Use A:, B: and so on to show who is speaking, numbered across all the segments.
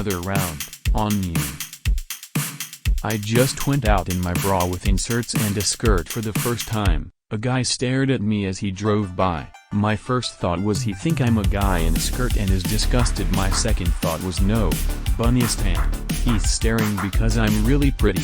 A: another round, on you. I just went out in my bra with inserts and a skirt for the first time. A guy stared at me as he drove by. My first thought was he think I'm a guy in a skirt and is disgusted. My second thought was no, bunniest hand, he's staring because I'm really pretty.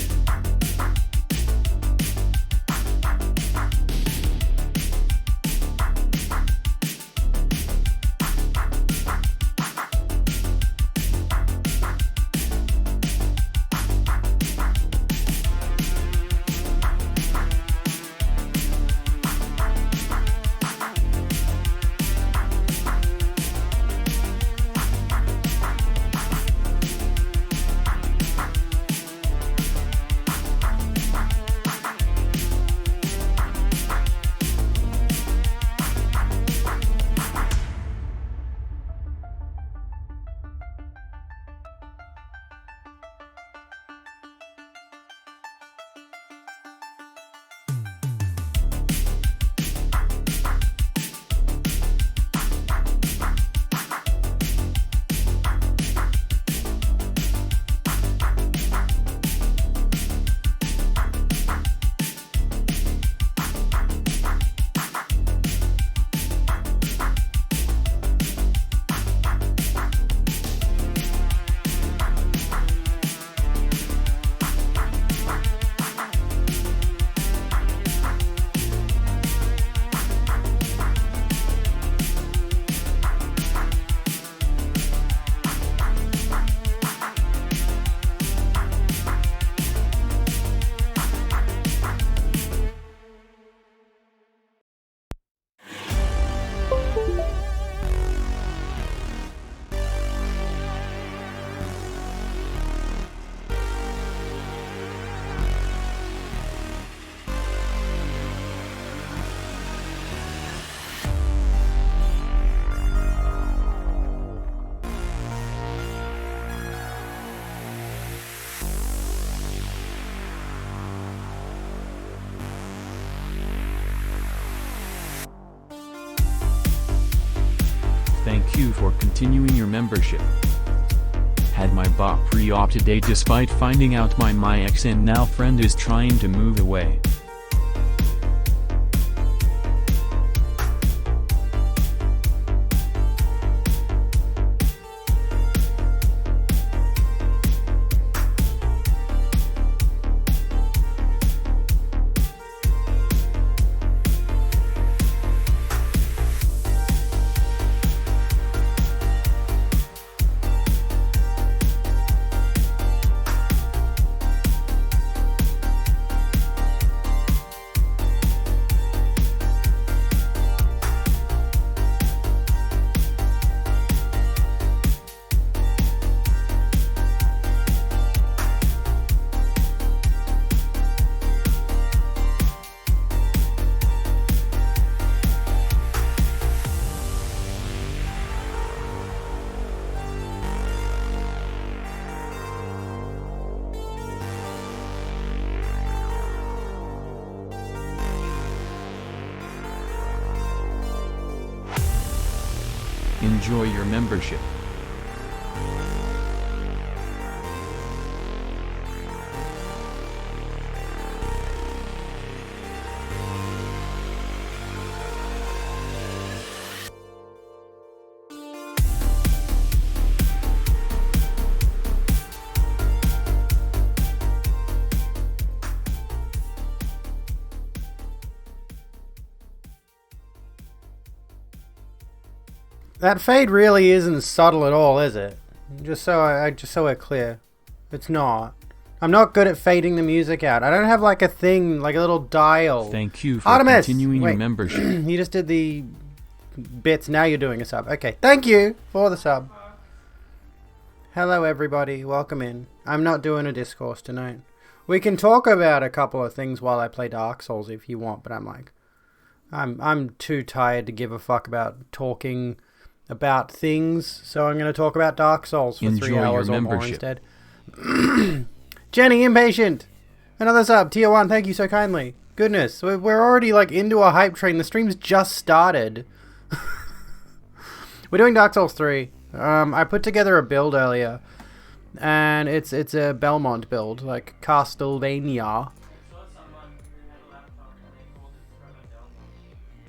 A: Thank you for continuing your membership. Had my bot pre-op today despite finding out my ex and now friend is trying to move away. Enjoy your membership.
B: That fade really isn't subtle at all, is it? Just so we're clear, it's not. I'm not good at fading the music out. I don't have like a thing, like a little dial.
A: Thank you for
B: Artemis!
A: continuing your
B: Wait.
A: membership.
B: You just did the bits, now you're doing a sub. Okay, thank you for the sub. Hello everybody, welcome in. I'm not doing a discourse tonight. We can talk about a couple of things while I play Dark Souls if you want, but I'm too tired to give a fuck about talking about things, so I'm going to talk about Dark Souls for 3 hours or more instead. Jenny Impatient! Another sub, tier 1, thank you so kindly. Goodness, we're already like into a hype train, the stream's just started. We're doing Dark Souls 3. I put together a build earlier And it's a Belmont build, like Castlevania.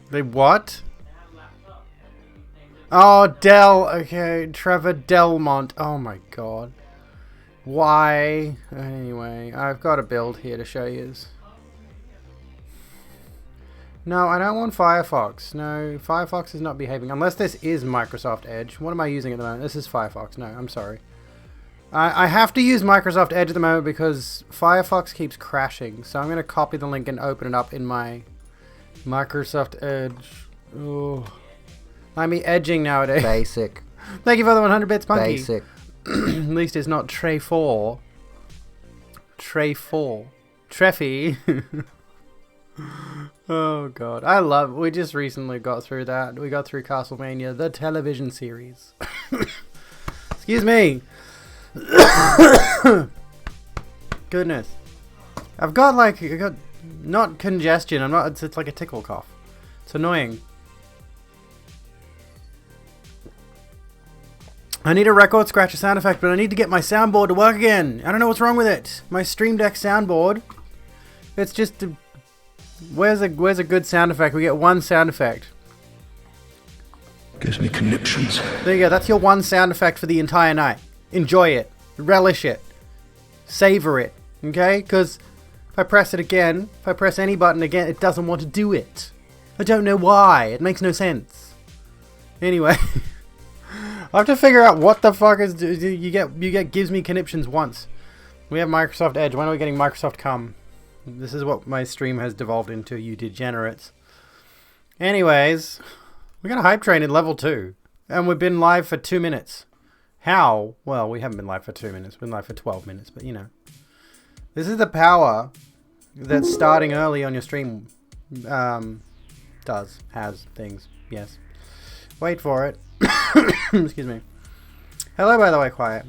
B: They what? Oh, Del. Okay, Trevor Delmont. Oh my god. Why? Anyway, I've got a build here to show you. No, I don't want Firefox. No, Firefox is not behaving. Unless this is Microsoft Edge. What am I using at the moment? This is Firefox. No, I'm sorry. I have to use Microsoft Edge at the moment because Firefox keeps crashing. So I'm going to copy the link and open it up in my Microsoft Edge. Oh, I'm edging nowadays.
C: Basic.
B: Thank you for the 100 bits, Punky.
C: Basic.
B: At least it's not Tray 4. Tray 4. Treffy. Oh god. We just recently got through that. We got through Castlevania, the television series. Excuse me. Goodness. I've got not congestion. It's like a tickle cough. It's annoying. I need a record scratcher sound effect, but I need to get my soundboard to work again. I don't know what's wrong with it. My Stream Deck soundboard. It's just where's a good sound effect? We get one sound effect.
D: Gives me conniptions.
B: There you go. That's your one sound effect for the entire night. Enjoy it. Relish it. Savor it. Okay? Because if I press it again, if I press any button again, it doesn't want to do it. I don't know why. It makes no sense. Anyway. I have to figure out what the fuck is you get gives me conniptions once. We have Microsoft Edge. When are we getting Microsoft Come? This is what my stream has devolved into, you degenerates. Anyways, we got a hype train in level 2. And we've been live for 2 minutes. How? Well, we haven't been live for 2 minutes. We've been live for 12 minutes, but you know. This is the power that starting early on your stream has things. Yes. Wait for it. Excuse me. Hello, by the way, quiet.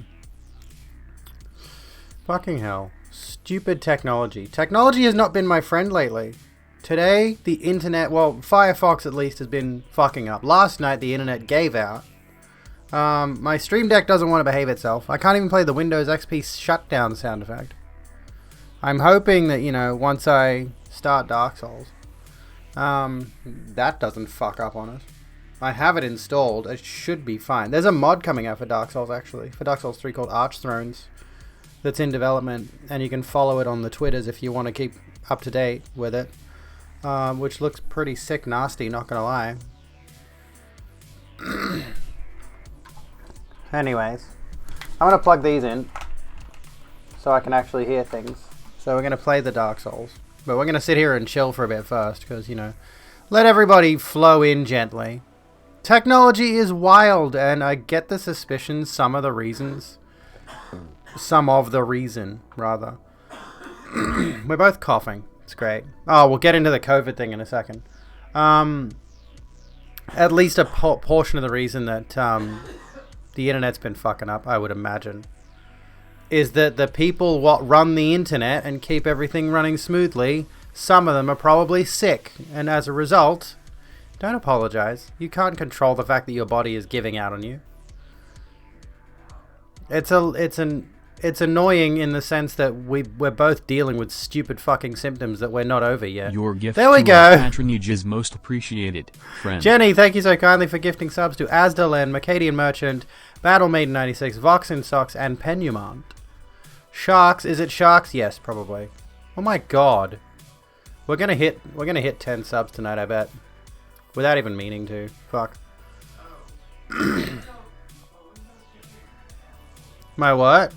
B: Fucking hell. Stupid technology. Technology has not been my friend lately. Today, the internet, well, Firefox at least has been fucking up. Last night, the internet gave out. My Stream Deck doesn't want to behave itself. I can't even play the Windows XP shutdown sound effect. I'm hoping that, you know, once I start Dark Souls, that doesn't fuck up on it. I have it installed. It should be fine. There's a mod coming out for Dark Souls, actually. For Dark Souls 3 called Archthrones. That's in development. And you can follow it on the Twitters if you want to keep up to date with it. Which looks pretty sick nasty, not gonna lie. Anyways. I'm gonna plug these in. So I can actually hear things. So we're gonna play the Dark Souls. But we're gonna sit here and chill for a bit first. Because, you know, let everybody flow in gently. Technology is wild, and I get the suspicion some of the reason, rather. We're both coughing. It's great. Oh, we'll get into the COVID thing in a second. At least a portion of the reason that the internet's been fucking up, I would imagine, is that the people what run the internet and keep everything running smoothly, some of them are probably sick, and as a result... Don't apologize. You can't control the fact that your body is giving out on you. It's annoying in the sense that we're both dealing with stupid fucking symptoms that we're not over yet.
A: Your gift
B: there we
A: to
B: go.
A: our patronage is most appreciated, friend.
B: Jenny, thank you so kindly for gifting subs to Asdalan, Mercadian Merchant, Battle Maiden 96, Vox in Socks, and Penumant. Sharks, is it Sharks? Yes, probably. Oh my god. We're gonna hit 10 subs tonight, I bet. Without even meaning to. Fuck. My what?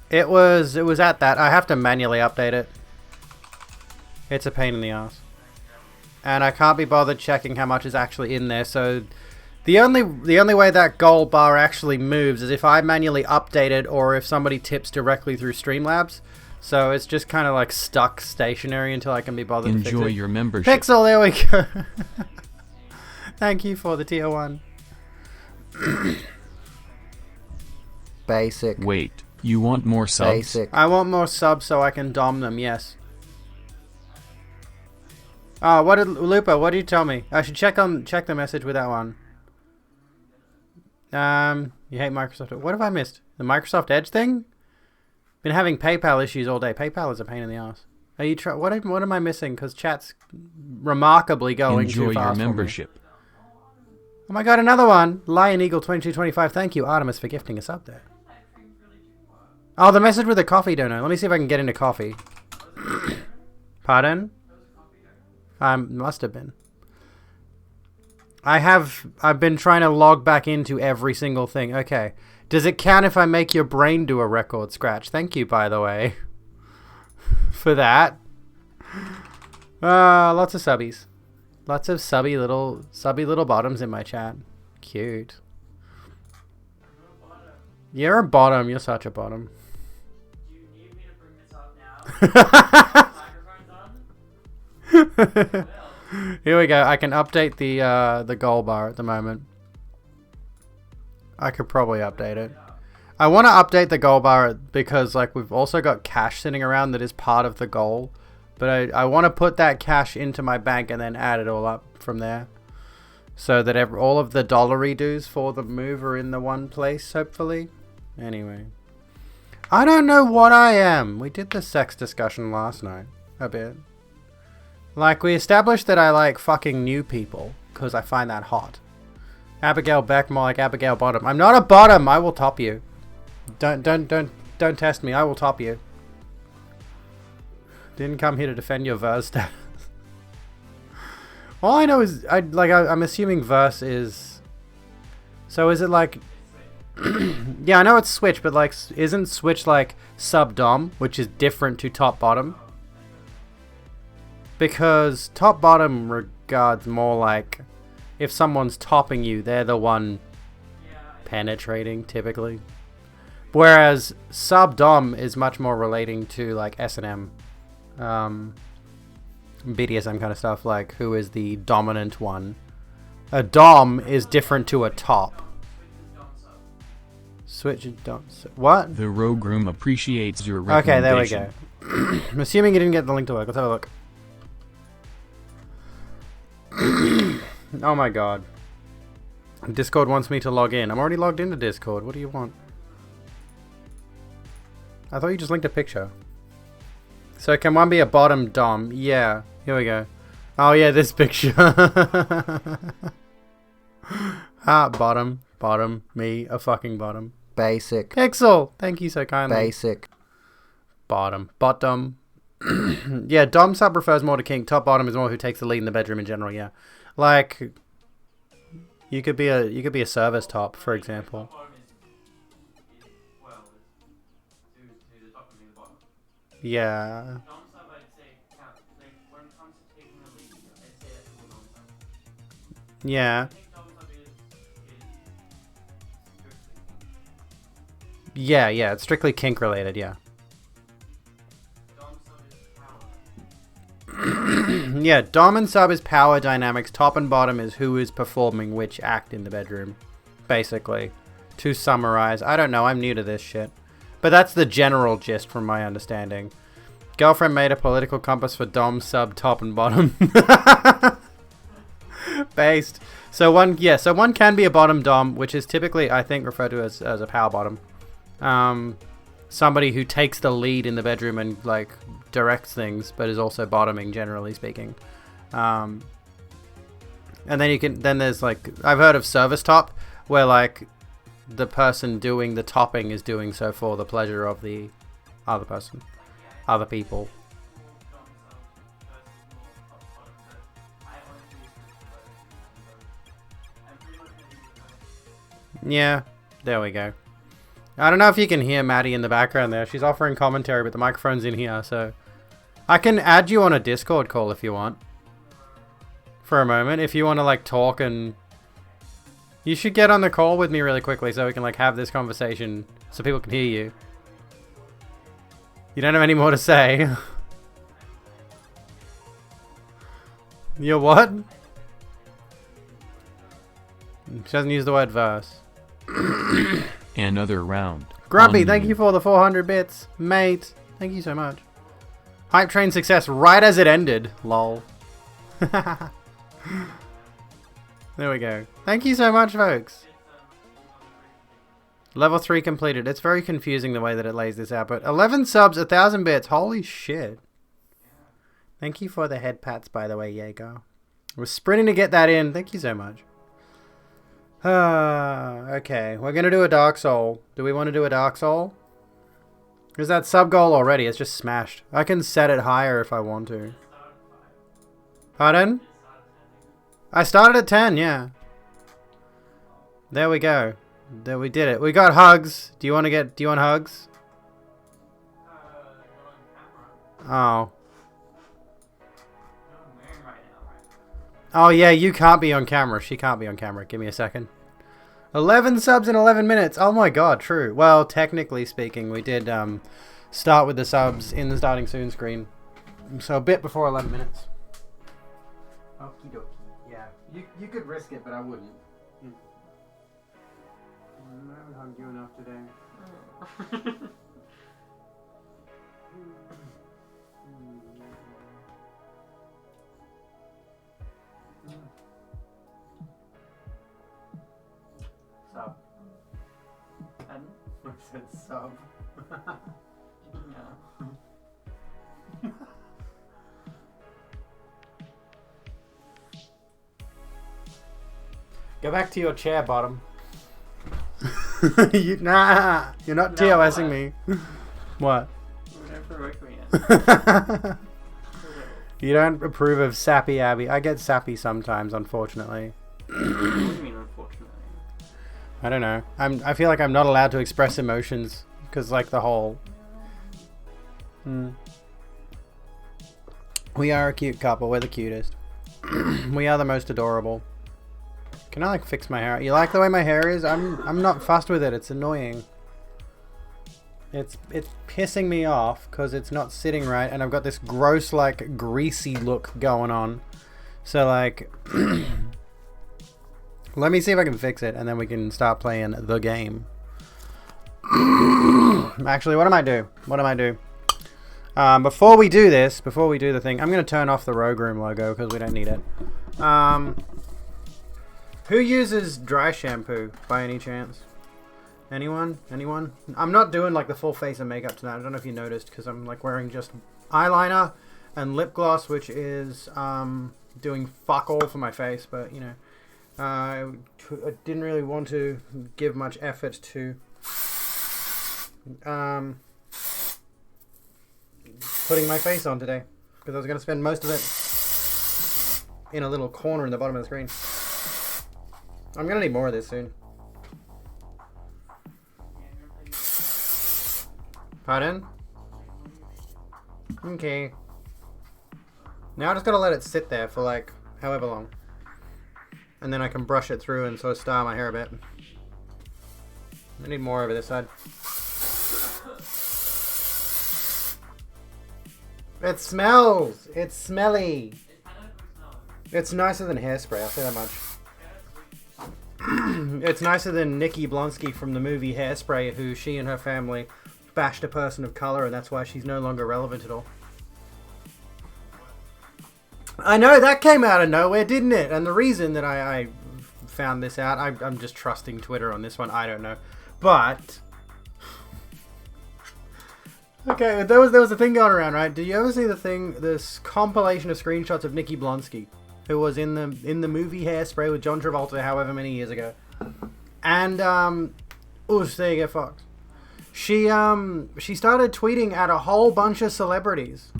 B: It was at that. I have to manually update it. It's a pain in the ass. And I can't be bothered checking how much is actually in there, so the only way that gold bar actually moves is if I manually update it or if somebody tips directly through Streamlabs. So it's just kind of like stuck stationary until I can be bothered to fix it.
A: Enjoy your membership.
B: Pixel, there we go. Thank you for the tier 1.
C: Basic.
A: Wait, you want more subs?
C: Basic.
B: I want more subs so I can dom them, yes. Oh, Lupa, what did you tell me? I should check the message with that one. You hate Microsoft. What have I missed? The Microsoft Edge thing? Been having PayPal issues all day. PayPal is a pain in the ass. Are you what am I missing? Because chat's remarkably going
A: Enjoy
B: too fast
A: your membership.
B: Oh my god, another one. Lion Eagle 2225. Thank you, Artemis, for gifting us up there. Oh, the message with the coffee donut. Let me see if I can get into coffee. Pardon? Must have been. I've been trying to log back into every single thing. Okay. Does it count if I make your brain do a record scratch? Thank you, by the way. For that. Lots of subbies. Lots of subby little bottoms in my chat. Cute. You're a bottom. You're such a bottom.
C: Do you need me to bring this up now? Microphone's on?
B: Here we go. I can update the goal bar at the moment. I could probably update it. I want to update the goal bar because like we've also got cash sitting around that is part of the goal. But I want to put that cash into my bank and then add it all up from there. So that all of the dollar redos for the move are in the one place, hopefully. Anyway. I don't know what I am. We did the sex discussion last night. A bit. Like, we established that I like fucking new people. Because I find that hot. Abigail Beck, more like Abigail Bottom. I'm not a bottom. I will top you. Don't test me. I will top you. Didn't come here to defend your verse status. All I know is, I'm assuming verse is... So is it like... Yeah, I know it's Switch, but like, isn't Switch like sub-dom, which is different to top-bottom? Because top-bottom regards more like, if someone's topping you, they're the one penetrating, typically. Whereas sub-dom is much more relating to like S&M. BDSM kind of stuff, like who is the dominant one. A dom is different to a top. Switch and dom. What?
A: The Rogue Room appreciates your recommendation.
B: Okay, there we go. I'm assuming you didn't get the link to work. Let's have a look. Oh my god. Discord wants me to log in. I'm already logged into Discord. What do you want? I thought you just linked a picture. So can one be a bottom dom? Yeah. Here we go. Oh yeah, this picture. Bottom. Bottom. Me. A fucking bottom.
D: Basic.
B: Pixel. Thank you so kindly.
D: Basic.
B: Bottom. Bottom. Yeah, dom sub refers more to king. Top bottom is more who takes the lead in the bedroom in general, yeah. Like, you could be a service top, for example. Yeah. Yeah. Yeah, it's strictly kink related, yeah. Yeah, dom and sub is power dynamics, top and bottom is who is performing which act in the bedroom, basically. To summarize, I don't know, I'm new to this shit. But that's the general gist from my understanding. Girlfriend made a political compass for dom, sub, top, and bottom. Based. So one can be a bottom dom, which is typically, I think, referred to as a power bottom. Somebody who takes the lead in the bedroom and like directs things, but is also bottoming, generally speaking. And then there's like, I've heard of service top, where like the person doing the topping is doing so for the pleasure of the other person, other people. Yeah, there we go. I don't know if you can hear Maddie in the background there. She's offering commentary, but the microphone's in here, so... I can add you on a Discord call if you want. For a moment, if you want to, like, talk and... You should get on the call with me really quickly so we can, like, have this conversation so people can hear you. You don't have any more to say. You're what? She doesn't use the word verse.
A: Another round.
B: Grumpy, thank you for the 400 bits. Mate, thank you so much. Hype train success right as it ended. Lol. There we go. Thank you so much, folks. Level 3 completed. It's very confusing the way that it lays this out, but 11 subs, 1,000 bits. Holy shit. Thank you for the head pats, by the way, Jaeger. We're sprinting to get that in. Thank you so much. Okay, we're going to do a Dark Soul. Do we want to do a Dark Soul? Is that sub goal already? It's just smashed. I can set it higher if I want to. Pardon? I started at 10, yeah. There we go. There we did it. We got hugs. Do you want hugs? Oh. Oh yeah, you can't be on camera. She can't be on camera. Give me a second. 11 subs in 11 minutes. Oh my god, true. Well, technically speaking, we did start with the subs in the starting soon screen. So a bit before 11 minutes. Okie dokie. Yeah. You could risk it, but I wouldn't. I haven't hugged you enough today. Sub.
C: Pardon?
B: I said sub.
C: No.
B: Go back to your chair, Bottom. You're not TOSing me. What?
C: Don't provoke me yet.
B: You don't approve of sappy Abby. I get sappy sometimes, unfortunately.
C: What do you mean, unfortunately?
B: I don't know. I feel like I'm not allowed to express emotions because, like, the whole. We are a cute couple. We're the cutest. We are the most adorable. Can I like fix my hair? You like the way my hair is? I'm not fussed with it. It's annoying. It's pissing me off because it's not sitting right, and I've got this gross like greasy look going on. So like, let me see if I can fix it, and then we can start playing the game. Actually, what am I do? Before we do the thing, I'm gonna turn off the Rogue Room logo because we don't need it. Who uses dry shampoo by any chance? Anyone? I'm not doing like the full face of makeup tonight. I don't know if you noticed because I'm like wearing just eyeliner and lip gloss, which is doing fuck all for my face. But you know, I didn't really want to give much effort to putting my face on today because I was going to spend most of it in a little corner in the bottom of the screen. I'm gonna need more of this soon. Pardon? Okay. Now I just gotta let it sit there for like however long. And then I can brush it through and sort of style my hair a bit. I need more over this side. It smells! It's smelly! It's nicer than hairspray, I'll say that much. It's nicer than Nikki Blonsky from the movie Hairspray, who she and her family bashed a person of color, and that's why she's no longer relevant at all. I know, that came out of nowhere, didn't it? And the reason that I found this out, I'm just trusting Twitter on this one, I don't know. But okay, there was a thing going around, right? Did you ever see this compilation of screenshots of Nikki Blonsky, who was in the movie Hairspray with John Travolta however many years ago? And oosh, there you go, Fox. She started tweeting at a whole bunch of celebrities.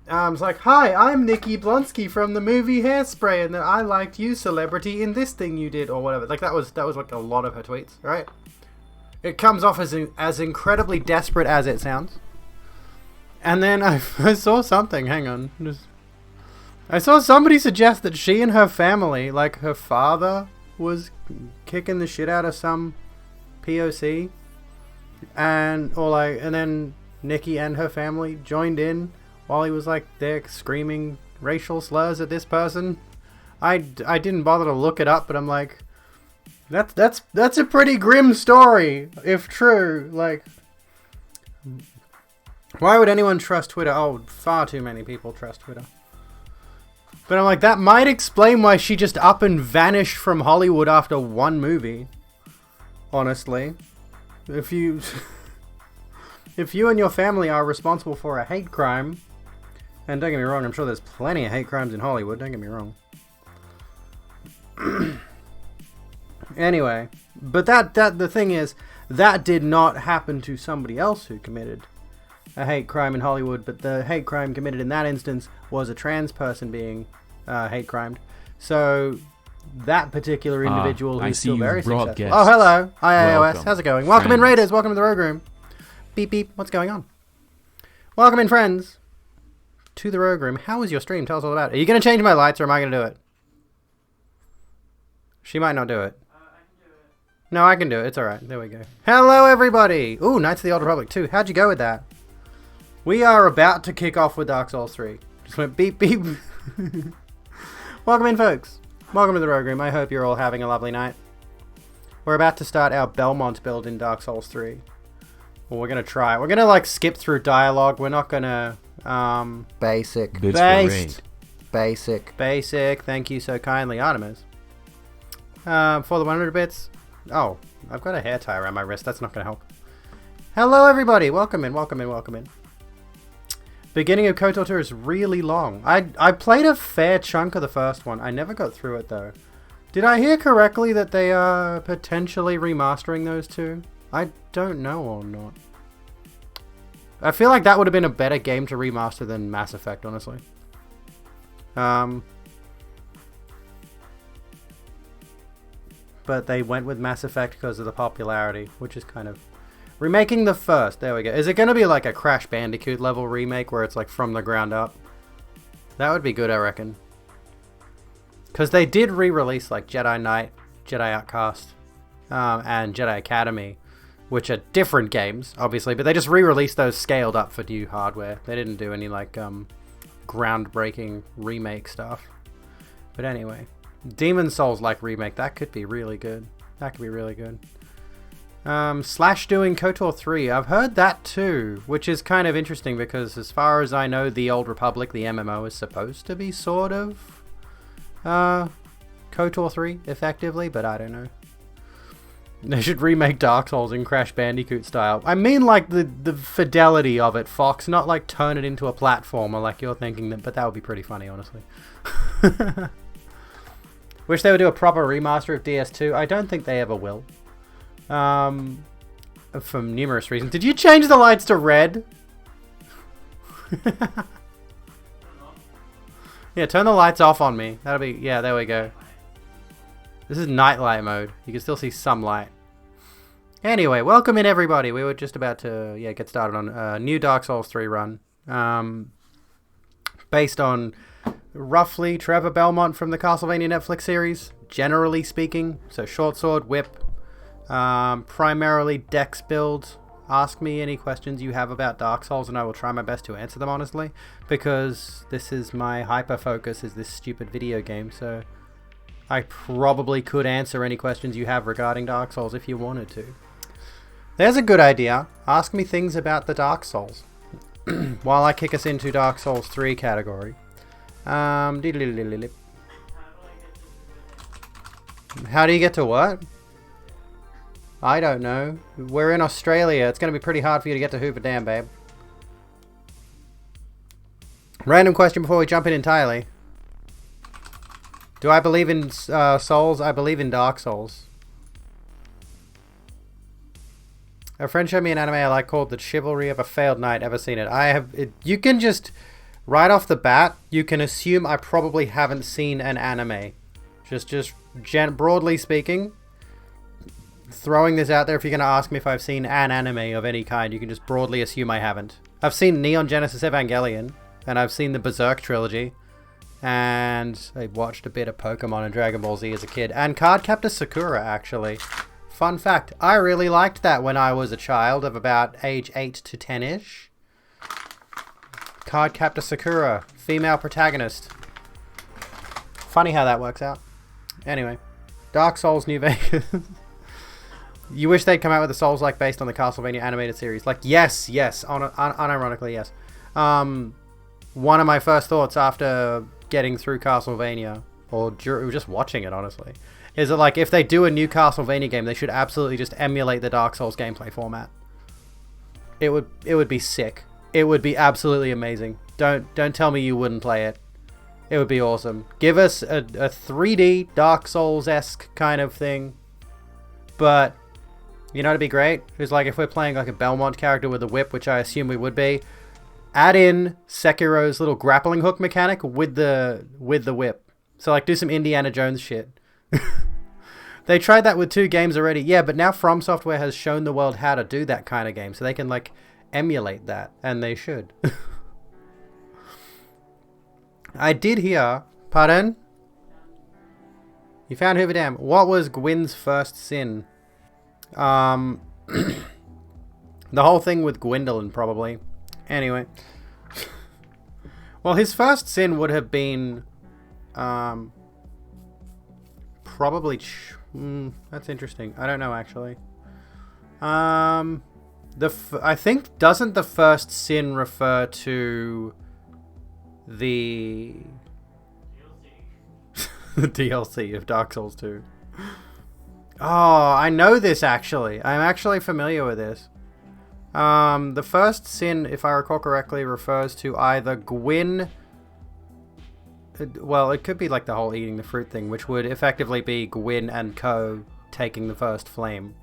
B: It's like, hi, I'm Nikki Blonsky from the movie Hairspray, and then I liked you, celebrity, in this thing you did, or whatever. Like that was like a lot of her tweets, right? It comes off as incredibly desperate as it sounds. And then I saw something. Hang on, I saw somebody suggest that she and her family, like her father, was kicking the shit out of some POC, and then Nikki and her family joined in while he was like there screaming racial slurs at this person. I didn't bother to look it up, but I'm like, that's a pretty grim story if true. Like, why would anyone trust Twitter? Oh, far too many people trust Twitter. But I'm like, that might explain why she just up and vanished from Hollywood after one movie. Honestly. if you if you and your family are responsible for a hate crime, and don't get me wrong, I'm sure there's plenty of hate crimes in Hollywood, don't get me wrong. Anyway, but that the thing is, that did not happen to somebody else who committed a hate crime in Hollywood, but the hate crime committed in that instance was a trans person being hate crimed. So that particular individual who's still very successful.
A: Guests.
B: Oh, hello, IAOS.
A: Welcome.
B: How's it going? Welcome in, Raiders. Welcome to the Rogue Room. Beep beep. What's going on? Welcome in, friends, to the Rogue Room. How was your stream? Tell us all about it. Are you going to change my lights, or am I going to do it? She might not do it.
C: I can do it.
B: No, I can do it. It's alright. There we go. Hello, everybody! Ooh, Knights of the Old Republic 2. How'd you go with that? We are about to kick off with Dark Souls 3. Just went beep, beep. Welcome in, folks. Welcome to the Rogue Room. I hope you're all having a lovely night. We're about to start our Belmont build in Dark Souls 3. Well, we're going to try. We're going to, like, skip through dialogue. We're not going to, Basic.
A: Bits per raid.
B: Basic. Thank you so kindly, Artemis. For the 100 bits. Oh, I've got a hair tie around my wrist. That's not going to help. Hello, everybody. Welcome in. Beginning of KOTOR 2 is really long. I played a fair chunk of the first one. I never got through it, though. Did I hear correctly that they are potentially remastering those two? I don't know or not. I feel like that would have been a better game to remaster than Mass Effect, honestly. But they went with Mass Effect because of the popularity, which is kind of... Remaking the first, there we go. Is it going to be like a Crash Bandicoot level remake where it's like from the ground up? That would be good, I reckon. Because they did re-release like Jedi Knight, Jedi Outcast, and Jedi Academy, which are different games, obviously, but they just re-released those scaled up for new hardware. They didn't do any like groundbreaking remake stuff. But anyway, Demon Souls like remake, that could be really good. Slash doing KOTOR 3. I've heard that too, which is kind of interesting because as far as I know, the Old Republic, the MMO, is supposed to be sort of KOTOR 3, effectively, but I don't know. They should remake Dark Souls in Crash Bandicoot style. I mean like the fidelity of it, Fox, not like turn it into a platformer like you're thinking, but that would be pretty funny, honestly. Wish they would do a proper remaster of DS2. I don't think they ever will. From numerous reasons. Did you change the lights to red? Yeah, turn the lights off on me. That'll be... Yeah, there we go. This is nightlight mode. You can still see some light. Anyway, welcome in, everybody. We were just about to get started on a new Dark Souls 3 run. Based on roughly Trevor Belmont from the Castlevania Netflix series, generally speaking. So short sword, whip, primarily dex build. Ask me any questions you have about Dark Souls and I will try my best to answer them honestly, because this is my hyper focus, is this stupid video game. So I probably could answer any questions you have regarding Dark Souls if you wanted to. There's a good idea. Ask me things about the Dark Souls while I kick us into Dark Souls 3 category. How do you get to what? I don't know. We're in Australia. It's going to be pretty hard for you to get to Hoover Dam, babe. Random question before we jump in entirely. Do I believe in Souls? I believe in Dark Souls. A friend showed me an anime I like called The Chivalry of a Failed Knight. Ever seen it? I have. You can just, right off the bat, you can assume I probably haven't seen an anime. Just broadly speaking. Throwing this out there, if you're going to ask me if I've seen an anime of any kind, you can just broadly assume I haven't. I've seen Neon Genesis Evangelion, and I've seen the Berserk trilogy, and I watched a bit of Pokemon and Dragon Ball Z as a kid, and Cardcaptor Sakura, actually. Fun fact, I really liked that when I was a child of about age 8 to 10-ish. Cardcaptor Sakura, female protagonist. Funny how that works out. Anyway, Dark Souls New Vegas. You wish they'd come out with a Souls-like based on the Castlevania animated series. Like, yes, unironically, yes. One of my first thoughts after getting through Castlevania, or just watching it, honestly, is that like if they do a new Castlevania game, they should absolutely just emulate the Dark Souls gameplay format. It would be sick. It would be absolutely amazing. Don't tell me you wouldn't play it. It would be awesome. Give us a 3D Dark Souls-esque kind of thing. But you know, it'd be great. It's like if we're playing like a Belmont character with a whip, which I assume we would be, add in Sekiro's little grappling hook mechanic with the whip. So like do some Indiana Jones shit. They tried that with 2 games already. Yeah, but now From Software has shown the world how to do that kind of game. So they can like emulate that. And they should. I did hear... Pardon? You found Hoover Dam. What was Gwyn's first sin? The whole thing with Gwendolyn, probably. Anyway. Well, his first sin would have been... probably... that's interesting. I don't know, actually. I think... Doesn't the first sin refer to... the DLC of Dark Souls 2. Oh, I know this actually. I'm actually familiar with this. The first sin, if I recall correctly, refers to either Gwyn... Well, it could be like the whole eating the fruit thing, which would effectively be Gwyn and Co. taking the first flame.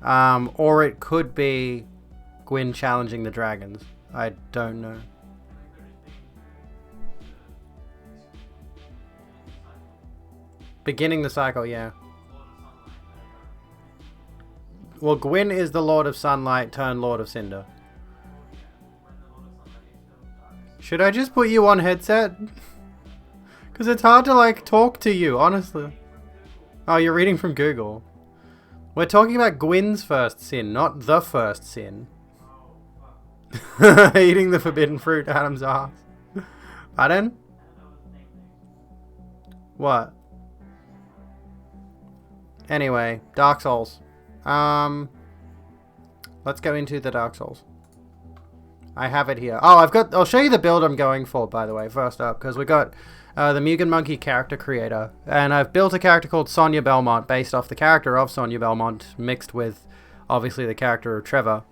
B: Or it could be Gwyn challenging the dragons. I don't know. Beginning the cycle, yeah. Well, Gwyn is the Lord of Sunlight turned Lord of Cinder. Should I just put you on headset? Because it's hard to, like, talk to you, honestly. Oh, you're reading from Google. We're talking about Gwyn's first sin, not the first sin. Eating the forbidden fruit, Adam's ass. Pardon? What? Anyway, Dark Souls. Let's go into the Dark Souls. I have it here. Oh, I'll show you the build I'm going for, by the way, first up, because we got the Mugen Monkey character creator, and I've built a character called Sonia Belmont based off the character of Sonia Belmont, mixed with, obviously, the character of Trevor.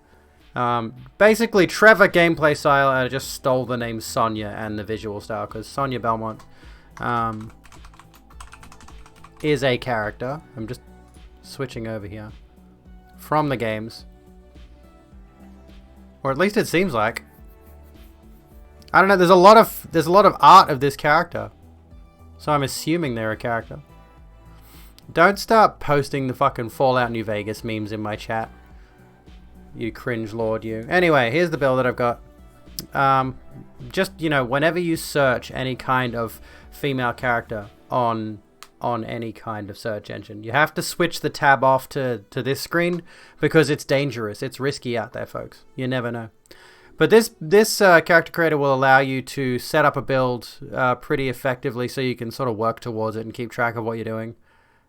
B: Basically, Trevor gameplay style, I just stole the name Sonia and the visual style, because Sonia Belmont, is a character. I'm just switching over here from the games, or at least it seems like. I don't know. There's a lot of art of this character, so I'm assuming they're a character. Don't start posting the fucking Fallout New Vegas memes in my chat, you cringe lord, you. Anyway, here's the build that I've got. Just, you know, whenever you search any kind of female character on any kind of search engine, you have to switch the tab off to this screen, because it's dangerous. It's risky out there, folks. You never know. But this character creator will allow you to set up a build pretty effectively, so you can sort of work towards it and keep track of what you're doing.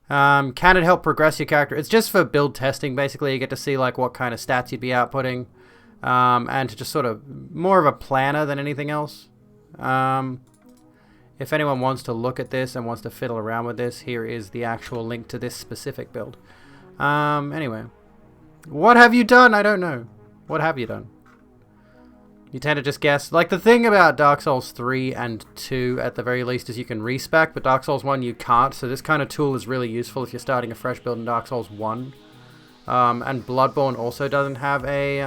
B: Can it help progress your character? It's just for build testing, basically. You get to see like what kind of stats you'd be outputting, and to just sort of more of a planner than anything else. If anyone wants to look at this and wants to fiddle around with this, here is the actual link to this specific build. Anyway. What have you done? I don't know. What have you done? You tend to just guess. Like, the thing about Dark Souls 3 and 2, at the very least, is you can respec, but Dark Souls 1 you can't, so this kind of tool is really useful if you're starting a fresh build in Dark Souls 1. And Bloodborne also doesn't have a,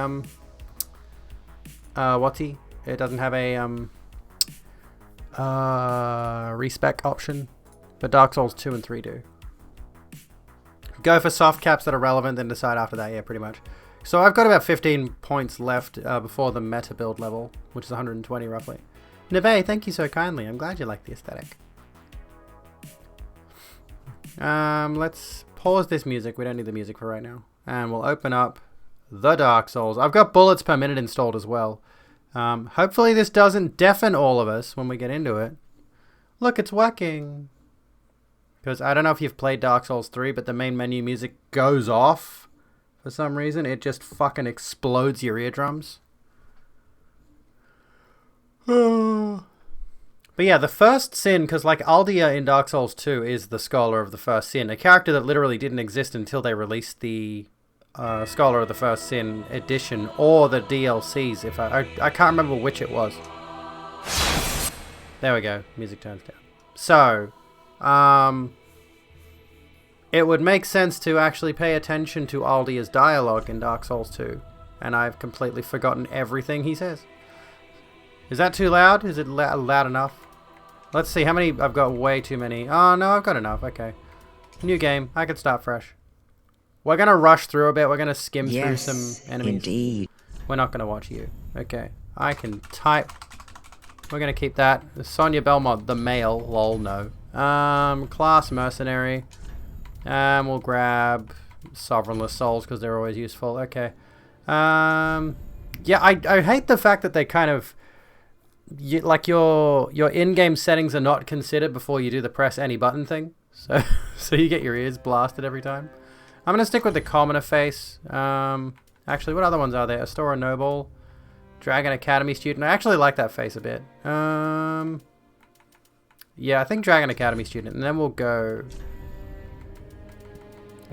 B: It doesn't have a, respec option, but Dark Souls 2 and 3 do. Go for soft caps that are relevant, then decide after that, yeah, pretty much. So I've got about 15 points left before the meta build level, which is 120 roughly. Neve, thank you so kindly. I'm glad you like the aesthetic. Let's pause this music. We don't need the music for right now. And we'll open up the Dark Souls. I've got bullets per minute installed as well. Hopefully this doesn't deafen all of us when we get into it. Look, it's working. Because I don't know if you've played Dark Souls 3, but the main menu music goes off. For some reason, it just fucking explodes your eardrums. But yeah, the first sin, because like Aldia in Dark Souls 2 is the Scholar of the First Sin, a character that literally didn't exist until they released the Scholar of the First Sin edition or the DLCs. If I can't remember which it was. There we go. Music turns down. So, it would make sense to actually pay attention to Aldia's dialogue in Dark Souls 2, and I've completely forgotten everything he says. Is that too loud? Is it loud enough? Let's see how many. I've got way too many. Oh, no, I've got enough. Okay. New game. I could start fresh. We're going to rush through a bit. We're going to skim through some enemies.
D: Indeed.
B: We're not going to watch you. Okay. I can type. We're going to keep that. Sonia Belmont, the male. Lol, no. Class Mercenary. We'll grab Sovereignless Souls because they're always useful. Okay. Yeah, I hate the fact that they kind of... like your in-game settings are not considered before you do the press any button thing, so you get your ears blasted every time. I'm gonna stick with the commoner face. Actually, what other ones are there? Astora Noble, Dragon Academy student. I actually like that face a bit. Yeah, I think Dragon Academy student, and then we'll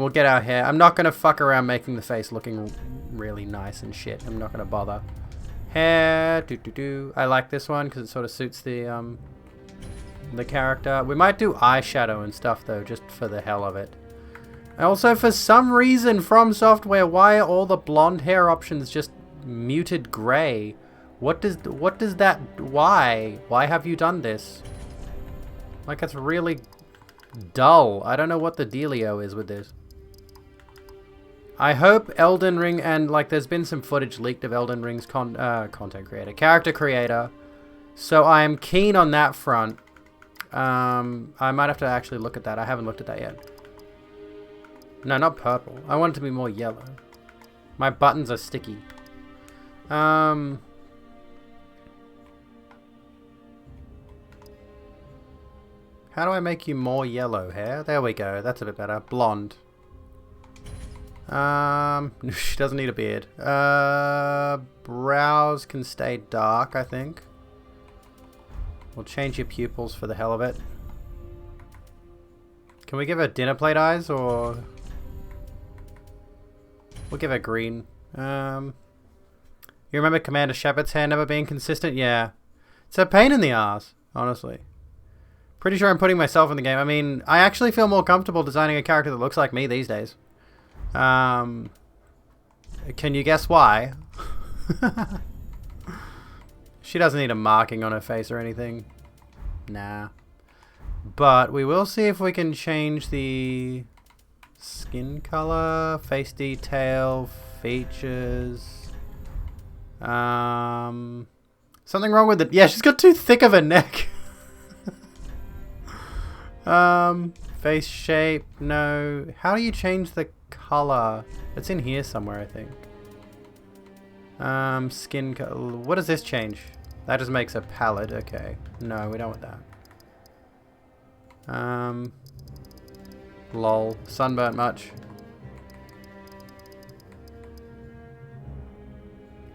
B: get our hair. I'm not gonna fuck around making the face looking really nice and shit. I'm not gonna bother. Hair, I like this one because it sort of suits the character. We might do eyeshadow and stuff though, just for the hell of it. And also, for some reason, From Software, why are all the blonde hair options just muted grey? What does that? Why have you done this? Like, it's really dull. I don't know what the dealio is with this. I hope Elden Ring, and like there's been some footage leaked of Elden Ring's content creator, character creator, so I am keen on that front. I might have to actually look at that. I haven't looked at that yet. No, not purple. I want it to be more yellow. My buttons are sticky. How do I make you more yellow hair? There we go. That's a bit better. Blonde. She doesn't need a beard. Brows can stay dark, I think. We'll change your pupils for the hell of it. Can we give her dinner plate eyes, or... We'll give her green. You remember Commander Shepard's hair never being consistent? Yeah. It's a pain in the ass, honestly. Pretty sure I'm putting myself in the game. I mean, I actually feel more comfortable designing a character that looks like me these days. Can you guess why? She doesn't need a marking on her face or anything. Nah. But we will see if we can change the skin color, face detail, features. Something wrong with it. Yeah, she's got too thick of a neck. Face shape, no. How do you change the color? It's in here somewhere, I think. Skin color. What does this change? That just makes a palette. Okay. No, we don't want that. Lol. Sunburnt much?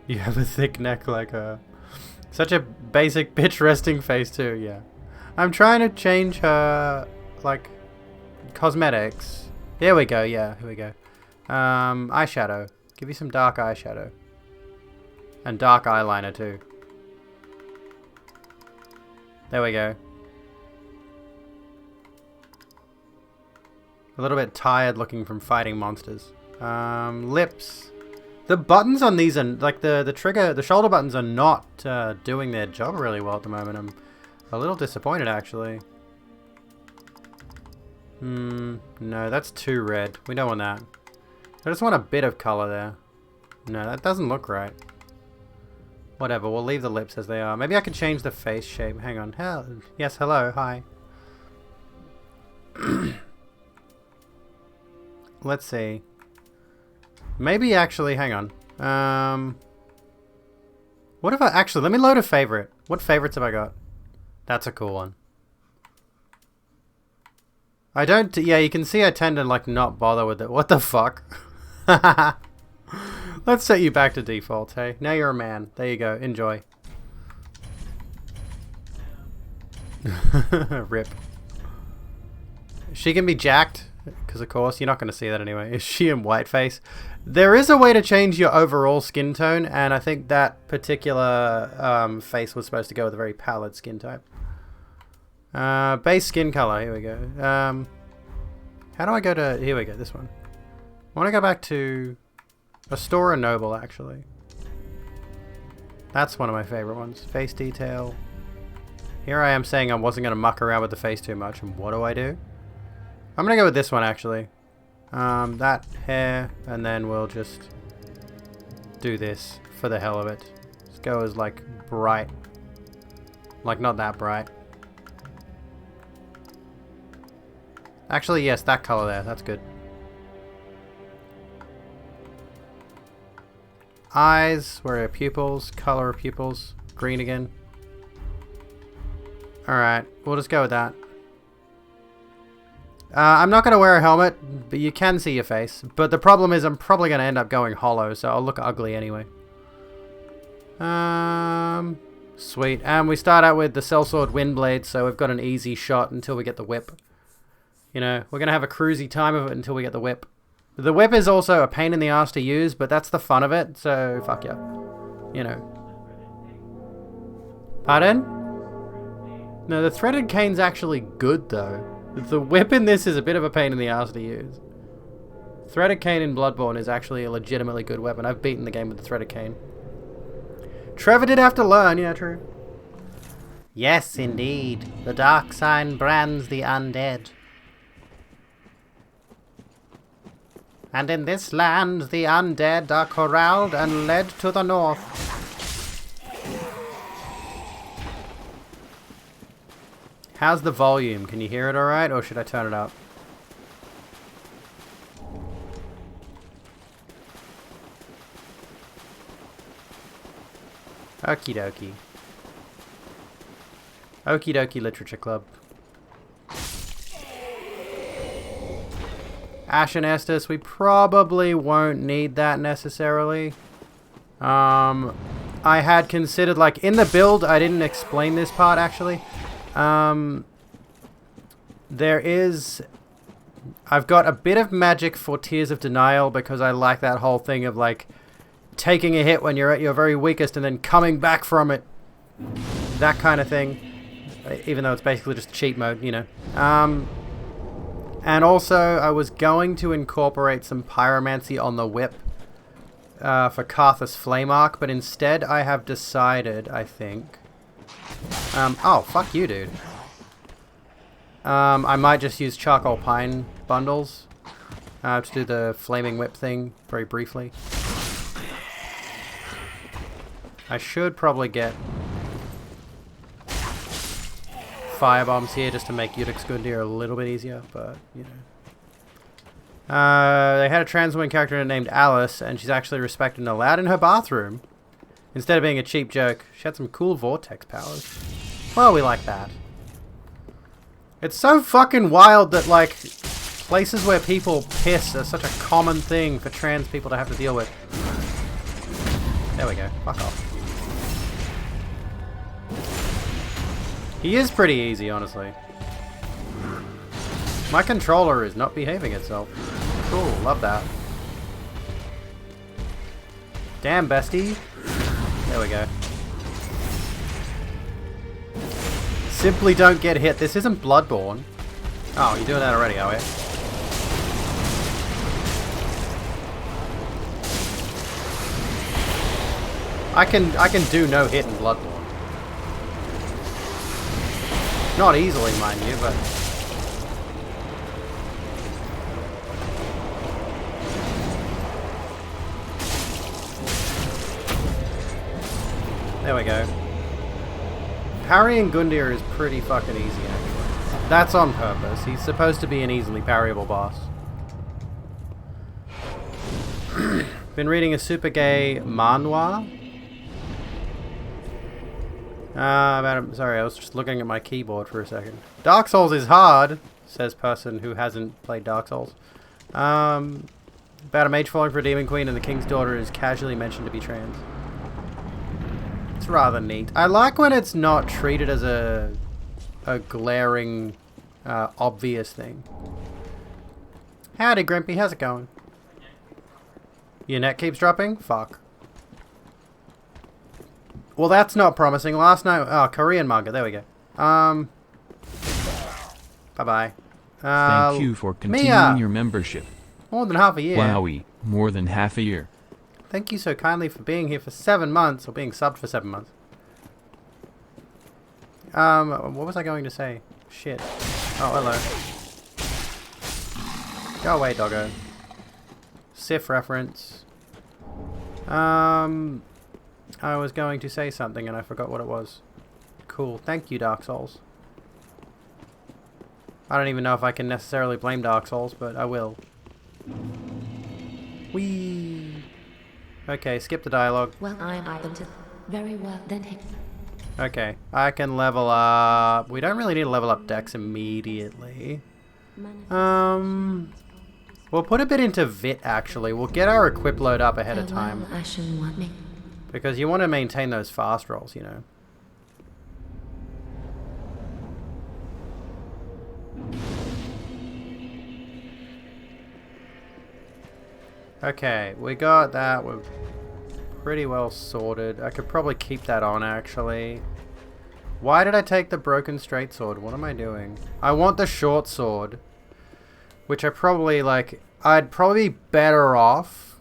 B: You have a thick neck like her. Such a basic bitch resting face too, yeah. I'm trying to change her, like, cosmetics. There we go, yeah, here we go. Eyeshadow. Give you some dark eyeshadow. And dark eyeliner too. There we go. A little bit tired looking from fighting monsters. Lips. The buttons on these are, like, the shoulder buttons are not doing their job really well at the moment. I'm a little disappointed, actually. No, that's too red. We don't want that. I just want a bit of color there. No, that doesn't look right. Whatever, we'll leave the lips as they are. Maybe I can change the face shape. Hang on. Yes, hello, hi. Let's see. Maybe actually, hang on. What if I actually, let me load a favorite. What favorites have I got? That's a cool one. I don't, yeah, you can see I tend to, like, not bother with it. What the fuck? Let's set you back to default, hey? Now you're a man. There you go. Enjoy. Rip. She can be jacked, because of course, you're not going to see that anyway. Is she in whiteface? There is a way to change your overall skin tone, and I think that particular face was supposed to go with a very pallid skin type. Base skin color, here we go. How do I go to... Here we go, this one. I want to go back to Astora Noble, actually. That's one of my favorite ones. Face detail. Here I am saying I wasn't going to muck around with the face too much, and what do? I'm going to go with this one, actually. That hair, and then we'll just do this for the hell of it. Let's go as, like, bright. Like, not that bright. Actually, yes, that color there. That's good. Eyes, where are pupils? Color of pupils. Green again. Alright, we'll just go with that. I'm not going to wear a helmet, but you can see your face. But the problem is I'm probably going to end up going hollow, so I'll look ugly anyway. Sweet. And we start out with the Sellsword Windblade, so we've got an easy shot until we get the whip. You know, we're going to have a cruisy time of it until we get the whip. The whip is also a pain in the ass to use, but that's the fun of it, so fuck yeah. You know. Pardon? No, the threaded cane's actually good, though. The whip in this is a bit of a pain in the ass to use. Threaded cane in Bloodborne is actually a legitimately good weapon. I've beaten the game with the threaded cane. Trevor did have to learn, yeah, true. Yes, indeed. The dark sign brands the undead. And in this land, the undead are corralled and led to the north. How's the volume? Can you hear it alright, or should I turn it up? Okie dokie. Okie dokie Literature Club. Ashen Estus, we probably won't need that necessarily. I had considered, like, in the build, I didn't explain this part actually. There is... I've got a bit of magic for Tears of Denial because I like that whole thing of, like, taking a hit when you're at your very weakest and then coming back from it. That kind of thing. Even though it's basically just cheat mode, you know. And also, I was going to incorporate some pyromancy on the whip for Karthus Flame Arc, but instead I have decided, I think... oh, fuck you, dude. I might just use Charcoal Pine bundles to do the Flaming Whip thing very briefly. I should probably get firebombs here just to make Udiksgundir a little bit easier, but, you know. They had a trans woman character named Alice, and she's actually respected and allowed in her bathroom. Instead of being a cheap joke, she had some cool vortex powers. Well, we like that. It's so fucking wild that, like, places where people piss are such a common thing for trans people to have to deal with. There we go. Fuck off. He is pretty easy, honestly. My controller is not behaving itself. Cool, love that. Damn, bestie. There we go. Simply don't get hit. This isn't Bloodborne. Oh, you're doing that already, are we? I can do no hit in Bloodborne. Not easily, mind you, but... There we go. Parrying Gundyr is pretty fucking easy, actually. That's on purpose. He's supposed to be an easily parryable boss. Been reading a super gay manhwa. Sorry, I was just looking at my keyboard for a second. Dark Souls is hard, says person who hasn't played Dark Souls. About a mage falling for a demon queen and the king's daughter is casually mentioned to be trans. It's rather neat. I like when it's not treated as a a glaring, obvious thing. Howdy, Grimpy. How's it going? Your net keeps dropping? Fuck. Well, that's not promising. Last night... Oh, Korean manga. There we go. Bye-bye.
A: Thank you for continuing
B: Mia!
A: your membership.
B: More than half a year.
A: Wowie, more than half a year.
B: Thank you so kindly for being here for 7 months, or being subbed for 7 months. What was I going to say? Shit. Oh, hello. Go away, doggo. Sif reference. I was going to say something and I forgot what it was. Cool. Thank you, Dark Souls. I don't even know if I can necessarily blame Dark Souls, but I will. Whee! Okay, skip the dialogue.
D: Well, I am very well then.
B: Okay, I can level up. We don't really need to level up Dex immediately. We'll put a bit into Vit actually. We'll get our equip load up ahead of time.
D: I shouldn't want me.
B: Because you want to maintain those fast rolls, you know. Okay, we got that. We're pretty well sorted. I could probably keep that on, actually. Why did I take the broken straight sword? What am I doing? I want the short sword. Which I probably, like... I'd probably be better off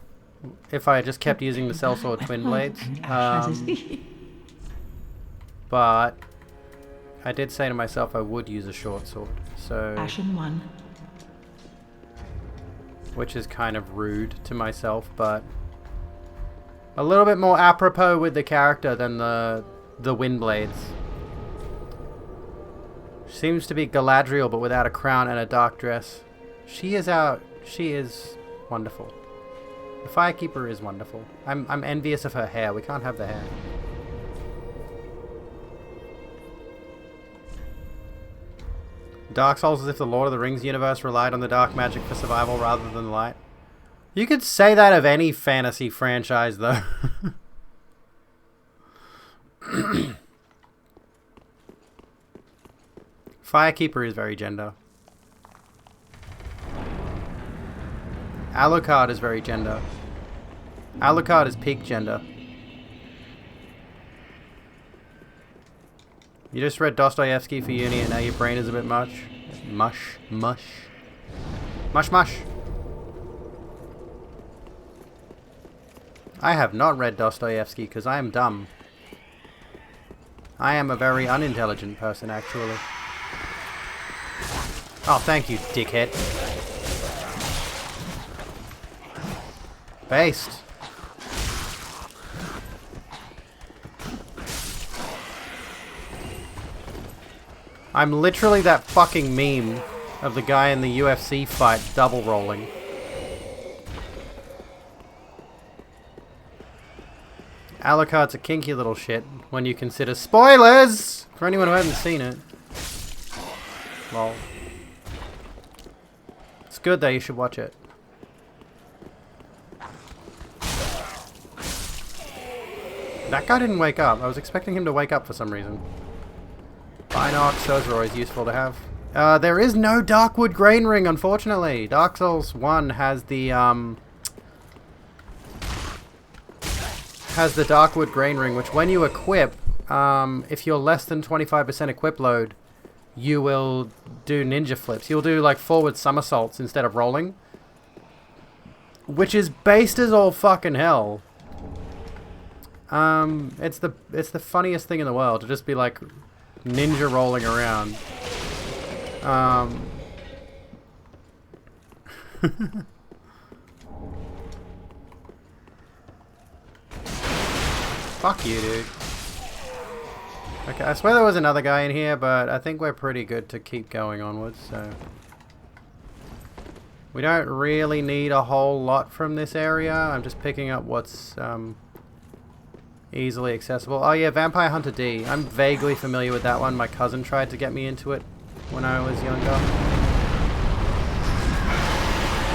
B: if I just kept using the sellsword twin blades. But... I did say to myself I would use a short sword. So...
E: Ashen one.
B: Which is kind of rude to myself, but a little bit more apropos with the character than the wind blades. Seems to be Galadriel, but without a crown and a dark dress. She is wonderful. The Firekeeper is wonderful. I'm envious of her hair. We can't have the hair. Dark Souls as if the Lord of the Rings universe relied on the dark magic for survival rather than the light. You could say that of any fantasy franchise, though. Firekeeper is very gender. Alucard is very gender. Alucard is peak gender. You just read Dostoevsky for uni and now your brain is a bit much. Mush. Mush. Mush mush. I have not read Dostoevsky because I am dumb. I am a very unintelligent person, actually. Oh, thank you, dickhead. Based. I'm literally that fucking meme of the guy in the UFC fight double rolling. Alucard's a kinky little shit when you consider spoilers for anyone who hasn't seen it. Lol. It's good though, you should watch it. That guy didn't wake up. I was expecting him to wake up for some reason. Binocs, those are always useful to have. There is no Darkwood Grain Ring, unfortunately. Dark Souls 1 has the Darkwood Grain Ring, which when you equip, if you're less than 25% equip load, you will do ninja flips. You'll do like forward somersaults instead of rolling. Which is based as all fucking hell. It's the funniest thing in the world to just be like ninja rolling around. Fuck you, dude. Okay, I swear there was another guy in here, but I think we're pretty good to keep going onwards, so... We don't really need a whole lot from this area. I'm just picking up what's, easily accessible. Oh yeah, Vampire Hunter D. I'm vaguely familiar with that one. My cousin tried to get me into it when I was younger.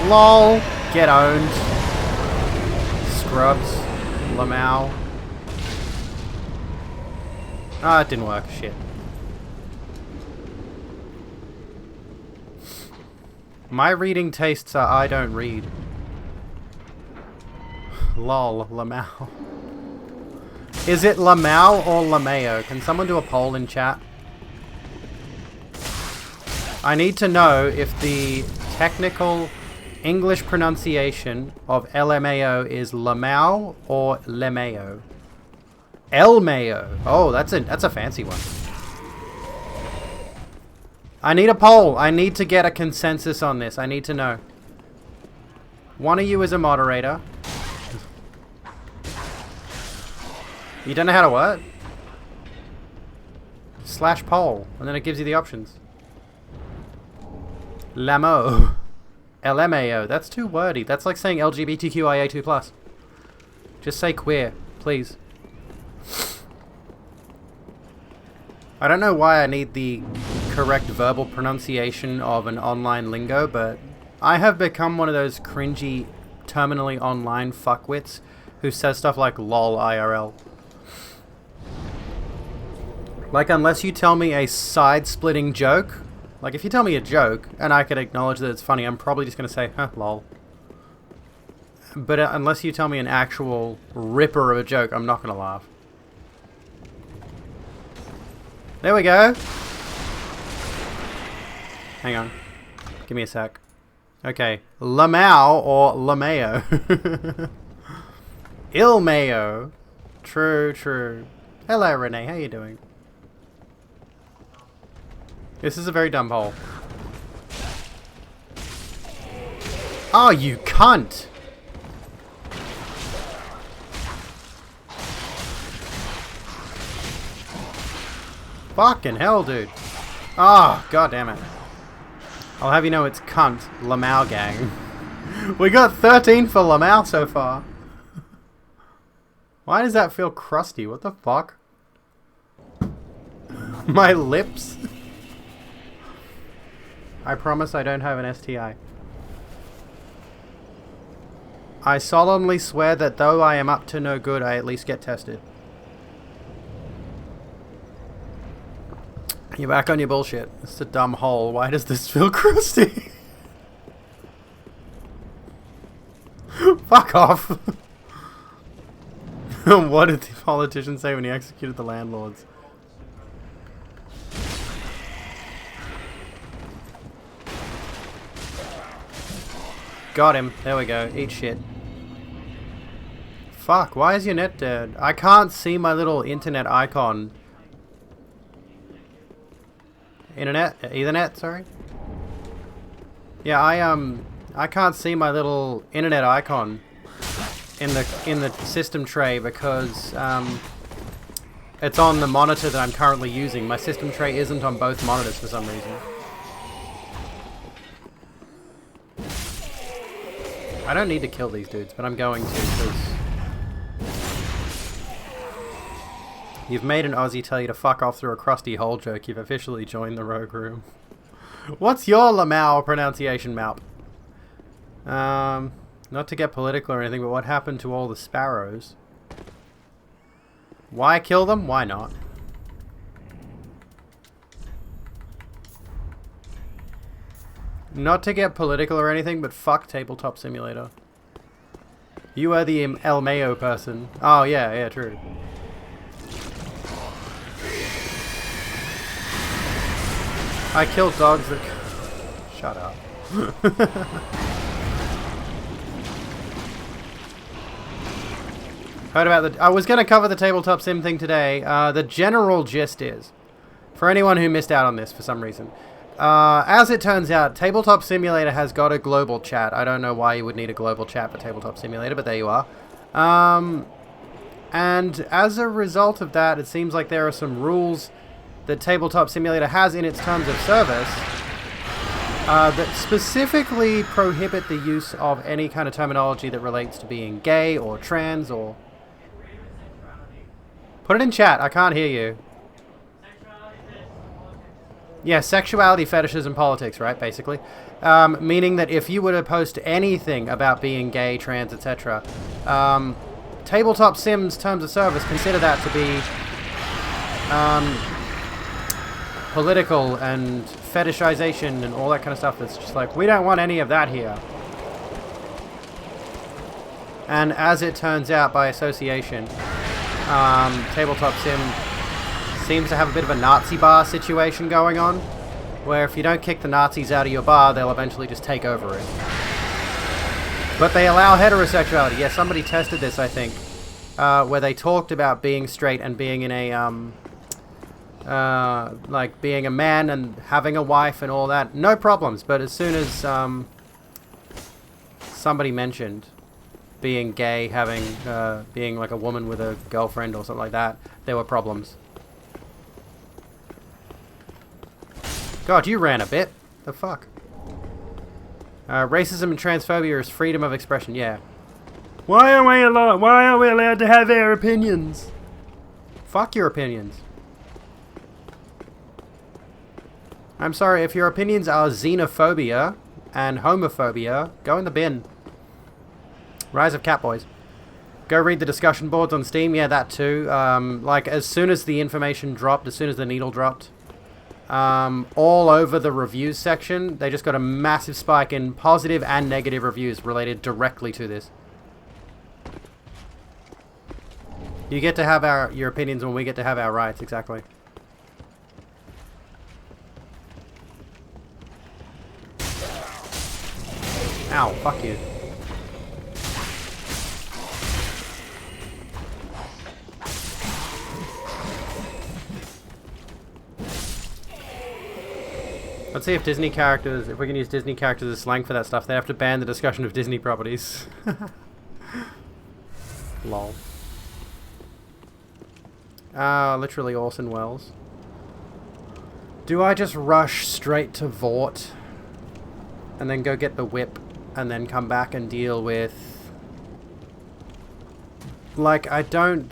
B: LOL! Get owned. Scrubs. Lamau. Ah, it didn't work. Shit. My reading tastes are I don't read. Lol, Lamau. Is it Lamau or Lameo? Can someone do a poll in chat? I need to know if the technical English pronunciation of LMAO is Lamau or Lemeo. Elmeo. Oh, that's a fancy one. I need a poll. I need to get a consensus on this. I need to know. One of you is a moderator. You don't know how to what? Slash poll, and then it gives you the options. Lamo. LMAO. That's too wordy. That's like saying LGBTQIA2+. Just say queer, please. I don't know why I need the correct verbal pronunciation of an online lingo, but I have become one of those cringy, terminally online fuckwits who says stuff like lol IRL. Like, unless you tell me a side-splitting joke, like if you tell me a joke and I can acknowledge that it's funny, I'm probably just going to say, huh, lol. But unless you tell me an actual ripper of a joke, I'm not going to laugh. There we go. Hang on. Give me a sec. Okay. Lamau or Lameo. Ilmeo. True, true. Hello, Renee. How you doing? This is a very dumb hole. Oh, you cunt! Fucking hell, dude. Oh, god damn it. I'll have you know it's cunt, Lamau gang. We got 13 for Lamau so far. Why does that feel crusty? What the fuck? My lips? I promise I don't have an STI. I solemnly swear that though I am up to no good, I at least get tested. You're back on your bullshit. It's a dumb hole. Why does this feel crusty? Fuck off. What did the politician say when he executed the landlords? Got him. There we go. Eat shit. Fuck, why is your net dead? I can't see my little internet icon. Internet? Ethernet, sorry? Yeah, I can't see my little internet icon in the system tray because it's on the monitor that I'm currently using. My system tray isn't on both monitors for some reason. I don't need to kill these dudes, but I'm going to because you've made an Aussie tell you to fuck off through a crusty hole joke. You've officially joined the rogue room. What's your Lamau pronunciation, Malp? Not to get political or anything, but what happened to all the sparrows? Why kill them? Why not? Not to get political or anything, but fuck Tabletop Simulator. You are the El Mayo person. Oh, yeah, yeah, true. I killed dogs that... Shut up. Heard about the... I was going to cover the Tabletop Sim thing today. The general gist is, for anyone who missed out on this for some reason, as it turns out, Tabletop Simulator has got a global chat. I don't know why you would need a global chat for Tabletop Simulator, but there you are. And as a result of that, it seems like there are some rules that Tabletop Simulator has in its terms of service that specifically prohibit the use of any kind of terminology that relates to being gay or trans or... Put it in chat, I can't hear you. Yeah, sexuality, fetishes, and politics, right, basically. Meaning that if you were to post anything about being gay, trans, etc., Tabletop Sims terms of service consider that to be political and fetishization and all that kind of stuff that's just like, we don't want any of that here. And as it turns out, by association, Tabletop Sim seems to have a bit of a Nazi bar situation going on, where if you don't kick the Nazis out of your bar, they'll eventually just take over it. But they allow heterosexuality. Yeah, somebody tested this, I think, where they talked about being straight and being in a, like being a man and having a wife and all that. No problems, but as soon as somebody mentioned being gay, having, being like a woman with a girlfriend or something like that, there were problems. God, you ran a bit. The fuck? Racism and transphobia is freedom of expression, yeah. Why aren't we allowed to have our opinions? Fuck your opinions. I'm sorry, if your opinions are xenophobia and homophobia, go in the bin. Rise of Catboys. Go read the discussion boards on Steam, yeah, that too. Like, as soon as the information dropped, as soon as the needle dropped, all over the reviews section, they just got a massive spike in positive and negative reviews related directly to this. You get to have your opinions when we get to have our rights, exactly. Ow, fuck you. Let's see if Disney characters, if we can use Disney characters as slang for that stuff. They have to ban the discussion of Disney properties. Lol. Literally Orson Welles. Do I just rush straight to Vought and then go get the whip and then come back and deal with... Like, I don't...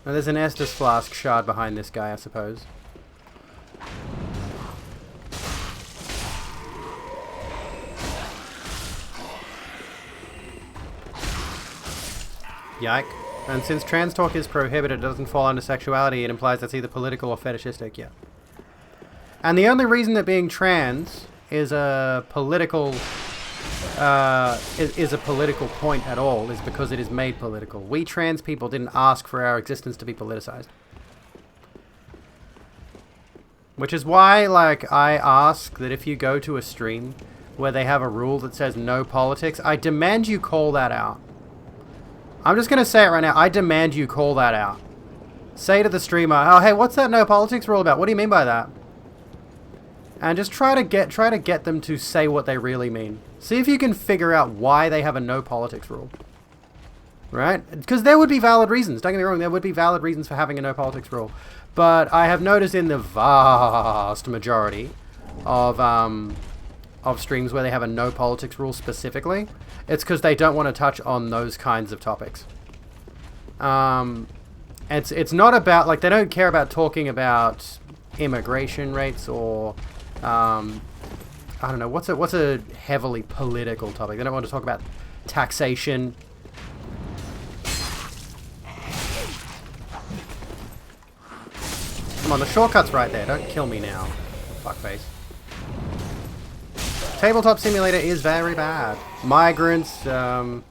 B: Oh, there's an Estus Flask shard behind this guy, I suppose. Yike. And since trans talk is prohibited, it doesn't fall under sexuality, it implies that's either political or fetishistic, yeah. And the only reason that being trans is a political is a political point at all is because it is made political. We trans people didn't ask for our existence to be politicized. Which is why, like, I ask that if you go to a stream where they have a rule that says no politics, I demand you call that out. I'm just going to say it right now. I demand you call that out. Say to the streamer, oh, hey, what's that no politics rule about? What do you mean by that? And just try to get them to say what they really mean. See if you can figure out why they have a no politics rule. Right? Because there would be valid reasons. Don't get me wrong, there would be valid reasons for having a no politics rule. But I have noticed in the vast majority of streams where they have a no politics rule specifically, it's because they don't want to touch on those kinds of topics. It's not about, like, they don't care about talking about immigration rates or I don't know, what's a heavily political topic. They don't want to talk about taxation. Come on, the shortcut's right there. Don't kill me now, fuckface. Tabletop Simulator is very bad. Migrants, well,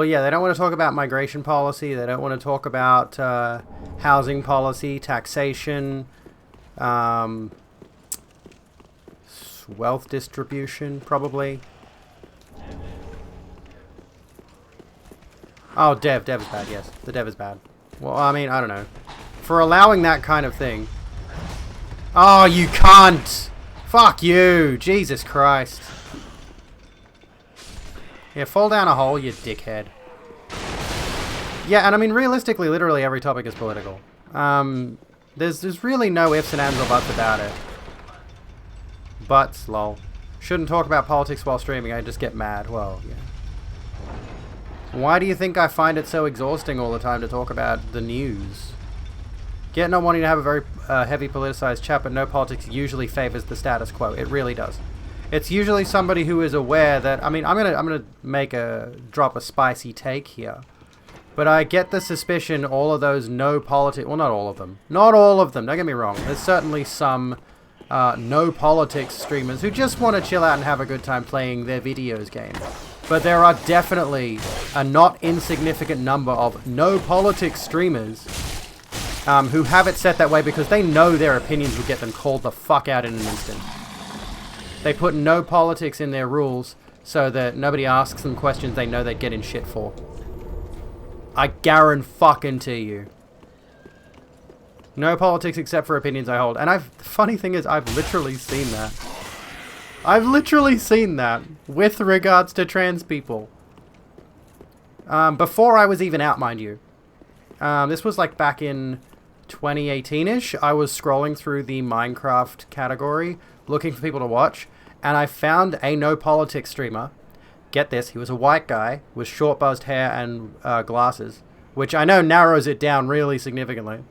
B: yeah, they don't want to talk about migration policy. They don't want to talk about housing policy, taxation, wealth distribution, probably. Oh, dev is bad, yes. The dev is bad. Well, I mean, I don't know. For allowing that kind of thing. Oh, you cunt! Fuck you! Jesus Christ. Yeah, fall down a hole, you dickhead. Yeah, and I mean, realistically, literally every topic is political. There's really no ifs and ands or buts about it. Buts, lol. Shouldn't talk about politics while streaming, I just get mad. Well, yeah. Why do you think I find it so exhausting all the time to talk about the news? Get not wanting to have a very heavy politicized chat, but no politics usually favors the status quo. It really does. It's usually somebody who is aware that, I mean, I'm gonna drop a spicy take here, but I get the suspicion all of those no politics, well, not all of them, don't get me wrong. There's certainly some no politics streamers who just want to chill out and have a good time playing their videos game. But there are definitely a not insignificant number of no politics streamers who have it set that way because they know their opinions will get them called the fuck out in an instant. They put no politics in their rules so that nobody asks them questions they know they'd get in shit for. I guarantee you. No politics except for opinions I hold. And the funny thing is, I've literally seen that. I've literally seen that with regards to trans people. Before I was even out, mind you. This was like back in 2018-ish. I was scrolling through the Minecraft category, looking for people to watch, and I found a no politics streamer. Get this, he was a white guy with short buzzed hair and glasses, which I know narrows it down really significantly.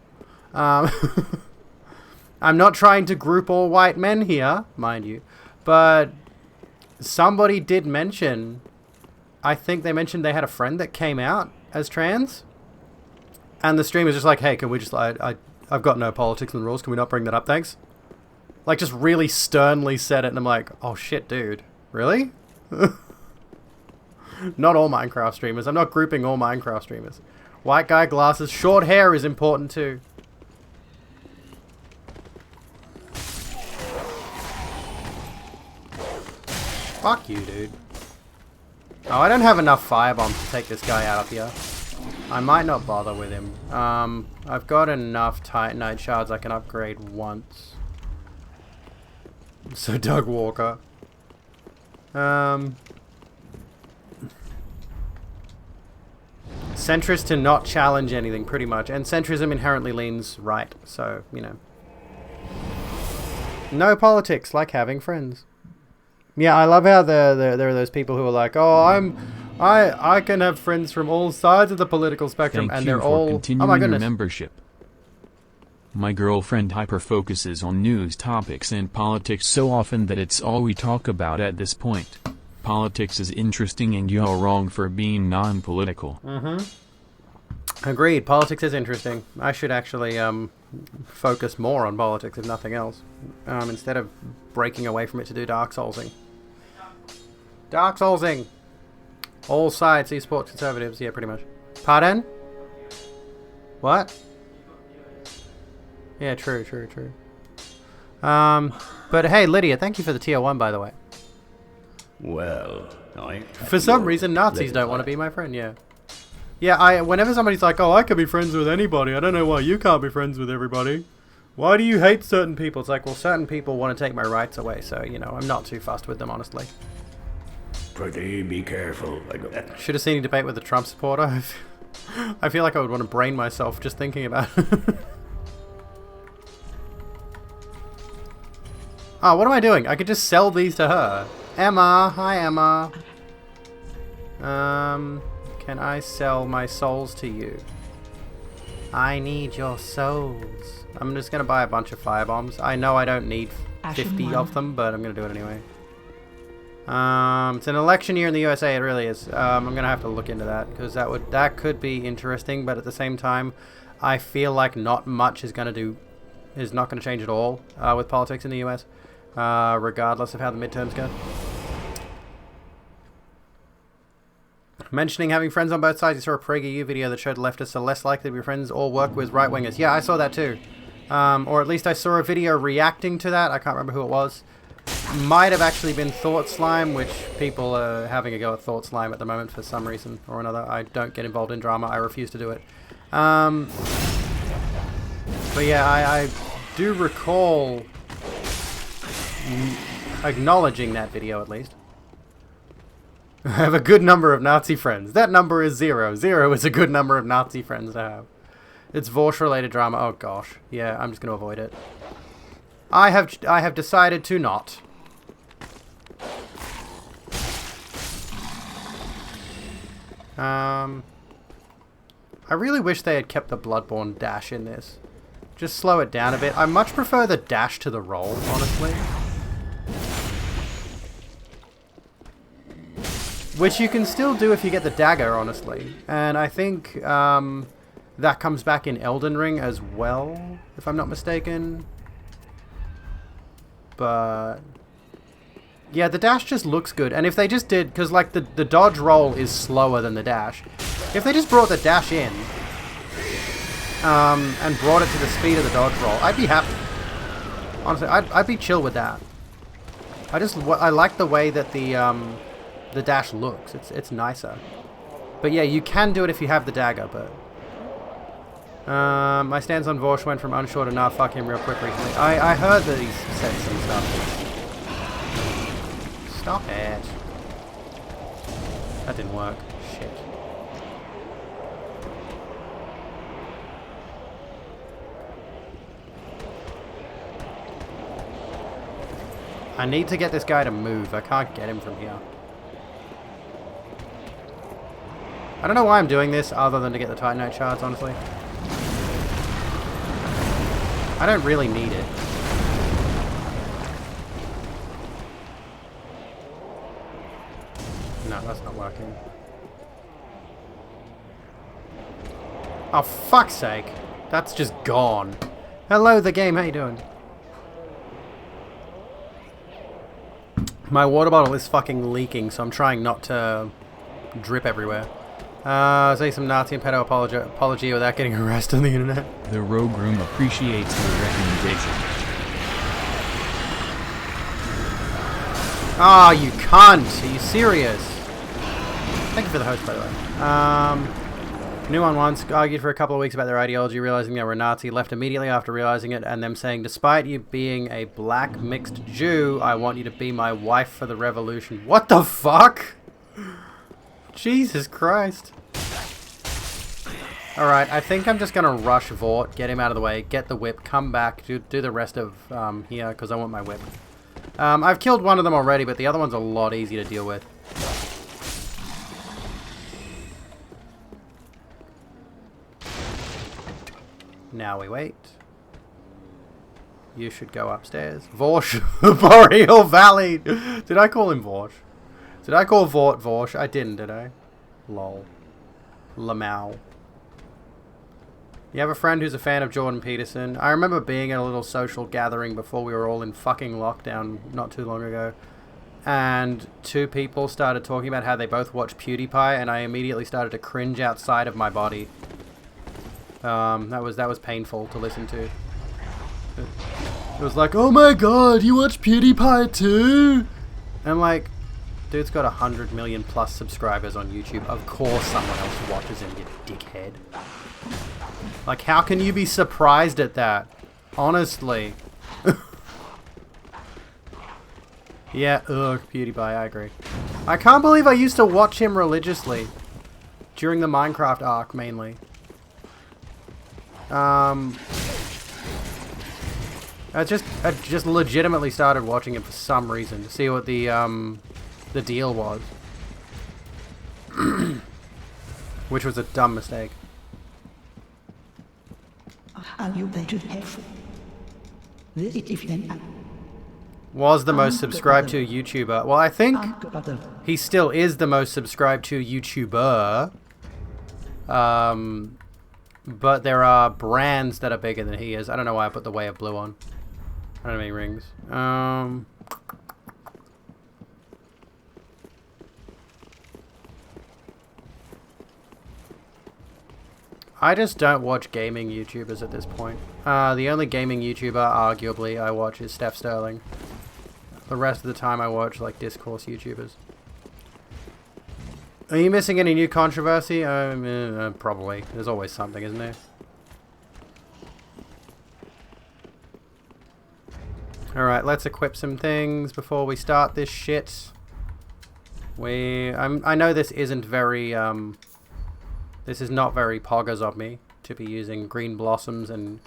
B: I'm not trying to group all white men here, mind you, but somebody did mention, I think they mentioned they had a friend that came out as trans, and the stream was just like, hey, can we just, I've got no politics in the rules, can we not bring that up, thanks? Like, just really sternly said it, and I'm like, oh shit, dude, really? Not all Minecraft streamers, I'm not grouping all Minecraft streamers. White guy, glasses, short hair is important too. Fuck you, dude. Oh, I don't have enough firebombs to take this guy out up here. I might not bother with him. I've got enough Titanite shards I can upgrade once. So Doug Walker. Centrist to not challenge anything, pretty much. And centrism inherently leans right, so, you know. No politics, like having friends. Yeah, I love how there are those people who are like, oh, I can have friends from all sides of the political spectrum,
A: Thank
B: and
A: you
B: they're
A: for
B: all,
A: continuing
B: oh my
A: your
B: goodness.
A: membership. My girlfriend hyper-focuses on news topics and politics so often that it's all we talk about at this point. Politics is interesting and you're wrong for being non-political.
B: Agreed, politics is interesting. I should actually focus more on politics, if nothing else, instead of breaking away from it to do Dark Soulsing. Dark Soulsing! All sides, esports conservatives, yeah, pretty much. Pardon? What? Yeah, true. But hey, Lydia, thank you for the tier 1, by the way.
E: Well,
B: For some reason, Nazis don't want to be my friend, yeah. Yeah, whenever somebody's like, oh, I could be friends with anybody, I don't know why you can't be friends with everybody. Why do you hate certain people? It's like, well, certain people want to take my rights away, so, you know, I'm not too fussed with them, honestly.
E: Pretty be careful.
B: Should have seen a debate with a Trump supporter. I feel like I would want to brain myself just thinking about it. Oh, what am I doing? I could just sell these to her. Emma, hi Emma. Can I sell my souls to you? I need your souls. I'm just gonna buy a bunch of firebombs. I know I don't need 50 of them, but I'm gonna do it anyway. It's an election year in the USA, it really is. I'm gonna have to look into that, because that could be interesting, but at the same time, I feel like not much is not gonna change at all with politics in the US, regardless of how the midterms go. Mentioning having friends on both sides, you saw a PragerU video that showed leftists are less likely to be friends or work with right-wingers. Yeah, I saw that too. Or at least I saw a video reacting to that. I can't remember who it was. Might have actually been Thought Slime, which people are having a go at Thought Slime at the moment for some reason or another. I don't get involved in drama. I refuse to do it. But yeah, I do recall acknowledging that video at least. I have a good number of Nazi friends. That number is 0. 0 is a good number of Nazi friends to have. It's Vorsh-related drama. Oh gosh. Yeah, I'm just going to avoid it. I have decided to not. I really wish they had kept the Bloodborne dash in this. Just slow it down a bit. I much prefer the dash to the roll, honestly. Which you can still do if you get the dagger, honestly. And I think that comes back in Elden Ring as well, if I'm not mistaken. but yeah, the dash just looks good. And if they just did, because like the dodge roll is slower than the dash, if they just brought the dash in and brought it to the speed of the dodge roll, I'd be happy. Honestly, I'd be chill with that. I like the way that the dash looks. It's nicer. But yeah, you can do it if you have the dagger, but my stance on Vorsh went from unsure to nah, fuck him real quick recently. I heard that he's said some stuff. Stop it. That didn't work. Shit. I need to get this guy to move. I can't get him from here. I don't know why I'm doing this other than to get the Titanite shards, honestly. I don't really need it. No, that's not working. Oh, fuck's sake. That's just gone. Hello, the game. How you doing? My water bottle is fucking leaking, so I'm trying not to drip everywhere. Say some Nazi and pedo apology without getting harassed on the internet.
A: The Rogue Room appreciates the recommendation.
B: Ah, oh, you cunt! Are you serious? Thank you for the host, by the way. Nuon once argued for a couple of weeks about their ideology, realizing they were Nazi, left immediately after realizing it, and them saying, despite you being a black mixed Jew, I want you to be my wife for the revolution. What the fuck? Jesus Christ. Alright, I think I'm just gonna rush Vort, get him out of the way, get the whip, come back, do the rest of here, because I want my whip. I've killed one of them already, but the other one's a lot easier to deal with. Now we wait. You should go upstairs. Vorsh, Boreal Valley! Did I call him Vorsh? Did I call Vort Vorsh? I didn't, did I? Lol. Lamau. You have a friend who's a fan of Jordan Peterson. I remember being at a little social gathering before we were all in fucking lockdown not too long ago. And two people started talking about how they both watch PewDiePie, and I immediately started to cringe outside of my body. That was painful to listen to. It was like, oh my god, you watch PewDiePie too? And I'm like, dude's got 100 million plus subscribers on YouTube. Of course someone else watches him, you dickhead. Like, how can you be surprised at that? Honestly. Yeah, ugh, PewDiePie, I agree. I can't believe I used to watch him religiously. During the Minecraft arc, mainly. I just legitimately started watching him for some reason to see what the deal was, which was a dumb mistake.
F: Are you better careful? This is then
B: Was the most subscribed to YouTuber. Well, I think he still is the most subscribed to YouTuber. But there are brands that are bigger than he is. I don't know why I put the Way of Blue on. I don't have any rings. I just don't watch gaming YouTubers at this point. The only gaming YouTuber, arguably, I watch is Steph Sterling. The rest of the time I watch, like, discourse YouTubers. Are you missing any new controversy? Probably. There's always something, isn't there? Alright, let's equip some things before we start this shit. I know this isn't very, this is not very poggers of me to be using green blossoms and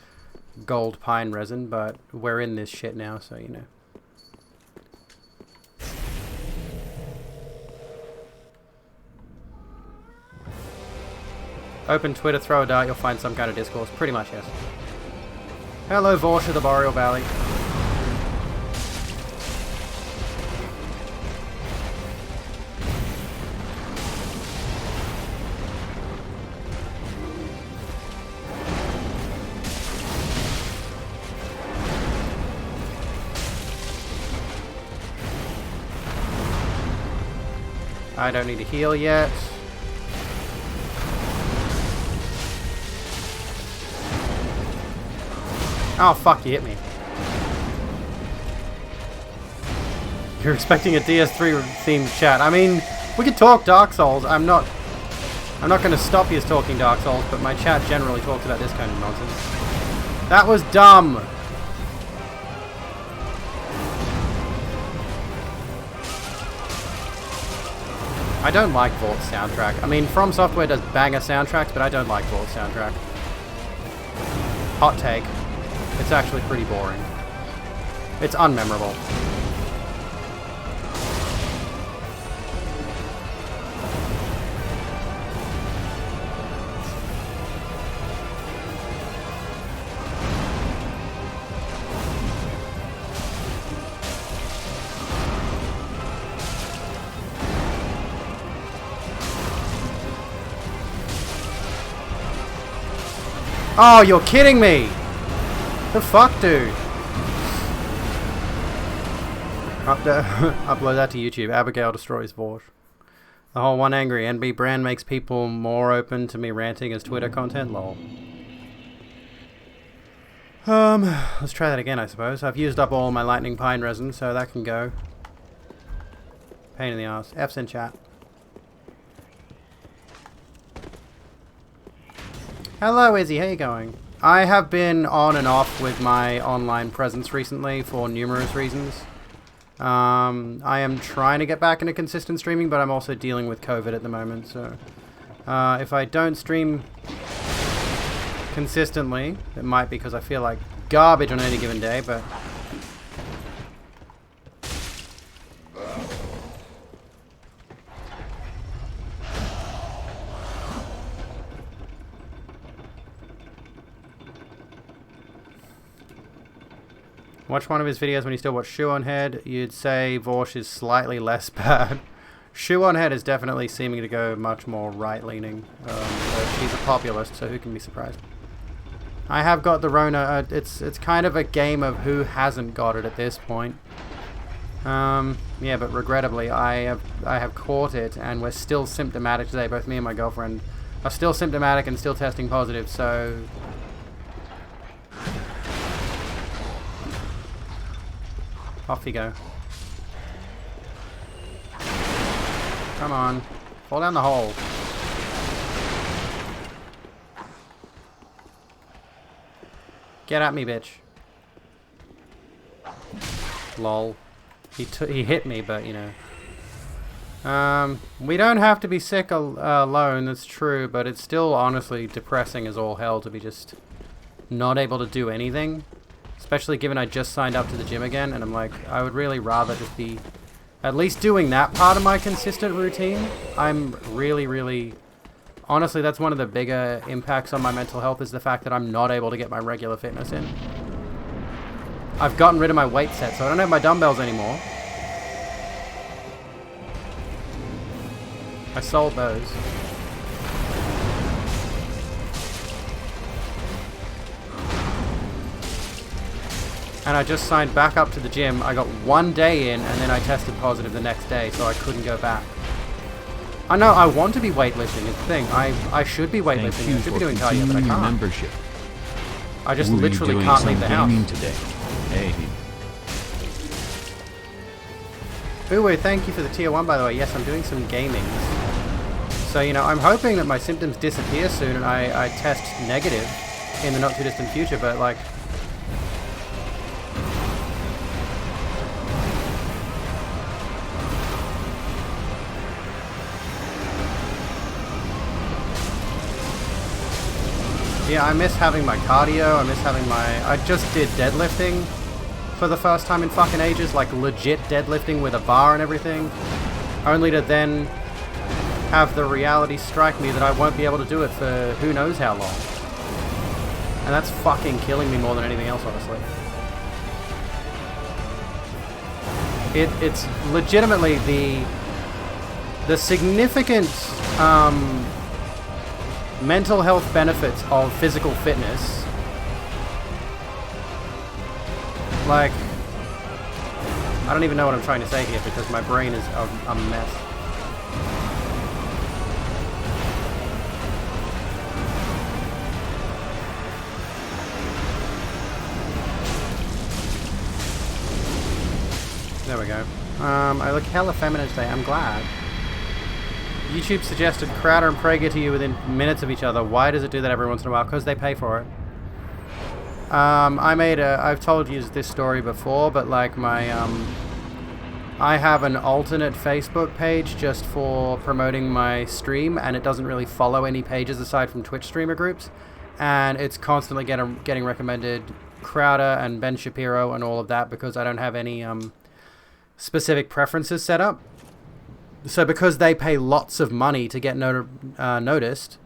B: gold pine resin, but we're in this shit now, so you know. Open Twitter, throw a dart, you'll find some kind of discourse. Pretty much, yes. Hello, Vorsh of the Boreal Valley. I don't need to heal yet. Oh fuck, you hit me. You're expecting a DS3 themed chat. I mean, we could talk Dark Souls. I'm not going to stop you talking Dark Souls, but my chat generally talks about this kind of nonsense. That was dumb. I don't like Vault's soundtrack. I mean, From Software does banger soundtracks, but I don't like Vault's soundtrack. Hot take. It's actually pretty boring. It's unmemorable. Oh, you're kidding me! The fuck, dude? Upload that to YouTube. Abigail destroys Vorsh. The whole one angry NB brand makes people more open to me ranting as Twitter content. Lol. Let's try that again, I suppose. I've used up all my lightning pine resin, so that can go. Pain in the ass. F's in chat. Hello, Izzy. How you going? I have been on and off with my online presence recently for numerous reasons. I am trying to get back into consistent streaming, but I'm also dealing with COVID at the moment, so if I don't stream consistently, it might be because I feel like garbage on any given day, but watch one of his videos when you still watch Shoe on Head. You'd say Vorsh is slightly less bad. Shoe on Head is definitely seeming to go much more right-leaning. But she's a populist, so who can be surprised? I have got the Rona. It's kind of a game of who hasn't got it at this point. Yeah, but regrettably, I have caught it, and we're still symptomatic today. Both me and my girlfriend are still symptomatic and still testing positive, so off you go. Come on. Fall down the hole. Get at me, bitch. Lol. He hit me, but, you know. We don't have to be sick alone, that's true, but it's still honestly depressing as all hell to be just not able to do anything. Especially given I just signed up to the gym again, and I'm like, I would really rather just be at least doing that part of my consistent routine. I'm really... Honestly, that's one of the bigger impacts on my mental health, is the fact that I'm not able to get my regular fitness in. I've gotten rid of my weight set, so I don't have my dumbbells anymore. I sold those. And I just signed back up to the gym. I got 1 day in, and then I tested positive the next day, so I couldn't go back. I know, I want to be weightlifting, it's the thing. I should be weightlifting, I should be doing cardio, but I can't.
A: Membership.
B: I just literally can't leave the house.
A: Today. Hey.
B: Uwe, thank you for the tier 1, by the way. Yes, I'm doing some gaming. So, you know, I'm hoping that my symptoms disappear soon and I test negative in the not too distant future, but like... Yeah, I miss having my cardio, I miss having my... I just did deadlifting for the first time in fucking ages, like legit deadlifting with a bar and everything, only to then have the reality strike me that I won't be able to do it for who knows how long. And that's fucking killing me more than anything else, honestly. It's legitimately the significant mental health benefits of physical fitness. Like, I don't even know what I'm trying to say here because my brain is a mess. There we go. I look hella feminine today. I'm glad. YouTube suggested Crowder and Prager to you within minutes of each other. Why does it do that every once in a while? Because they pay for it. I've told you this story before, but like I have an alternate Facebook page just for promoting my stream, and it doesn't really follow any pages aside from Twitch streamer groups, and it's constantly getting recommended Crowder and Ben Shapiro and all of that because I don't have any specific preferences set up. So because they pay lots of money to get noticed,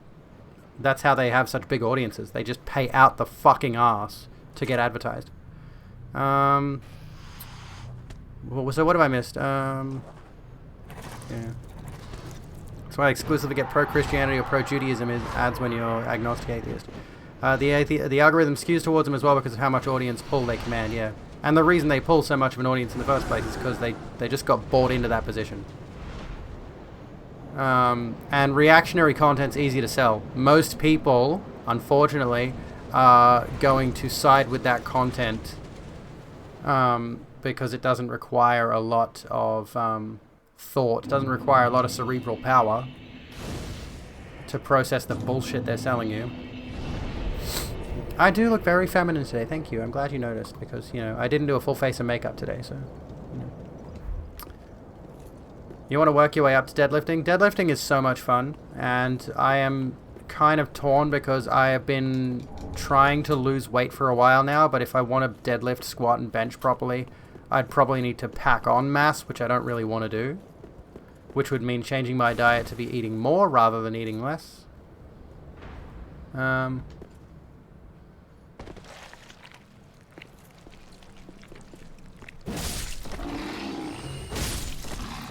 B: that's how they have such big audiences. They just pay out the fucking ass to get advertised. So what have I missed? Yeah. That's why I exclusively get pro-Christianity or pro-Judaism ads when you're agnostic atheist. The algorithm skews towards them as well because of how much audience pull they command, yeah. And the reason they pull so much of an audience in the first place is because they just got bought into that position. And reactionary content's easy to sell. Most people, unfortunately, are going to side with that content because it doesn't require a lot of thought. It doesn't require a lot of cerebral power to process the bullshit they're selling you. I do look very feminine today, thank you. I'm glad you noticed because, you know, I didn't do a full face of makeup today, so... You know. You want to work your way up to deadlifting? Deadlifting is so much fun, and I am kind of torn because I have been trying to lose weight for a while now, but if I want to deadlift, squat, and bench properly, I'd probably need to pack on mass, which I don't really want to do, which would mean changing my diet to be eating more rather than eating less.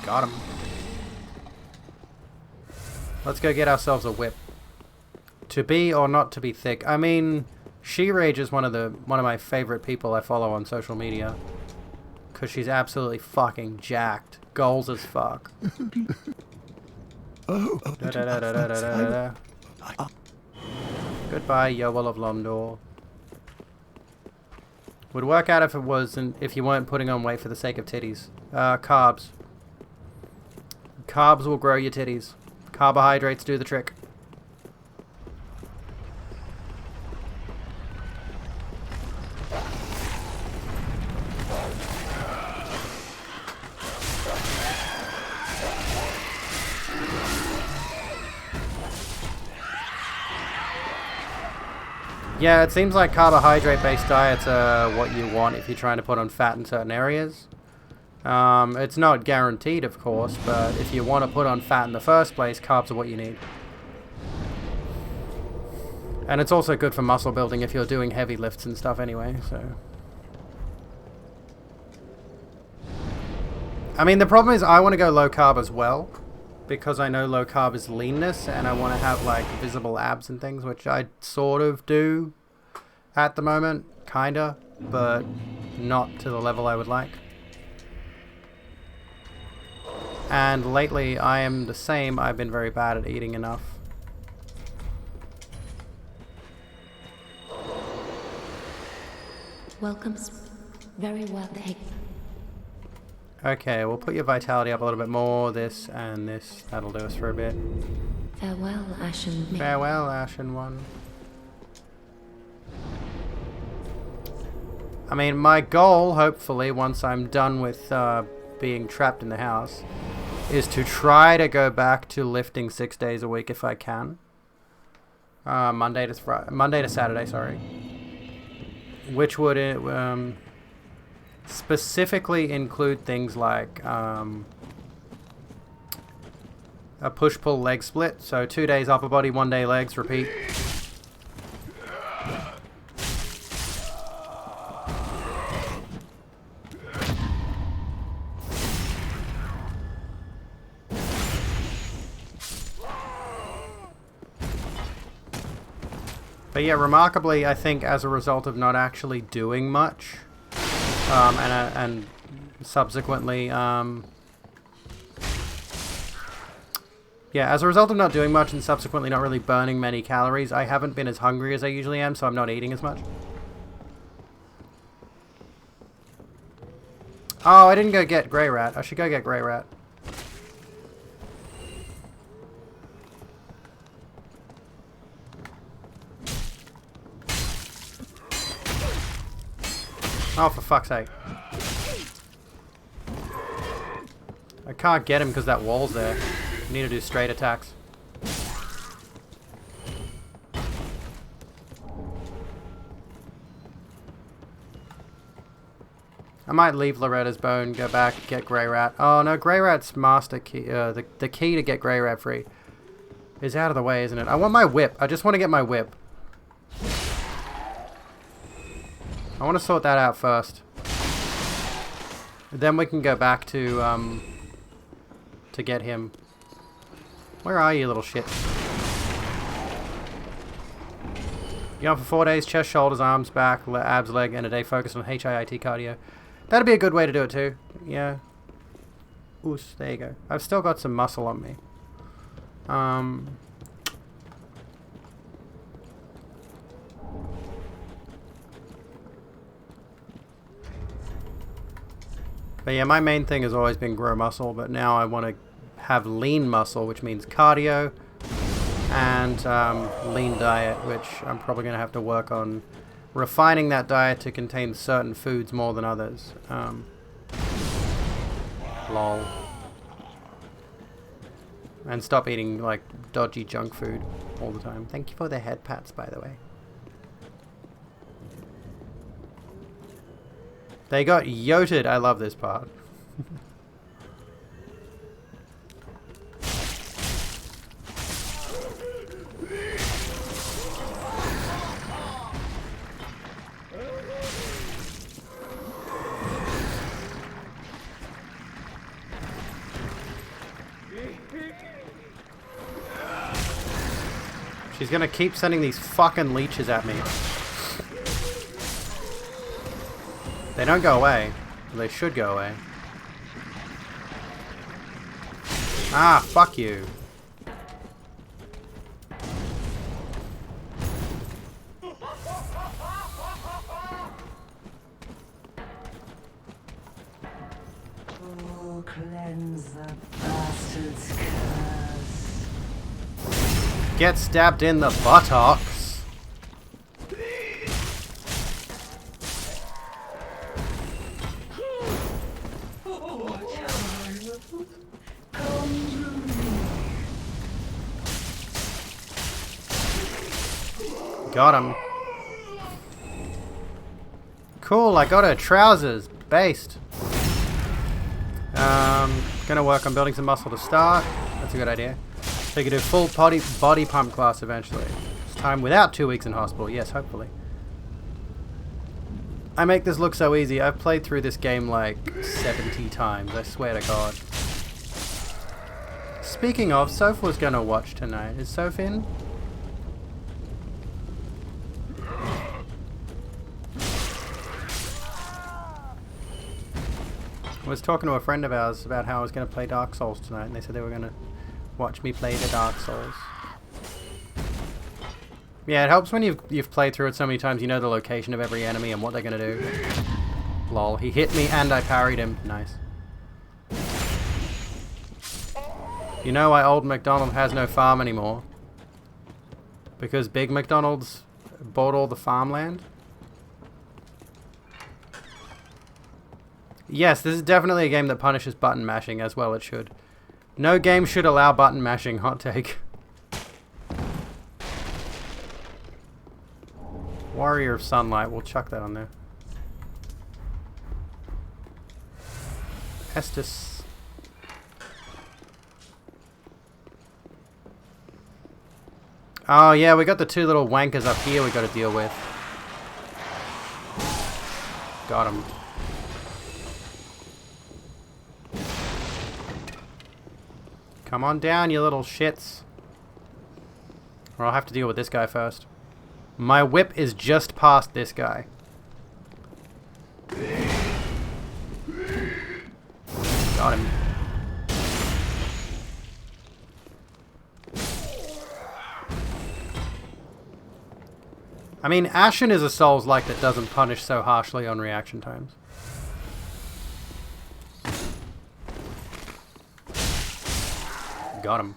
B: Got him. Let's go get ourselves a whip. To be or not to be thick. I mean, She-Rage is one of my favorite people I follow on social media. Cause she's absolutely fucking jacked. Goals as fuck. Goodbye, Yoel of Lomdor. Would work out if you weren't putting on weight for the sake of titties. Carbs. Carbs will grow your titties. Carbohydrates do the trick. Yeah, it seems like carbohydrate-based diets are what you want if you're trying to put on fat in certain areas. It's not guaranteed, of course, but if you want to put on fat in the first place, carbs are what you need. And it's also good for muscle building if you're doing heavy lifts and stuff anyway, so... I mean, the problem is I want to go low carb as well, because I know low carb is leanness, and I want to have, like, visible abs and things, which I sort of do at the moment, kinda, but not to the level I would like. And lately, I am the same. I've been very bad at eating enough.
D: Welcome. Very well.
B: Okay, we'll put your vitality up a little bit more. This and this. That'll do us for a bit.
D: Farewell, Ashen.
B: Farewell, Ashen One. I mean, my goal, hopefully, once I'm done with being trapped in the house, is to try to go back to lifting 6 days a week if I can. Monday to Saturday, sorry. Which would specifically include things like a push-pull leg split. So 2 days upper body, 1 day legs, repeat. But yeah, remarkably, I think as a result of not actually doing much, and subsequently, yeah, as a result of not doing much and subsequently not really burning many calories, I haven't been as hungry as I usually am, so I'm not eating as much. Oh, I didn't go get Grey Rat. I should go get Grey Rat. Oh, for fuck's sake. I can't get him because that wall's there. I need to do straight attacks. I might leave Loretta's Bone, go back, get Grey Rat. Oh no, Grey Rat's master key, the key to get Grey Rat free is out of the way, isn't it? I want my whip. I just want to get my whip. I want to sort that out first. Then we can go back to get him. Where are you, little shit? You're on for 4 days, chest, shoulders, arms, back, abs, leg, and a day focused on HIIT cardio. That'd be a good way to do it too. Yeah. Oos, there you go. I've still got some muscle on me. But yeah, my main thing has always been grow muscle, but now I want to have lean muscle, which means cardio, and lean diet, which I'm probably going to have to work on refining that diet to contain certain foods more than others. Lol. And stop eating, like, dodgy junk food all the time. Thank you for the head pats, by the way. They got yoted. I love this part. She's gonna keep sending these fucking leeches at me. They don't go away. They should go away. Ah, fuck you.
F: Oh, cleanse the bastard's curse.
B: Get stabbed in the buttocks. Got him. Cool, I got her trousers. Based. Gonna work on building some muscle to start. That's a good idea. So you can do full body pump class eventually. It's time without 2 weeks in hospital. Yes, hopefully. I make this look so easy. I've played through this game like 70 times. I swear to God. Speaking of, Soph was gonna watch tonight. Is Soph in? I was talking to a friend of ours about how I was going to play Dark Souls tonight, and they said they were going to watch me play the Dark Souls. Yeah, it helps when you've played through it so many times, you know the location of every enemy and what they're going to do. Lol, he hit me and I parried him. Nice. You know why Old MacDonald has no farm anymore? Because Big McDonald's bought all the farmland? Yes, this is definitely a game that punishes button mashing, as well it should. No game should allow button mashing, hot take. Warrior of Sunlight, we'll chuck that on there. Estus. Oh yeah, we got the two little wankers up here we got to deal with. Got him. Come on down, you little shits. Or I'll have to deal with this guy first. My whip is just past this guy. Got him. I mean, Ashen is a Souls-like that doesn't punish so harshly on reaction times. Got him.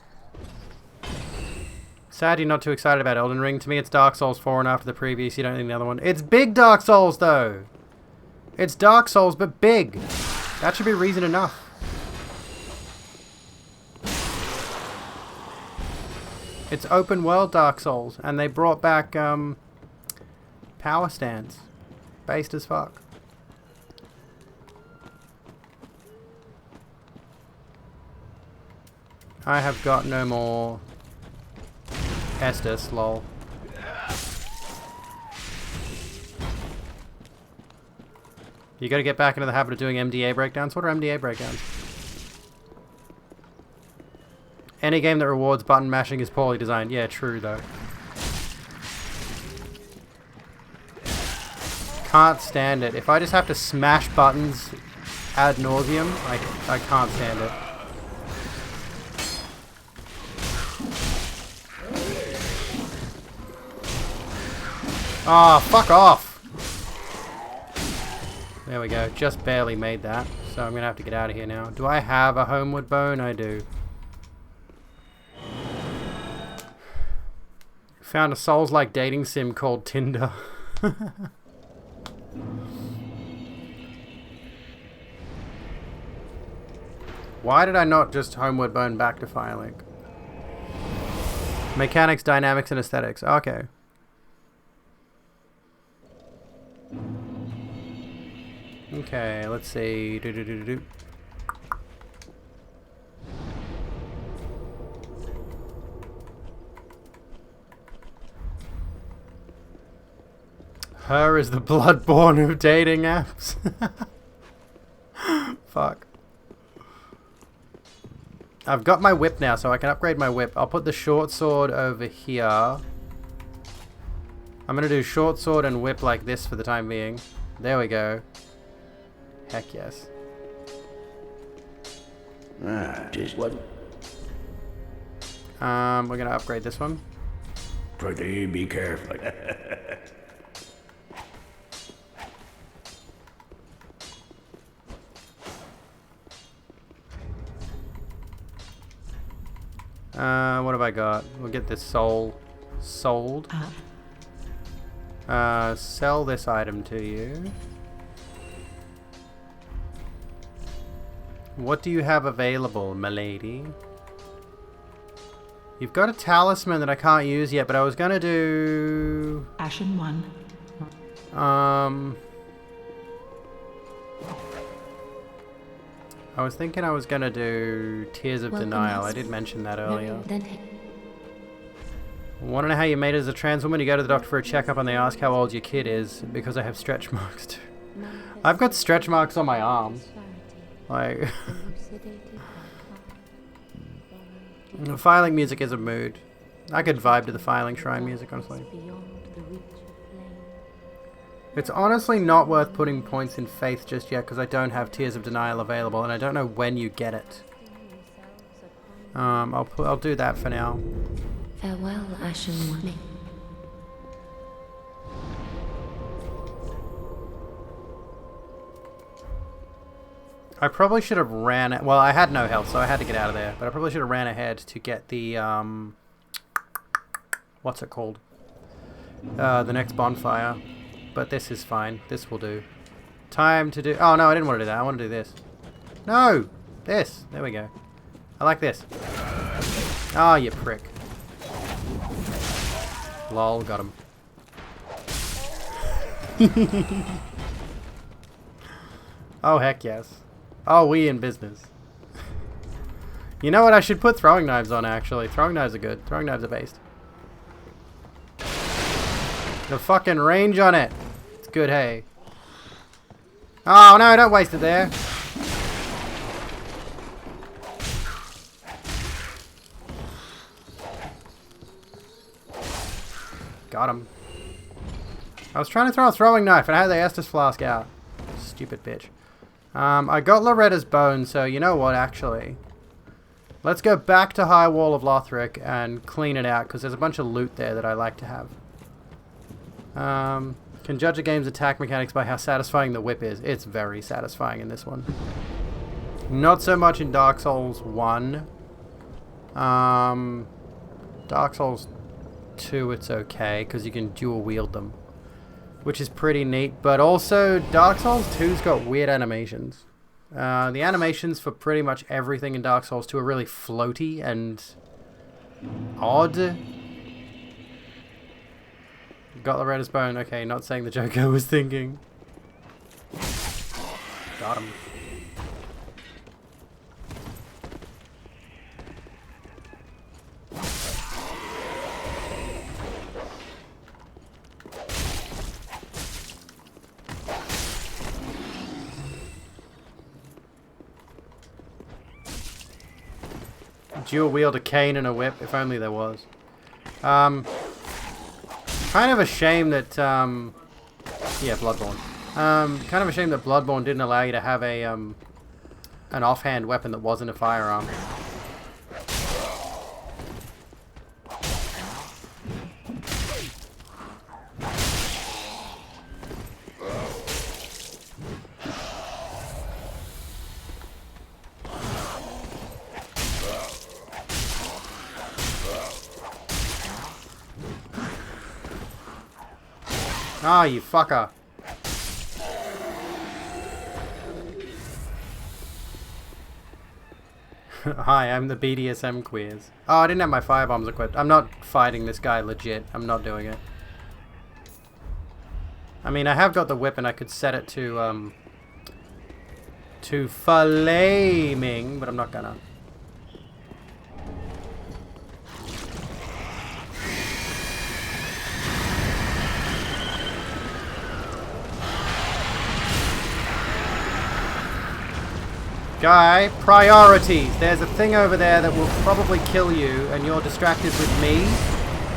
B: Sad you're not too excited about Elden Ring. To me, it's Dark Souls 4, and after the previous, you don't need another one. It's big Dark Souls, though! It's Dark Souls, but big! That should be reason enough. It's open world Dark Souls, and they brought back, power stance. Based as fuck. I have got no more Estus, lol. You gotta get back into the habit of doing MDA breakdowns. What are MDA breakdowns? Any game that rewards button mashing is poorly designed. Yeah, true though. Can't stand it. If I just have to smash buttons ad nauseum, I can't stand it. Oh, fuck off! There we go. Just barely made that. So I'm gonna have to get out of here now. Do I have a homeward bone? I do. Found a Souls-like dating sim called Tinder. Why did I not just homeward bone back to Firelink? Mechanics, dynamics, and aesthetics. Okay. Okay, let's see. Her is the Bloodborne of dating apps. Fuck. I've got my whip now, so I can upgrade my whip. I'll put the short sword over here. I'm gonna do short sword and whip like this for the time being. There we go. Heck yes.
E: Just what?
B: We're gonna upgrade this one.
E: Pretty be careful.
B: What have I got? We'll get this soul sold. Sell this item to you. What do you have available, milady? You've got a talisman that I can't use yet, but I was gonna do...
F: Ashen one.
B: I was thinking I was gonna do Tears of Denial. I did mention that earlier. Want to know how you made it as a trans woman? You go to the doctor for a checkup and they ask how old your kid is, because I have stretch marks too. I've got stretch marks on my arms. Like... The Firelink music is a mood. I could vibe to the Firelink Shrine music, honestly. It's honestly not worth putting points in Faith just yet, because I don't have Tears of Denial available, and I don't know when you get it. I'll do that for now.
D: Farewell, Ashen One.
B: I probably should have ran... Well, I had no health, so I had to get out of there. But I probably should have ran ahead to get the... what's it called? The next bonfire. But this is fine. This will do. Time to do... Oh, no, I didn't want to do that. I want to do this. No! This. There we go. I like this. Oh, you prick. Lol, got him. Oh, heck yes. Oh, we in business. You know what? I should put throwing knives on, actually. Throwing knives are good. Throwing knives are based. The fucking range on it. It's good, hey. Oh, no, don't waste it there. Got him. I was trying to throw a throwing knife and I had the Estus flask out. Stupid bitch. I got Loretta's bone, so you know what, actually. Let's go back to High Wall of Lothric and clean it out, because there's a bunch of loot there that I like to have. Can judge a game's attack mechanics by how satisfying the whip is. It's very satisfying in this one. Not so much in Dark Souls 1. Dark Souls 2, it's okay, because you can dual wield them, which is pretty neat. But also, Dark Souls 2's got weird animations. The animations for pretty much everything in Dark Souls 2 are really floaty and odd. Got the reddest bone. Okay, not saying the joke I was thinking. Got him. Dual wield a cane and a whip, if only there was. Kind of a shame that, yeah, Bloodborne. Kind of a shame that Bloodborne didn't allow you to have a, an offhand weapon that wasn't a firearm. Ah, you fucker. Hi, I'm the BDSM queers. Oh, I didn't have my firebombs equipped. I'm not fighting this guy legit. I'm not doing it. I mean, I have got the whip and I could set it to flaming, but I'm not gonna. Guy, priorities. There's a thing over there that will probably kill you, and you're distracted with me.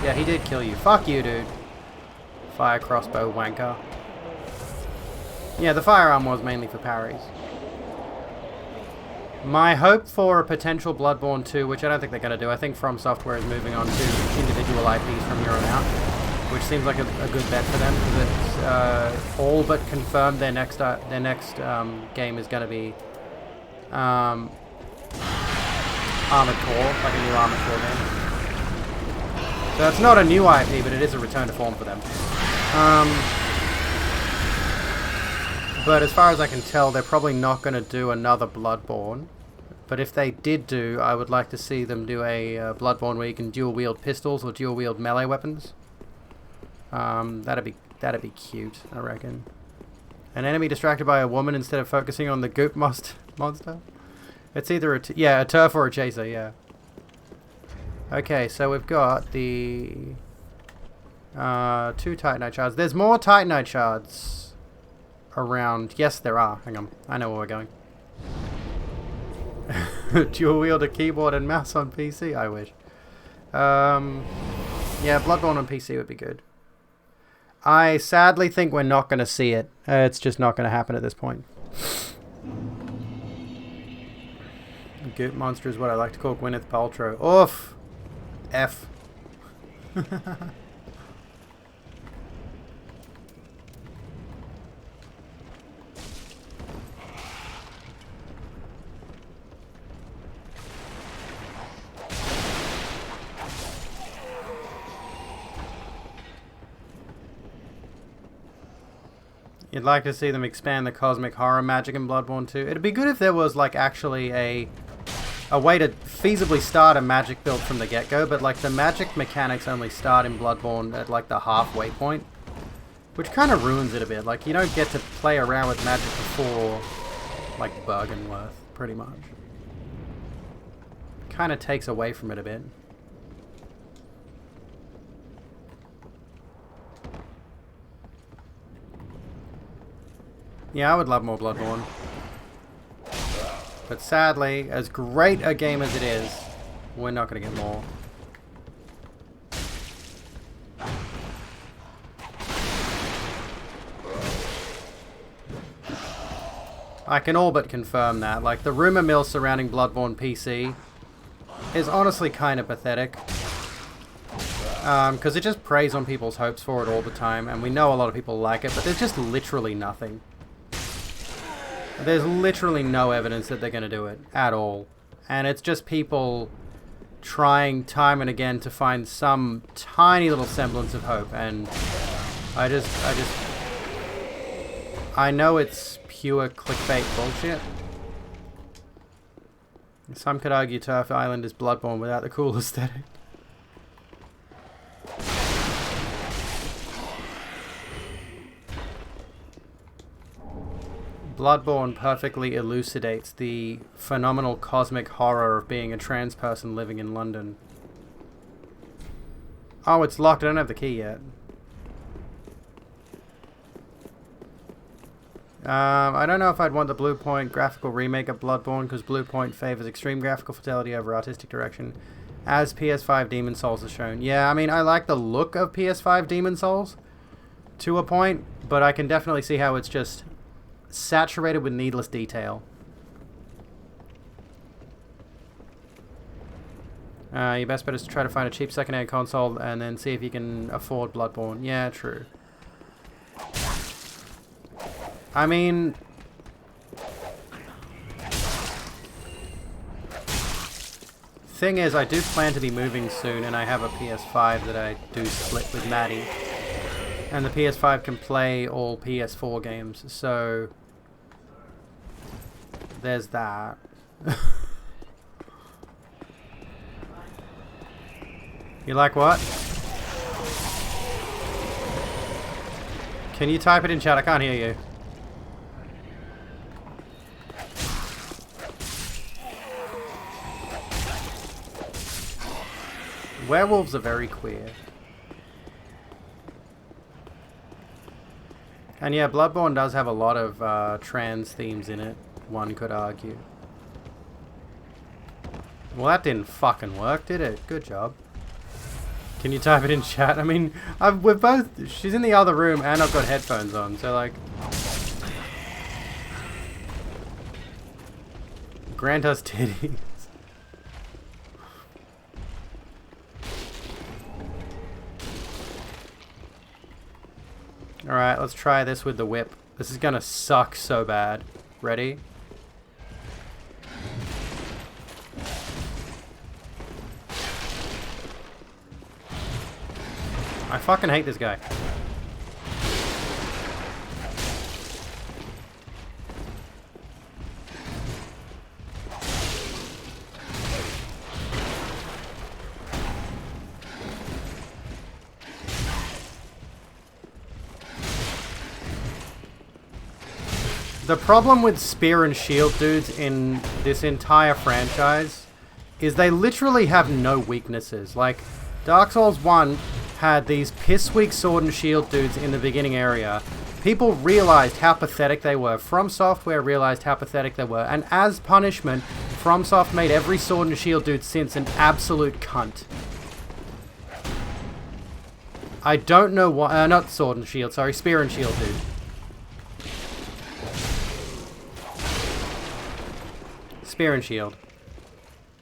B: Yeah, he did kill you. Fuck you, dude. Fire crossbow wanker. Yeah, the firearm was mainly for parries. My hope for a potential Bloodborne 2, which I don't think they're going to do. I think From Software is moving on to individual IPs from here on out, which seems like a good bet for them, because it's all but confirmed their next game is going to be Armored Core, like a new Armored Core game. So it's not a new IP, but it is a return to form for them. But as far as I can tell, they're probably not going to do another Bloodborne. But if they did do, I would like to see them do a Bloodborne where you can dual wield pistols or dual wield melee weapons. That'd be cute, I reckon. An enemy distracted by a woman instead of focusing on the goop monster? It's either a turf or a chaser, yeah. Okay, so we've got the 2 Titanite shards. There's more Titanite shards around. Yes, there are. Hang on. I know where we're going. Dual wield a keyboard and mouse on PC? I wish. Yeah, Bloodborne on PC would be good. I sadly think we're not going to see it. It's just not going to happen at this point. Goop monster is what I like to call Gwyneth Paltrow. Oof! F. You'd like to see them expand the cosmic horror magic in Bloodborne 2. It'd be good if there was like actually a way to feasibly start a magic build from the get-go, but like the magic mechanics only start in Bloodborne at like the halfway point, which kind of ruins it a bit. Like you don't get to play around with magic before like Byrgenwerth, pretty much. Kind of takes away from it a bit. Yeah, I would love more Bloodborne. But sadly, as great a game as it is, we're not going to get more. I can all but confirm that. Like, the rumor mill surrounding Bloodborne PC is honestly kind of pathetic. Because it just preys on people's hopes for it all the time, and we know a lot of people like it, but there's just literally nothing. There's literally no evidence that they're going to do it at all. And it's just people trying time and again to find some tiny little semblance of hope, and I know it's pure clickbait bullshit. Some could argue Turf Island is Bloodborne without the cool aesthetic. Bloodborne perfectly elucidates the phenomenal cosmic horror of being a trans person living in London. Oh, it's locked. I don't have the key yet. I don't know if I'd want the Blue Point graphical remake of Bloodborne, because Blue Point favors extreme graphical fidelity over artistic direction, as PS5 Demon Souls has shown. Yeah, I mean, I like the look of PS5 Demon Souls to a point, but I can definitely see how it's just saturated with needless detail. Your best bet is to try to find a cheap second-hand console and then see if you can afford Bloodborne. Yeah, true. I mean, thing is, I do plan to be moving soon, and I have a PS5 that I do split with Maddie. And the PS5 can play all PS4 games, so there's that. You like what? Can you type it in chat? I can't hear you. Werewolves are very queer. And yeah, Bloodborne does have a lot of trans themes in it, one could argue. Well, that didn't fucking work, did it? Good job. Can you type it in chat? I mean, we're both... She's in the other room and I've got headphones on, so like... Grant us titties. Alright, let's try this with the whip. This is gonna suck so bad. Ready? I fucking hate this guy. The problem with spear and shield dudes in this entire franchise is they literally have no weaknesses. Like, Dark Souls 1 had these piss-weak sword and shield dudes in the beginning area. People realized how pathetic they were. From Software realized how pathetic they were. And as punishment, FromSoft made every sword and shield dude since an absolute cunt. I don't know why... not sword and shield, sorry. Spear and shield dude. Spear and shield.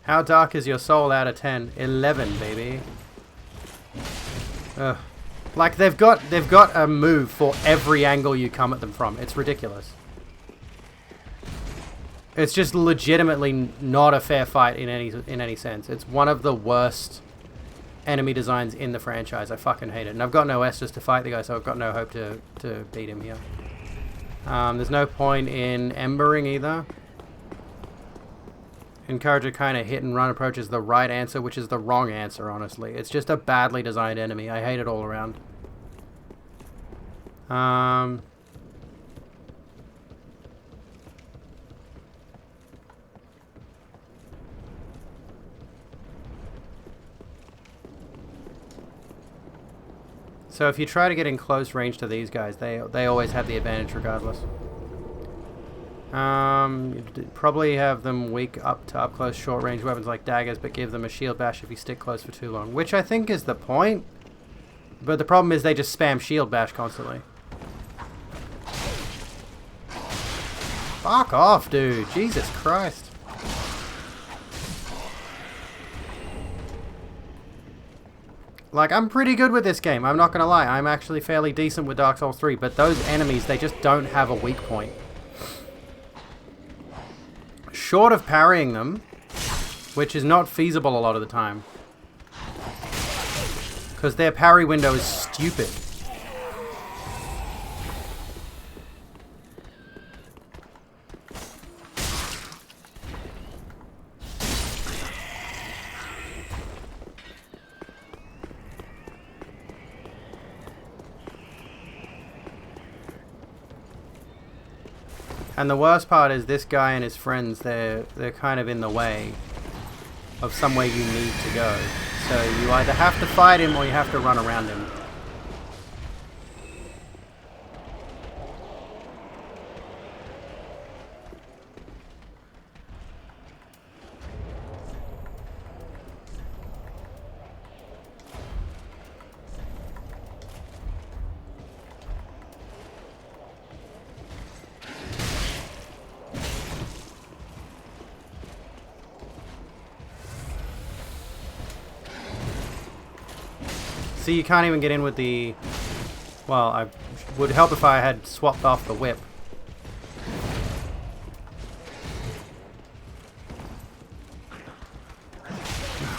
B: How dark is your soul out of 10? 11, baby. Ugh. Like, they've got a move for every angle you come at them from. It's ridiculous. It's just legitimately not a fair fight in any sense. It's one of the worst enemy designs in the franchise. I fucking hate it. And I've got no Estus to fight the guy, so I've got no hope to beat him here. There's no point in embering either. Encourage a kind of hit and run approach is the right answer, which is the wrong answer, honestly. It's just a badly designed enemy. I hate it all around. So if you try to get in close range to these guys, they always have the advantage regardless. You'd probably have them weak up to up-close short-range weapons like daggers, but give them a shield bash if you stick close for too long. Which I think is the point. But the problem is they just spam shield bash constantly. Fuck off, dude. Jesus Christ. Like, I'm pretty good with this game. I'm not gonna lie. I'm actually fairly decent with Dark Souls 3. But those enemies, they just don't have a weak point. Short of parrying them, which is not feasible a lot of the time. Because their parry window is stupid. And the worst part is this guy and his friends, they're kind of in the way of somewhere you need to go. So you either have to fight him or you have to run around him. See, you can't even get in with the... Well, I would help if I had swapped off the whip.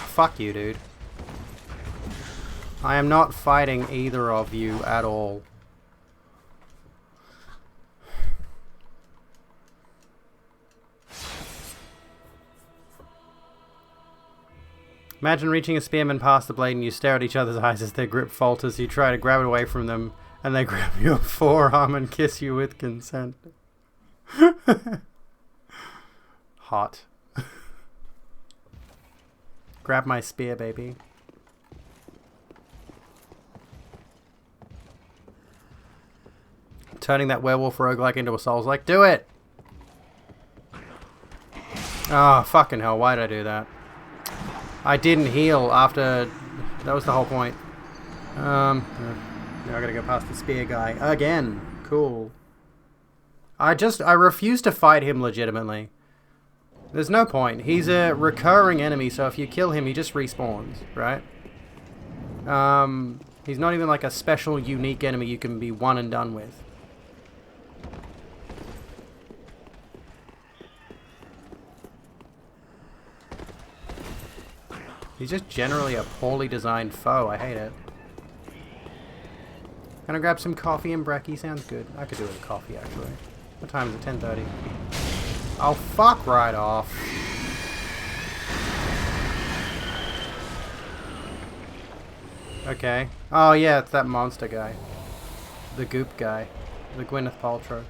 B: Fuck you, dude. I am not fighting either of you at all. Imagine reaching a spearman past the blade and you stare at each other's eyes as their grip falters. You try to grab it away from them and they grab your forearm and kiss you with consent. Hot. Grab my spear, baby. Turning that werewolf roguelike into a Souls-like. Do it! Oh, fucking hell. Why did I do that? I didn't heal after... That was the whole point. Now I gotta go past the spear guy. Again. Cool. I refuse to fight him legitimately. There's no point. He's a recurring enemy, so if you kill him, he just respawns, right? He's not even like a special, unique enemy you can be one and done with. He's just generally a poorly designed foe. I hate it. Gonna grab some coffee and brekkie. Sounds good. I could do with a coffee, actually. What time is it? 10:30. Oh, fuck right off. Okay. Oh, yeah, it's that monster guy. The goop guy. The Gwyneth Paltrow.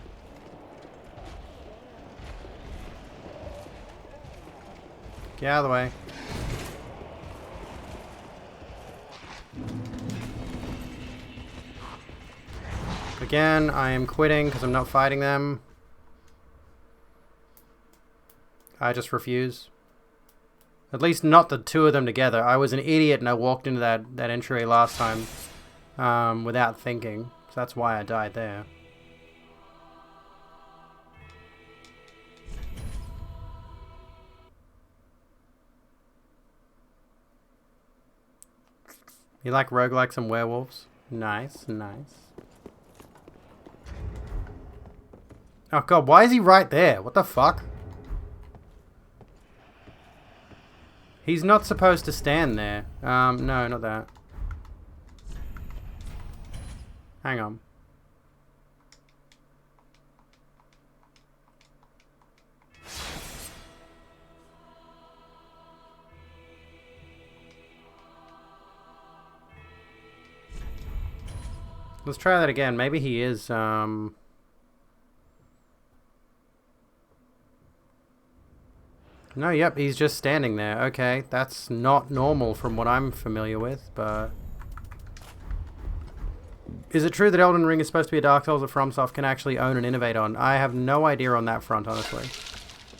B: Get out of the way. Again, I am quitting because I'm not fighting them. I just refuse. At least not the two of them together. I was an idiot and I walked into that entryway last time without thinking. So that's why I died there. You like roguelikes and werewolves? Nice, nice. Oh god, why is he right there? What the fuck? He's not supposed to stand there. No, not that. Hang on. Let's try that again. Maybe he is, No, yep, he's just standing there. Okay, that's not normal from what I'm familiar with, but... Is it true that Elden Ring is supposed to be a Dark Souls that FromSoft can actually own and innovate on? I have no idea on that front, honestly.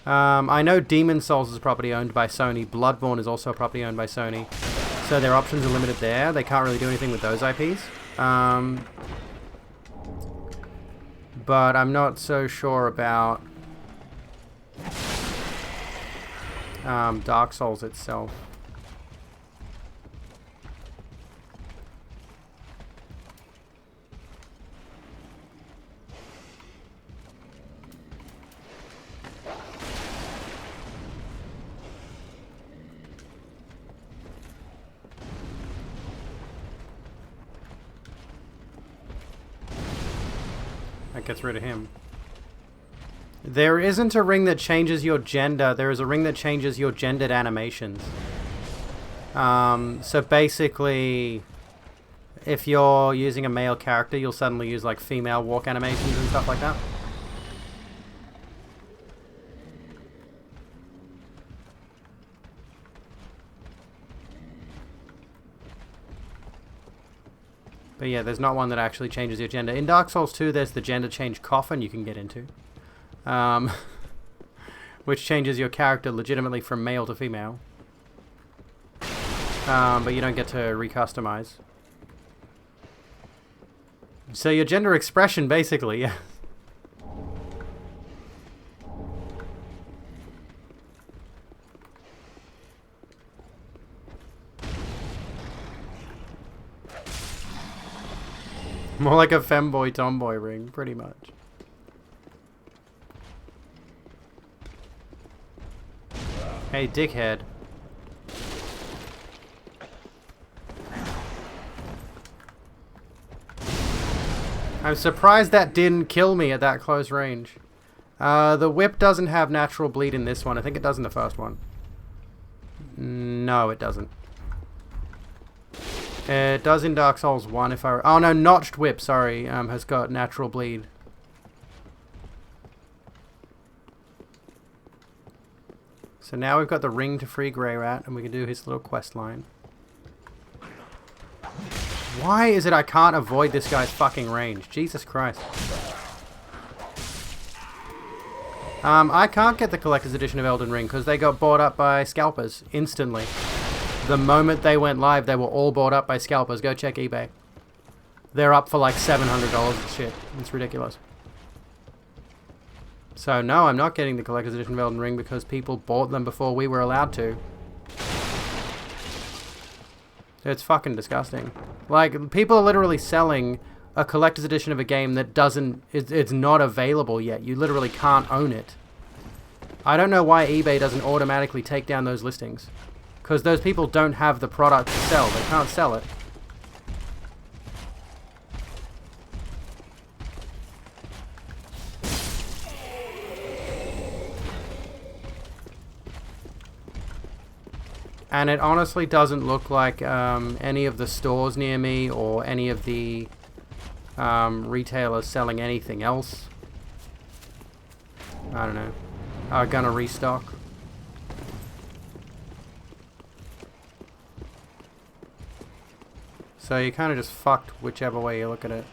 B: I know Demon Souls is a property owned by Sony. Bloodborne is also a property owned by Sony. So their options are limited there. They can't really do anything with those IPs. But I'm not so sure about... Dark Souls itself. That gets rid of him. There isn't a ring that changes your gender. There is a ring that changes your gendered animations. So basically, if you're using a male character, you'll suddenly use like female walk animations and stuff like that. But yeah, there's not one that actually changes your gender. In Dark Souls 2, there's the gender change coffin you can get into. Which changes your character legitimately from male to female. But you don't get to recustomize. So your gender expression, basically, yeah. More like a femboy tomboy ring, pretty much. Hey, dickhead. I'm surprised that didn't kill me at that close range. The whip doesn't have natural bleed in this one. I think it does in the first one. No, it doesn't. It does in Dark Souls 1 if I... Oh no, Notched Whip, sorry, has got natural bleed. So now we've got the ring to free Greirat, and we can do his little quest line. Why is it I can't avoid this guy's fucking range? Jesus Christ. I can't get the Collector's Edition of Elden Ring because they got bought up by scalpers instantly. The moment they went live, they were all bought up by scalpers. Go check eBay. They're up for like $700 and shit. It's ridiculous. So no, I'm not getting the Collector's Edition of Elden Ring because people bought them before we were allowed to. It's fucking disgusting. Like, people are literally selling a Collector's Edition of a game that doesn't... It's not available yet. You literally can't own it. I don't know why eBay doesn't automatically take down those listings. Because those people don't have the product to sell. They can't sell it. And it honestly doesn't look like any of the stores near me or any of the retailers selling anything else. I don't know. Are gonna restock. So you kind of just fucked whichever way you look at it.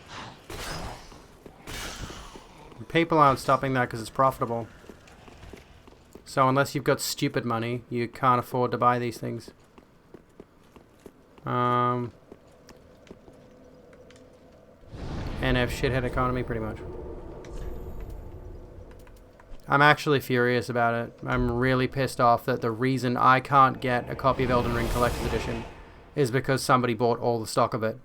B: People aren't stopping that because it's profitable. So unless you've got stupid money, you can't afford to buy these things. NF shithead economy, pretty much. I'm actually furious about it. I'm really pissed off that the reason I can't get a copy of Elden Ring Collector's Edition is because somebody bought all the stock of it.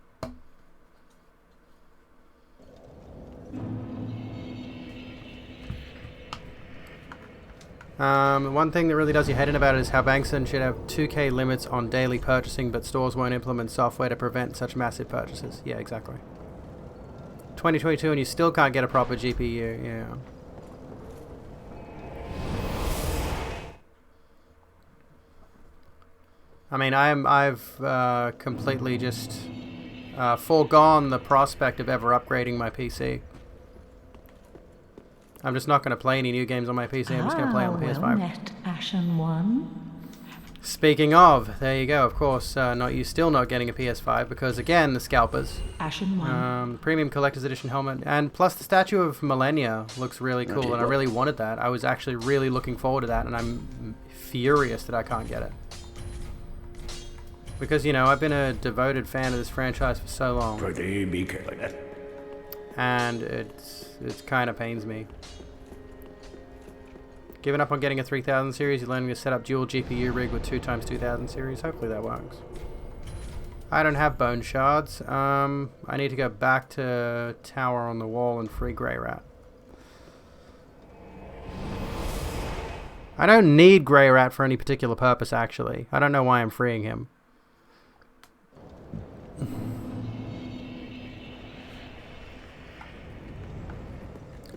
B: One thing that really does your head in about it is how Bankson should have 2K limits on daily purchasing, but stores won't implement software to prevent such massive purchases. Yeah, exactly. 2022 and you still can't get a proper GPU, yeah. I mean, I've completely just foregone the prospect of ever upgrading my PC. I'm just not going to play any new games on my PC. I'm just going to play on the PS5.
F: Well met, Ashen One.
B: Speaking of, there you go. Of course, still not getting a PS5 because again, the scalpers.
F: Ashen One.
B: Premium Collector's Edition helmet, and plus the Statue of Millennia looks really cool, and I really wanted that. I was actually really looking forward to that, and I'm furious that I can't get it. Because, you know, I've been a devoted fan of this franchise for so long.
E: Pretty be careful like that.
B: And it kind of pains me. Giving up on getting a 3000 series, you're learning to set up dual GPU rig with 2x2000 series. Hopefully that works. I don't have bone shards. I need to go back to Tower on the Wall and free Greirat. I don't need Greirat for any particular purpose, actually. I don't know why I'm freeing him.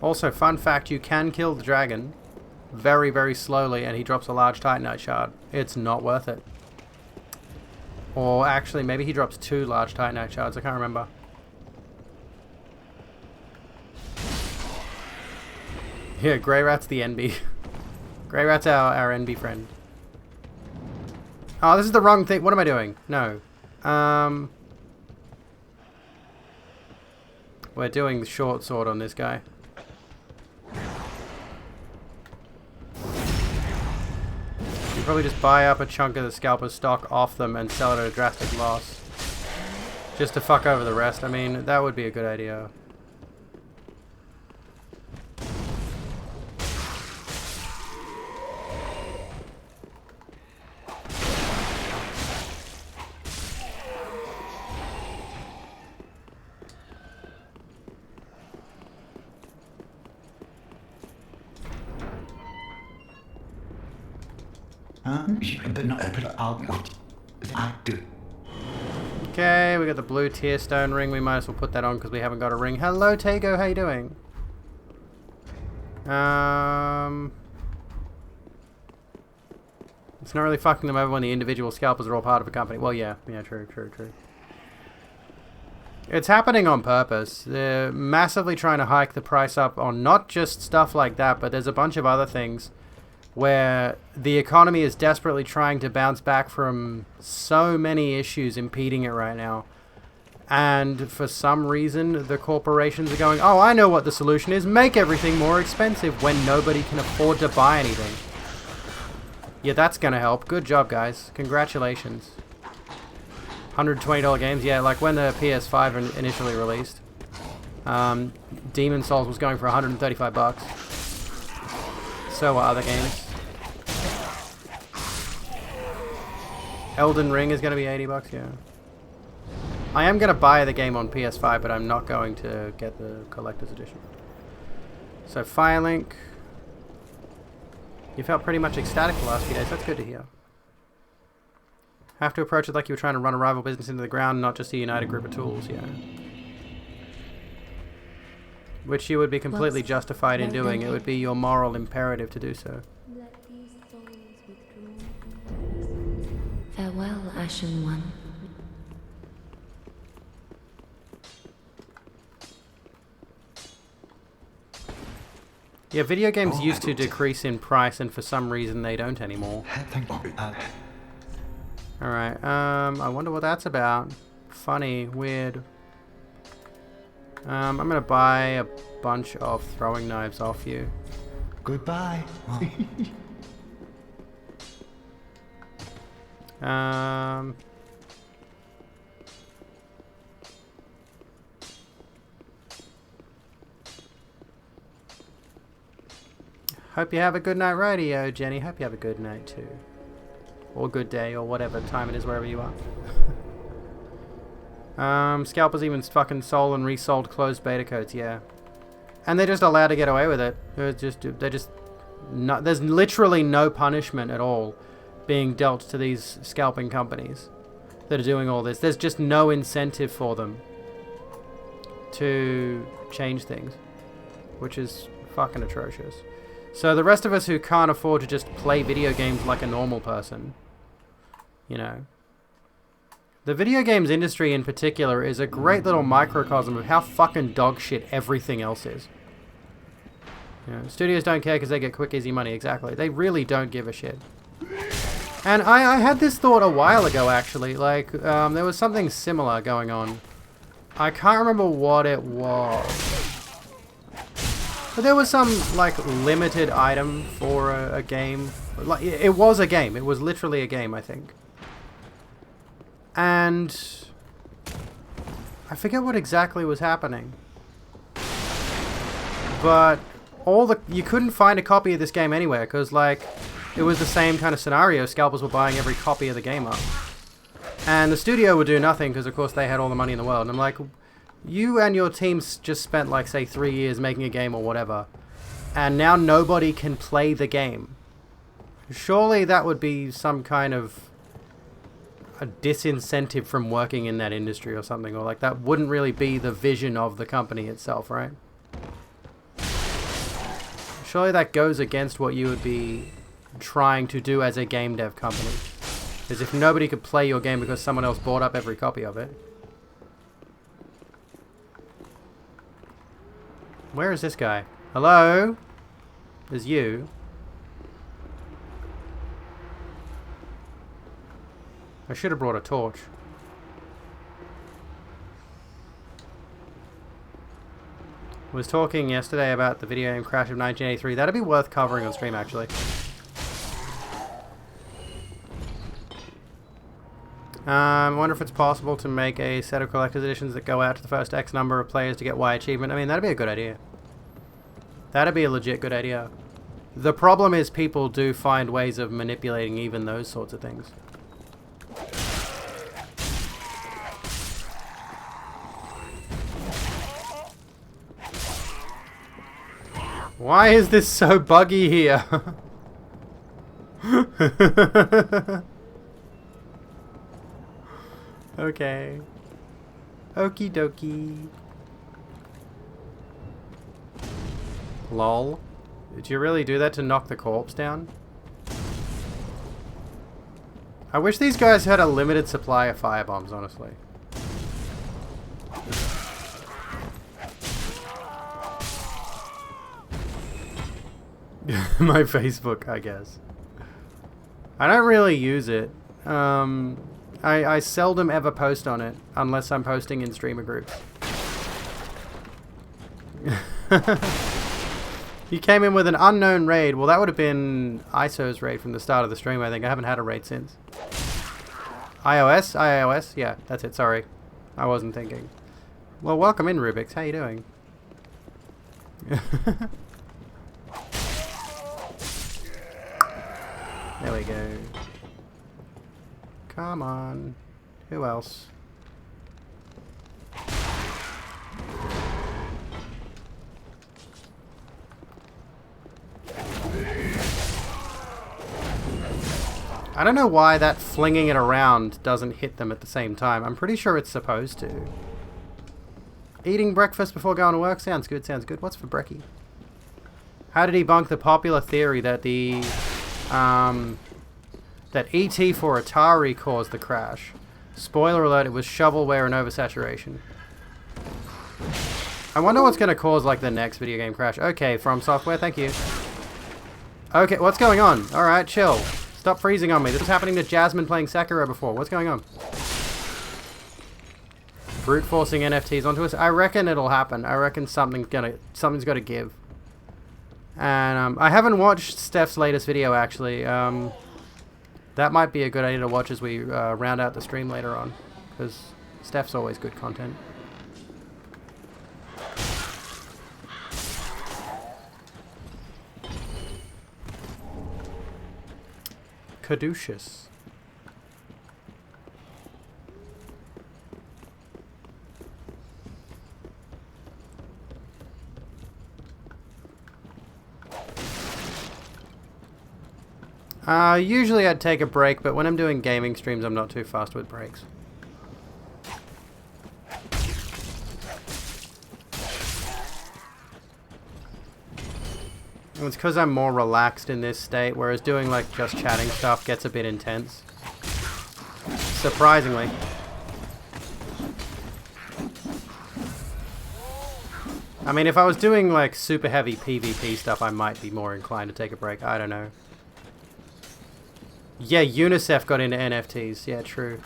B: Also, fun fact, you can kill the dragon very, very slowly and he drops a large Titanite shard. It's not worth it. Or actually, maybe he drops 2 large Titanite shards. I can't remember. Yeah, Grey Rat's the NB. Grey Rat's our NB friend. Oh, this is the wrong thing. What am I doing? No. We're doing the short sword on this guy. You probably just buy up a chunk of the scalper stock off them and sell it at a drastic loss. Just to fuck over the rest. I mean, that would be a good idea.
F: But not I do.
B: Okay, we got the blue tear stone ring. We might as well put that on because we haven't got a ring. Hello, Tago. How you doing? It's not really fucking them over when the individual scalpers are all part of a company. Well, yeah. Yeah, true. It's happening on purpose. They're massively trying to hike the price up on not just stuff like that, but there's a bunch of other things where the economy is desperately trying to bounce back from so many issues impeding it right now. And for some reason, the corporations are going, oh, I know what the solution is. Make everything more expensive when nobody can afford to buy anything. Yeah, that's going to help. Good job, guys. Congratulations. $120 games. Yeah, like when the PS5 initially released. Demon Souls was going for $135. So are other games. Elden Ring is going to be $80, yeah. I am going to buy the game on PS5, but I'm not going to get the collector's edition. So Firelink. You felt pretty much ecstatic the last few days. That's good to hear. Have to approach it like you were trying to run a rival business into the ground, not just a united group of tools, yeah. Which you would be completely justified in doing. It would be your moral imperative to do so.
D: Farewell, Ashen One.
B: Yeah, video games used to decrease in price, and for some reason they don't anymore.
F: Thank you.
B: Alright, I wonder what that's about. Funny, weird. I'm gonna buy a bunch of throwing knives off you.
F: Goodbye.
B: Hope you have a good night radio, Jenny. Hope you have a good night too. Or good day, or whatever time it is wherever you are. Scalpers even fucking sold and resold closed beta codes, yeah. And they're just allowed to get away with it. They're just not, there's literally no punishment at all being dealt to these scalping companies that are doing all this. There's just no incentive for them to change things, which is fucking atrocious. So the rest of us who can't afford to just play video games like a normal person, you know, the video games industry in particular is a great little microcosm of how fucking dog shit everything else is. You know, studios don't care because they get quick, easy money. Exactly. They really don't give a shit. And I had this thought a while ago, actually. Like, there was something similar going on. I can't remember what it was. But there was some, like, limited item for a game. Like, it was a game. It was literally a game, I think. And I forget what exactly was happening. But you couldn't find a copy of this game anywhere, because, like, it was the same kind of scenario. Scalpers were buying every copy of the game up. And the studio would do nothing, because, of course, they had all the money in the world. And I'm like, you and your teams just spent, like, say, 3 years making a game or whatever. And now nobody can play the game. Surely that would be some kind of a disincentive from working in that industry or something. Or, like, that wouldn't really be the vision of the company itself, right? Surely that goes against what you would be trying to do as a game dev company. As if nobody could play your game because someone else bought up every copy of it. Where is this guy? Hello? There's you. I should have brought a torch. Was talking yesterday about the video game Crash of 1983. That'd be worth covering on stream, actually. I wonder if it's possible to make a set of collector's editions that go out to the first X number of players to get Y achievement. I mean, that'd be a good idea. That'd be a legit good idea. The problem is people do find ways of manipulating even those sorts of things. Why is this so buggy here? Okay. Okie dokie. Lol. Did you really do that to knock the corpse down? I wish these guys had a limited supply of firebombs, honestly. My Facebook, I guess. I don't really use it. I seldom ever post on it, unless I'm posting in streamer groups. You came in with an unknown raid. Well, that would have been ISO's raid from the start of the stream, I think. I haven't had a raid since. iOS? iOS? Yeah, that's it, sorry. I wasn't thinking. Well, welcome in, Rubik's. How you doing? There we go. Come on. Who else? I don't know why that flinging it around doesn't hit them at the same time. I'm pretty sure it's supposed to. Eating breakfast before going to work? Sounds good, sounds good. What's for brekkie? How to debunk the popular theory that the... that E.T. for Atari caused the crash. Spoiler alert, it was shovelware and oversaturation. I wonder what's going to cause, like, the next video game crash. Okay, From Software, thank you. Okay, what's going on? Alright, chill. Stop freezing on me. This was happening to Jasmine playing Sekiro before. What's going on? Brute forcing NFTs onto us. I reckon it'll happen. I reckon something's got to give. And I haven't watched Steph's latest video, actually. That might be a good idea to watch as we round out the stream later on, because Steph's always good content. Caduceus. Usually I'd take a break, but when I'm doing gaming streams, I'm not too fast with breaks. It's because I'm more relaxed in this state, whereas doing like just chatting stuff gets a bit intense. Surprisingly. I mean, if I was doing like super heavy PvP stuff, I might be more inclined to take a break. I don't know. Yeah, UNICEF got into NFTs. Yeah, true.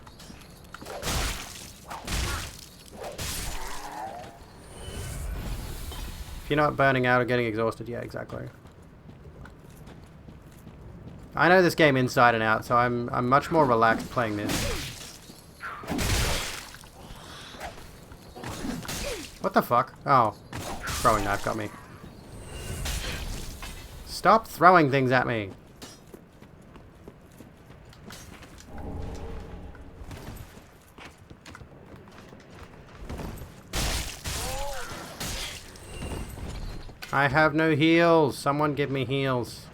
B: If you're not burning out or getting exhausted, yeah, exactly. I know this game inside and out, so I'm much more relaxed playing this. What the fuck? Oh, throwing knife got me. Stop throwing things at me. I have no heals. Someone give me heals.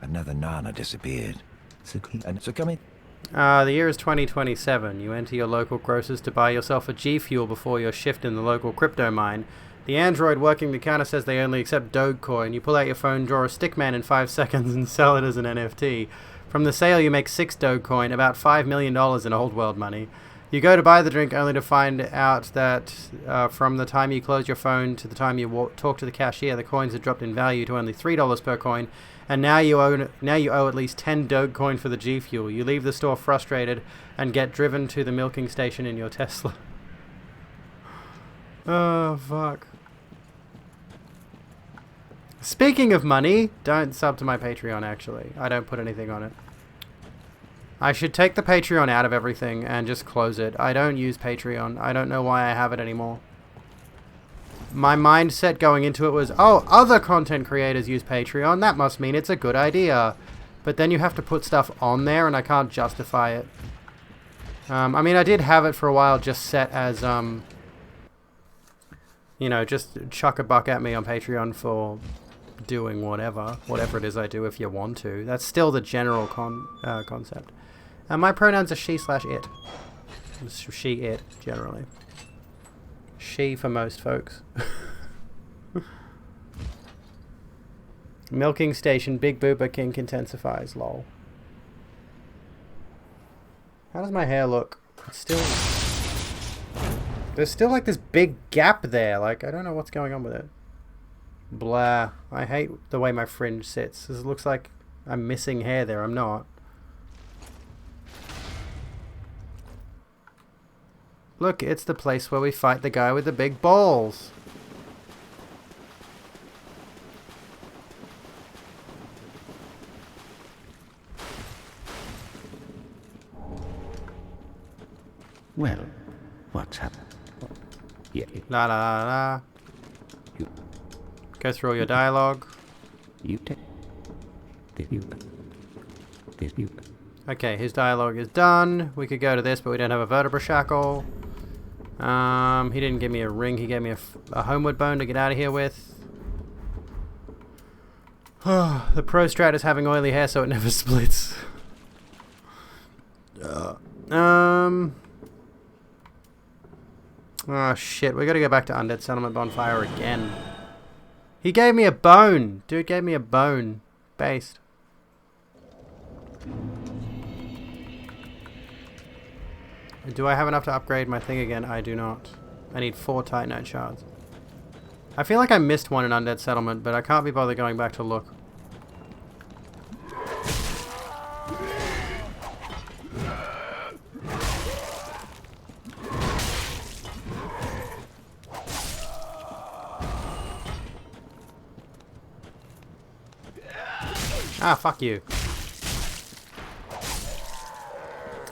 G: Another Nana disappeared. And so come in.
B: The year is 2027. You enter your local grocers to buy yourself a G Fuel before your shift in the local crypto mine. The android working the counter says they only accept Dogecoin. You pull out your phone, draw a stickman in 5 seconds, and sell it as an NFT. From the sale, you make 6 Dogecoin, about $5 million in old world money. You go to buy the drink only to find out that from the time you close your phone to the time you talk to the cashier, the coins have dropped in value to only $3 per coin, and now you owe at least 10 Dogecoin for the G Fuel. You leave the store frustrated and get driven to the milking station in your Tesla. Oh, fuck. Speaking of money, don't sub to my Patreon, actually. I don't put anything on it. I should take the Patreon out of everything and just close it. I don't use Patreon. I don't know why I have it anymore. My mindset going into it was, oh, other content creators use Patreon. That must mean it's a good idea. But then you have to put stuff on there and I can't justify it. I mean, I did have it for a while just set as, you know, just chuck a buck at me on Patreon for doing whatever it is I do if you want to. That's still the general concept. My pronouns are she/it. She, it, generally. She for most folks. Milking station, Big Booper Kink intensifies, lol. How does my hair look? It's still... There's still like this big gap there. Like, I don't know what's going on with it. Blah. I hate the way my fringe sits. It looks like I'm missing hair there. I'm not. Look, it's the place where we fight the guy with the big balls.
E: Well, what's happened? Yeah.
B: La la la la.
E: You,
B: Go through all your dialogue.
E: you take. Did you? Did you?
B: Okay, his dialogue is done. We could go to this, but we don't have a vertebra shackle. He didn't give me a ring. He gave me a homeward bone to get out of here with. The Pro Strat is having oily hair, so it never splits. Oh shit, we gotta go back to Undead Settlement Bonfire again. He gave me a bone! Dude gave me a bone. Based. Do I have enough to upgrade my thing again? I do not. I need 4 Titanite shards. I feel like I missed one in Undead Settlement, but I can't be bothered going back to look. Ah, fuck you.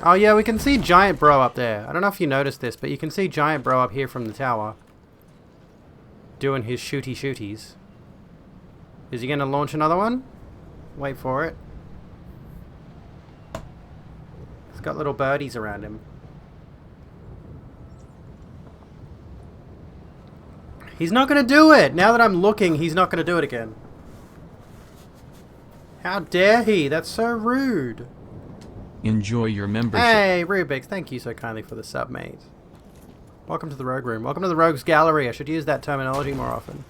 B: Oh yeah, we can see Giant Bro up there. I don't know if you noticed this, but you can see Giant Bro up here from the tower. Doing his shooties. Is he gonna launch another one? Wait for it. He's got little birdies around him. He's not gonna do it! Now that I'm looking, he's not gonna do it again. How dare he? That's so rude.
A: Enjoy your membership.
B: Hey, Rubix, thank you so kindly for the sub, mate. Welcome to the Rogue Room. Welcome to the Rogues Gallery. I should use that terminology more often.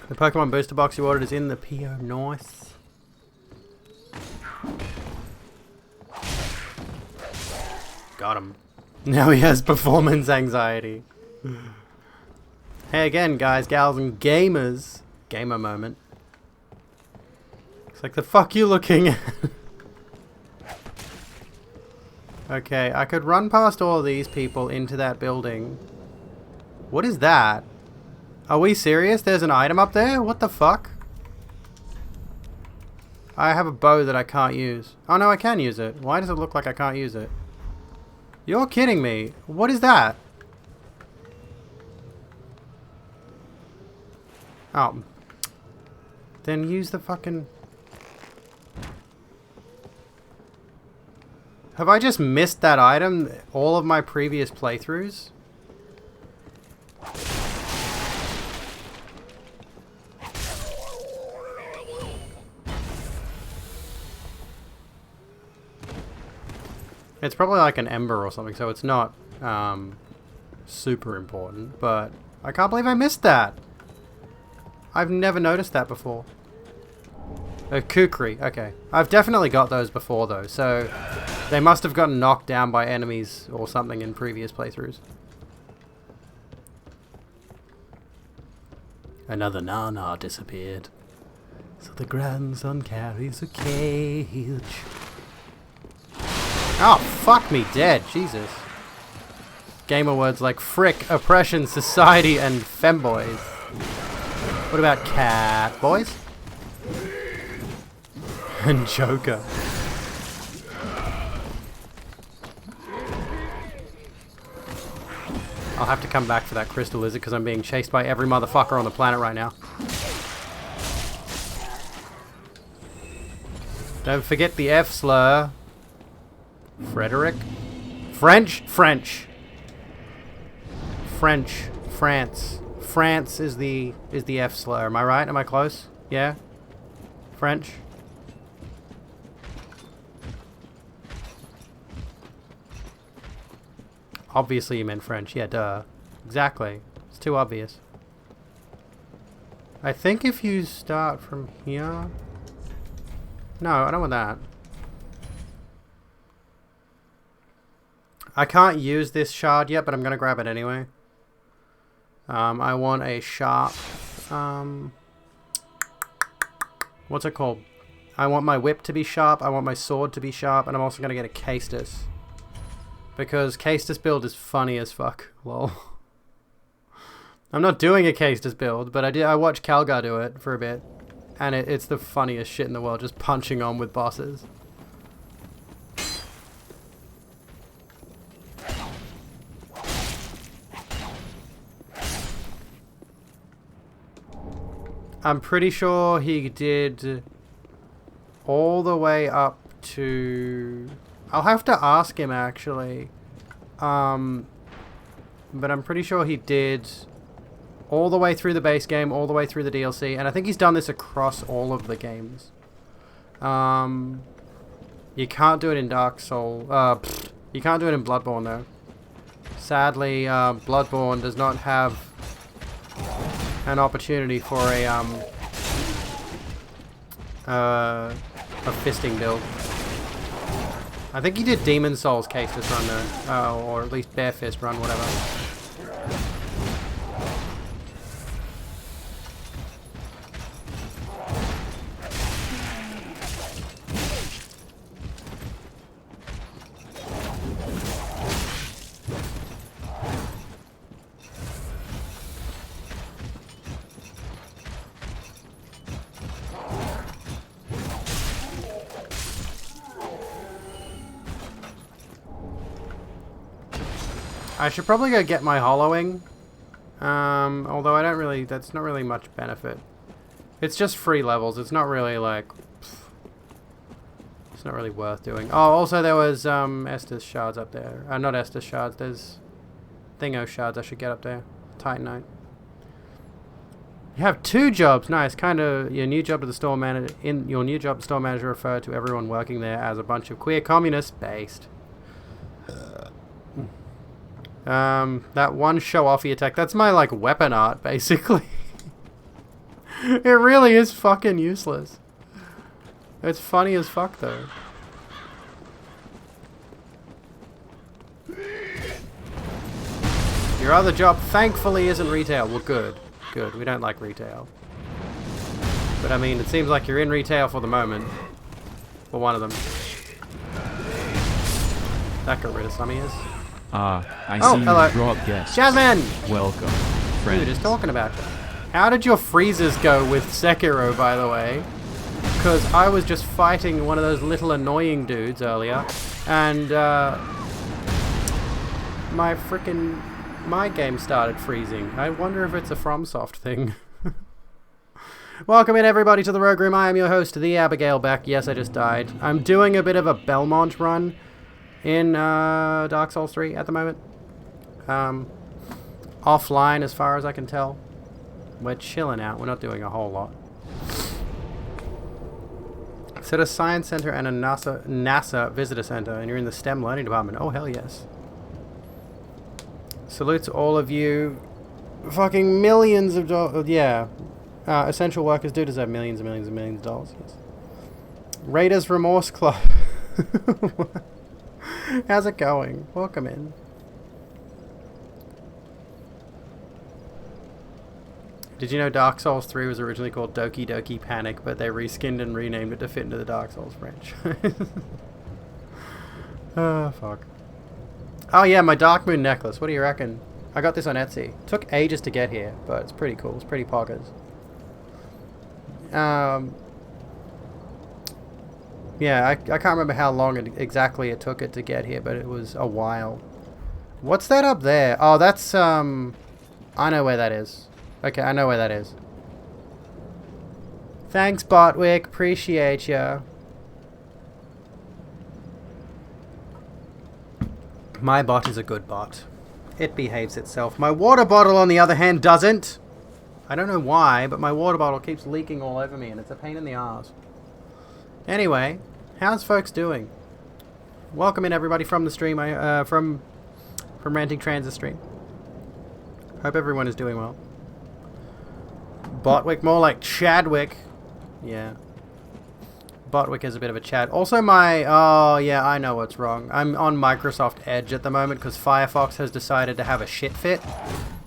B: The Pokemon booster box you ordered is in the PO. Nice. Got him. Now he has performance anxiety. Hey again, guys, gals, and gamers. Gamer moment. It's like, the fuck you looking at? Okay, I could run past all of these people into that building. What is that? Are we serious? There's an item up there? What the fuck? I have a bow that I can't use. Oh no, I can use it. Why does it look like I can't use it? You're kidding me. What is that? Oh. Then use the fucking... Have I just missed that item all of my previous playthroughs? It's probably like an ember or something, so it's not super important, but I can't believe I missed that. I've never noticed that before. A kukri, okay. I've definitely got those before though, so they must have gotten knocked down by enemies or something in previous playthroughs. Another Nana disappeared. So the grandson carries a cage. Oh, fuck me dead, Jesus. Gamer words like frick, oppression, society, and femboys. What about cat boys? And Joker. I'll have to come back for that crystal lizard because I'm being chased by every motherfucker on the planet right now. Don't forget the F slur. Frederick? French? French. French. France. France is the F slur. Am I right? Am I close? Yeah? French? Obviously you meant French. Yeah, duh. Exactly. It's too obvious. I think if you start from here... No, I don't want that. I can't use this shard yet, but I'm going to grab it anyway. I want a sharp... what's it called? I want my whip to be sharp, I want my sword to be sharp, and I'm also going to get a Caestus. Because Caestus build is funny as fuck. Lol. I'm not doing a Caestus build, but I watched Calgar do it for a bit. And it's the funniest shit in the world, just punching on with bosses. I'm pretty sure he did all the way up to... I'll have to ask him actually. But I'm pretty sure he did all the way through the base game, all the way through the DLC, and I think he's done this across all of the games. You can't do it in Dark Souls. You can't do it in Bloodborne though. Sadly, Bloodborne does not have an opportunity for a fisting build. I think he did Demon Souls Caestus run though, or at least Bare Fist run, whatever. I should probably go get my hollowing. Although I don't really, that's not really much benefit. It's just free levels. It's not really like, it's not really worth doing. Oh, also there was Estus shards up there. Not Estus shards. There's Thingo shards I should get up there. Titanite. You have 2 jobs. Nice. Kind of your new job to the store manager. In your new job, the store manager referred to everyone working there as a bunch of queer communists. Based. That one show-offy attack, that's my, like, weapon art, basically. It really is fucking useless. It's funny as fuck, though. Your other job, thankfully, isn't retail. Well, good. Good. We don't like retail. But, I mean, it seems like you're in retail for the moment. For one of them. That got rid of some ears.
A: I
B: oh,
A: see
B: hello.
A: you drop guests.
B: Jasmine!
A: Welcome, friend.
B: Dude, just talking about you. How did your freezes go with Sekiro, by the way? Because I was just fighting one of those little annoying dudes earlier, and my game started freezing. I wonder if it's a FromSoft thing. Welcome in everybody to the Rogue Room. I am your host, the Abigail Beck. Yes, I just died. I'm doing a bit of a Belmont run in Dark Souls 3 at the moment. Offline as far as I can tell. We're chilling out. We're not doing a whole lot. It's at a science center and a NASA visitor center, and you're in the STEM learning department. Oh, hell yes. Salute to all of you. Fucking millions of dollars. Yeah. Essential workers do deserve millions and millions and millions of dollars. Yes. Raiders Remorse Club. How's it going? Welcome in. Did you know Dark Souls 3 was originally called Doki Doki Panic, but they reskinned and renamed it to fit into the Dark Souls franchise? Oh, fuck. Oh yeah, my Dark Moon necklace. What do you reckon? I got this on Etsy. Took ages to get here, but it's pretty cool. It's pretty poggers. Yeah, I can't remember how long exactly it took it to get here, but it was a while. What's that up there? Oh, that's, I know where that is. Okay, I know where that is. Thanks, Botwick. Appreciate ya. My bot is a good bot. It behaves itself. My water bottle, on the other hand, doesn't. I don't know why, but my water bottle keeps leaking all over me, and it's a pain in the arse. Anyway, how's folks doing? Welcome in, everybody, from the stream. From Ranting Transit stream. Hope everyone is doing well. Botwick, more like Chadwick. Yeah. Botwick is a bit of a Chad. Also oh yeah, I know what's wrong. I'm on Microsoft Edge at the moment because Firefox has decided to have a shit fit.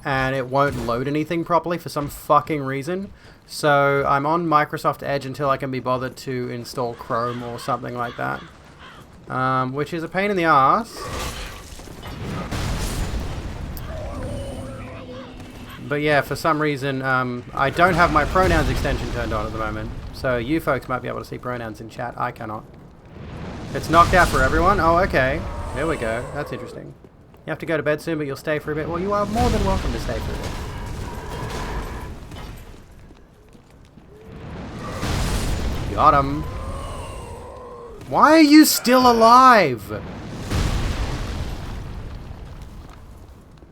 B: And it won't load anything properly for some fucking reason. So I'm on Microsoft Edge until I can be bothered to install Chrome or something like that. Which is a pain in the ass. But yeah, for some reason, I don't have my pronouns extension turned on at the moment. So you folks might be able to see pronouns in chat. I cannot. It's knocked out for everyone? Oh, okay. There we go. That's interesting. You have to go to bed soon, but you'll stay for a bit. Well, you are more than welcome to stay for a bit. Got him. Why are you still alive?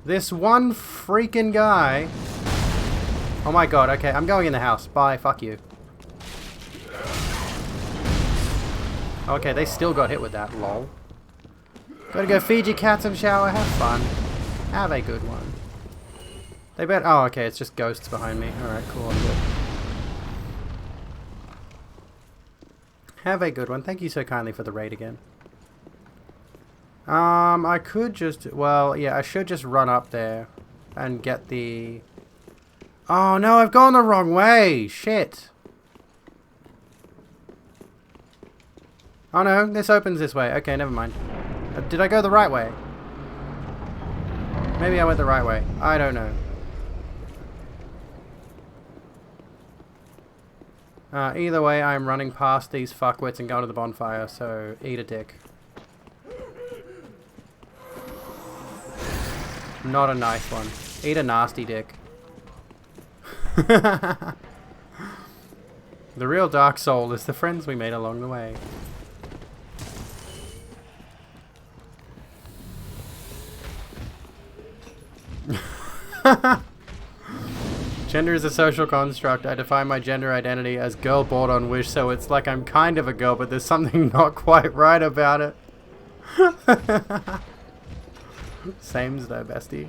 B: This one freaking guy. Oh my god, okay, I'm going in the house. Bye, fuck you. Okay, they still got hit with that, lol. Gotta go feed your cats and shower, have fun. Have a good one. They bet. Oh, okay, it's just ghosts behind me. Alright, cool, I'm good. Have a good one. Thank you so kindly for the raid again. I could just, well, yeah, I should just run up there and get the... Oh no, I've gone the wrong way! Shit! Oh no, this opens this way. Okay, never mind. Did I go the right way? Maybe I went the right way. I don't know. Either way, I'm running past these fuckwits and going to the bonfire, so eat a dick. Not a nice one. Eat a nasty dick. The real Dark Soul is the friends we made along the way. Gender is a social construct. I define my gender identity as girl bought on Wish, so it's like I'm kind of a girl, but there's something not quite right about it. Same's though, bestie.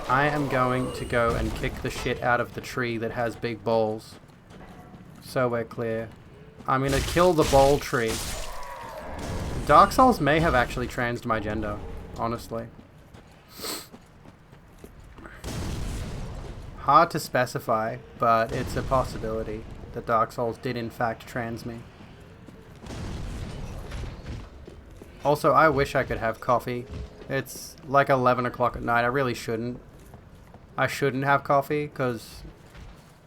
B: I am going to go and kick the shit out of the tree that has big balls. So we're clear. I'm gonna kill the ball tree. Dark Souls may have actually transed my gender, honestly. Hard to specify, but it's a possibility that Dark Souls did in fact trans me. Also, I wish I could have coffee. It's like 11 o'clock at night. I really shouldn't. I shouldn't have coffee, because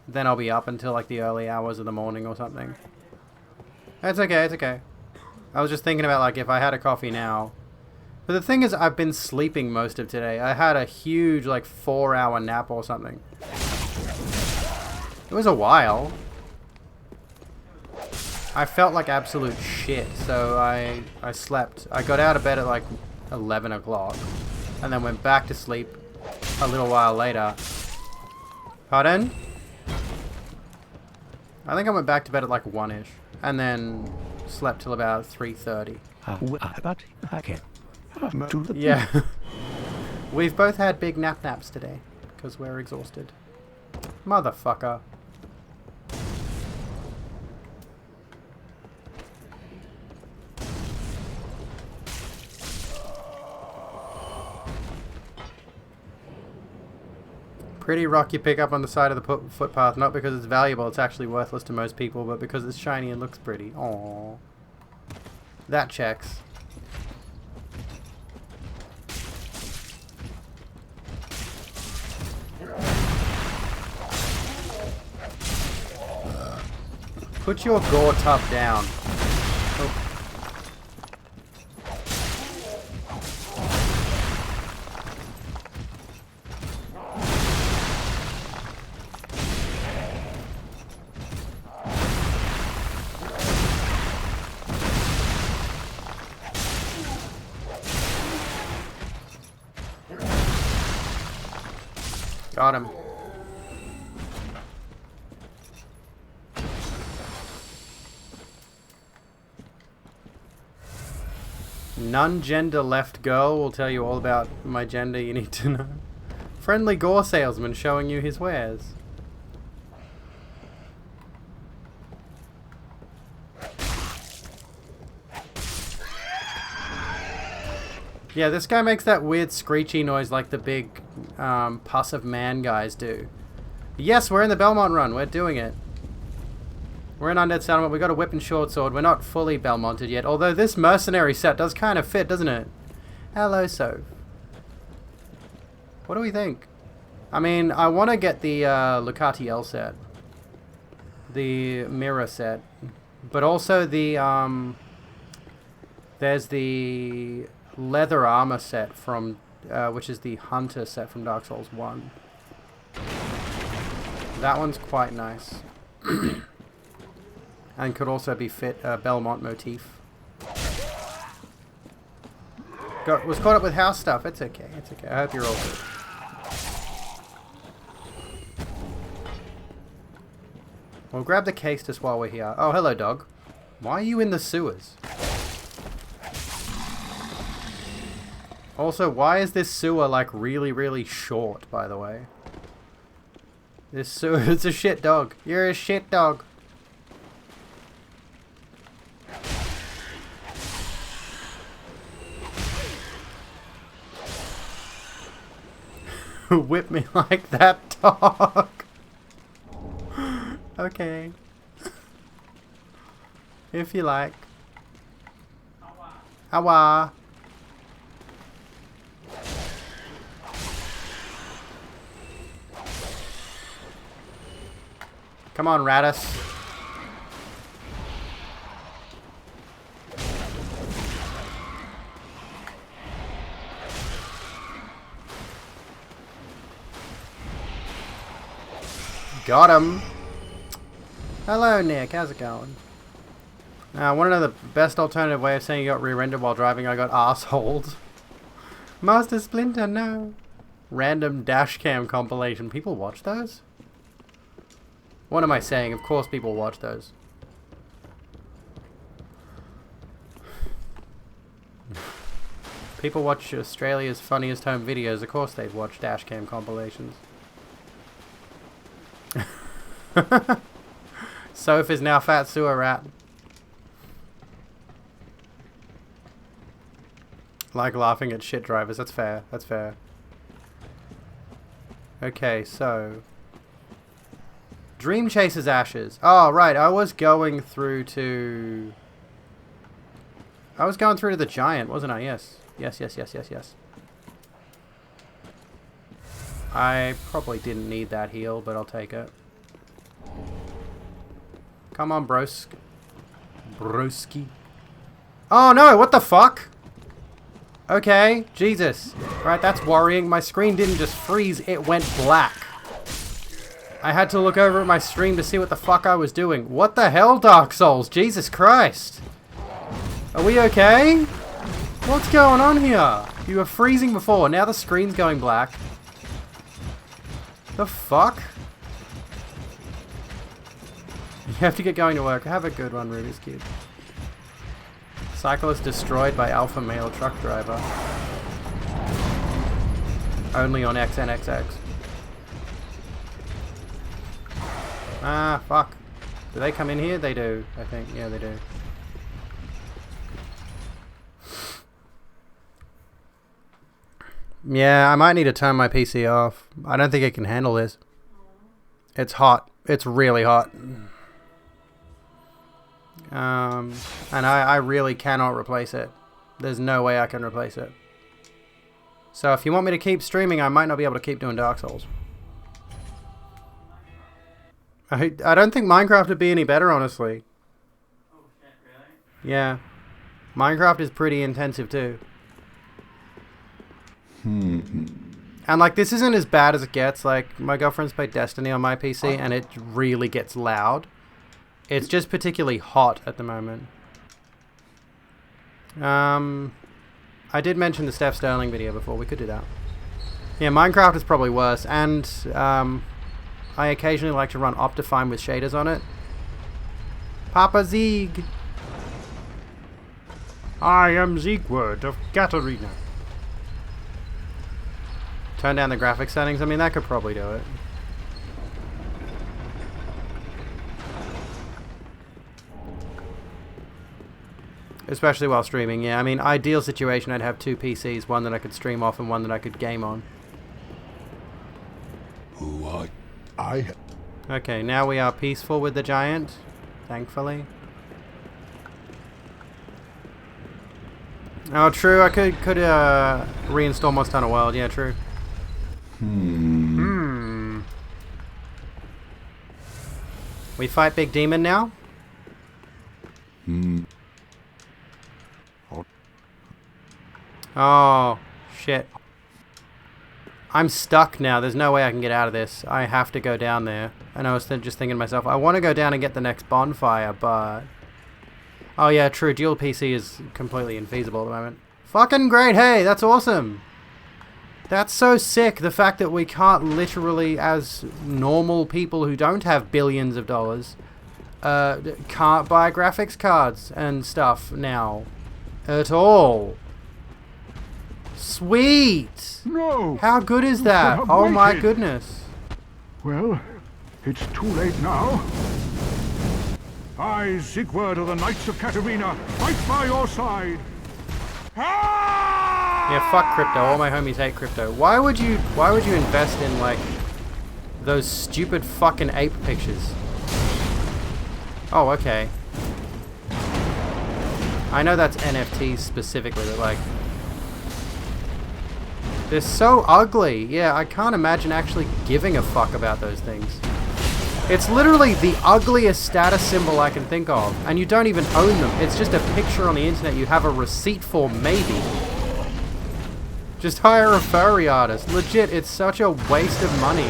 B: then I'll be up until like the early hours of the morning or something. It's okay, it's okay. I was just thinking about like if I had a coffee now. But the thing is, I've been sleeping most of today. I had a huge like 4-hour nap or something. It was a while. I felt like absolute shit, so I slept. I got out of bed at like 11 o'clock and then went back to sleep a little while later. Pardon? I think I went back to bed at like 1-ish. And then slept till about 3:30.
G: But I can.
B: Yeah. We've both had big naps today. Because we're exhausted. Motherfucker. Pretty rock you pick up on the side of the footpath, not because it's valuable, it's actually worthless to most people, but because it's shiny and looks pretty. Aww. That checks. Put your gore tub down. Oh. Got him. Non-gender left girl will tell you all about my gender you need to know. Friendly gore salesman showing you his wares. Yeah, this guy makes that weird screechy noise like the big pus of man guys do. Yes, we're in the Belmont run. We're doing it. We're in Undead Settlement. We got a whip and short sword. We're not fully Belmonted yet, although this mercenary set does kind of fit, doesn't it? Hello, Soph. What do we think? I mean, I want to get the Lucatiel set. The mirror set. But also the, there's the leather armor set from, which is the Hunter set from Dark Souls 1. That one's quite nice. And could also be fit Belmont motif. Was caught up with house stuff. It's okay. It's okay. I hope you're all good. We'll grab the case just while we're here. Oh, hello, dog. Why are you in the sewers? Also, why is this sewer, like, really, really short, by the way? This sewer is a shit dog. You're a shit dog. Whip me like that, dog. Okay. If you like. Awa. Come on, Radis. Got him. Hello, Nick. How's it going? I want to know the best alternative way of saying you got re-rendered while driving. I got arseholed. Master Splinter, no. Random dashcam compilation. People watch those? What am I saying? Of course people watch those. People watch Australia's funniest home videos. Of course they'd watch dashcam compilations. Soph is now fat sewer rat. Like laughing at shit drivers. That's fair. That's fair. Okay, so Dream Chaser's Ashes. Oh, right. I was going through to the giant, wasn't I? Yes. Yes. I probably didn't need that heal, but I'll take it. Come on, broski. Oh no, what the fuck? Okay, Jesus. Right, that's worrying. My screen didn't just freeze, it went black. I had to look over at my stream to see what the fuck I was doing. What the hell, Dark Souls? Jesus Christ. Are we okay? What's going on here? You were freezing before, now the screen's going black. The fuck? You have to get going to work. Have a good one, Rubik's Cube. Cyclist destroyed by alpha male truck driver. Only on XNXX. Ah, fuck. Do they come in here? They do, I think. Yeah, they do. Yeah, I might need to turn my PC off. I don't think it can handle this. It's hot. It's really hot. And I really cannot replace it. There's no way I can replace it. So if you want me to keep streaming, I might not be able to keep doing Dark Souls. I don't think Minecraft would be any better, honestly.
C: Oh shit, really?
B: Yeah. Minecraft is pretty intensive too. And like, this isn't as bad as it gets. Like, my girlfriend's played Destiny on my PC and it really gets loud. It's just particularly hot at the moment. I did mention the Steph Sterling video before. We could do that. Yeah, Minecraft is probably worse. And I occasionally like to run Optifine with shaders on it. Papa Zeeg. I am Siegward of Katarina. Turn down the graphics settings. I mean, that could probably do it. Especially while streaming, yeah. I mean, ideal situation, I'd have two PCs. One that I could stream off and one that I could game on. Okay, now we are peaceful with the giant. Thankfully. Oh, true. I could reinstall Monster Hunter World. Yeah, true. We fight Big Demon now? Oh, shit. I'm stuck now. There's no way I can get out of this. I have to go down there. And I was just thinking to myself, I want to go down and get the next bonfire, but... Oh yeah, true. Dual PC is completely infeasible at the moment. Fucking great. Hey, that's awesome. That's so sick. The fact that we can't literally, as normal people who don't have billions of dollars, can't buy graphics cards and stuff now. At all. Sweet.
H: No!
B: How good is that?
H: have
B: Oh my
H: waited.
B: goodness.
H: Well, it's too late now. I, Siegward of the Knights of Katarina, fight by your side.
B: Yeah, fuck crypto. All my homies hate crypto. Why would you invest in like those stupid fucking ape pictures? Oh, okay. I know that's NFTs specifically, but like they're so ugly. Yeah, I can't imagine actually giving a fuck about those things. It's literally the ugliest status symbol I can think of, and you don't even own them. It's just a picture on the internet you have a receipt for, maybe. Just hire a furry artist. Legit, it's such a waste of money.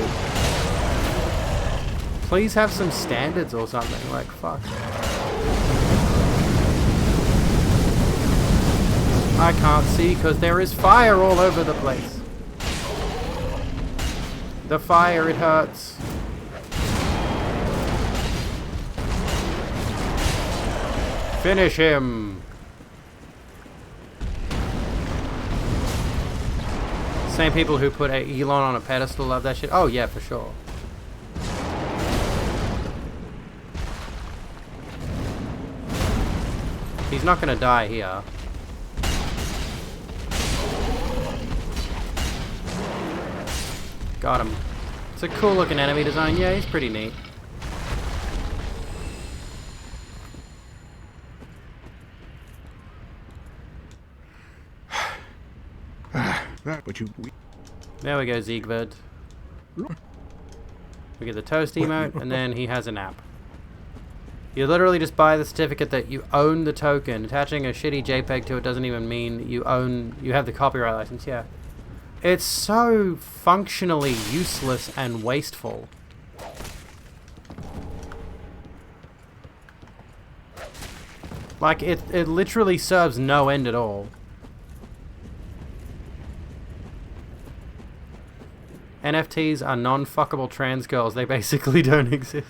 B: Please have some standards or something, like, fuck. I can't see because there is fire all over the place. The fire, it hurts. Finish him! Same people who put Elon on a pedestal love that shit. Oh yeah, for sure. He's not gonna die here. Got him. It's a cool looking enemy design. Yeah, he's pretty neat.
H: But you...
B: There we go, Siegward. We get the toast emote, and then he has a nap. You literally just buy the certificate that you own the token. Attaching a shitty JPEG to it doesn't even mean you have the copyright license, yeah. It's so functionally useless and wasteful. Like, it literally serves no end at all. NFTs are non-fuckable trans girls. They basically don't exist.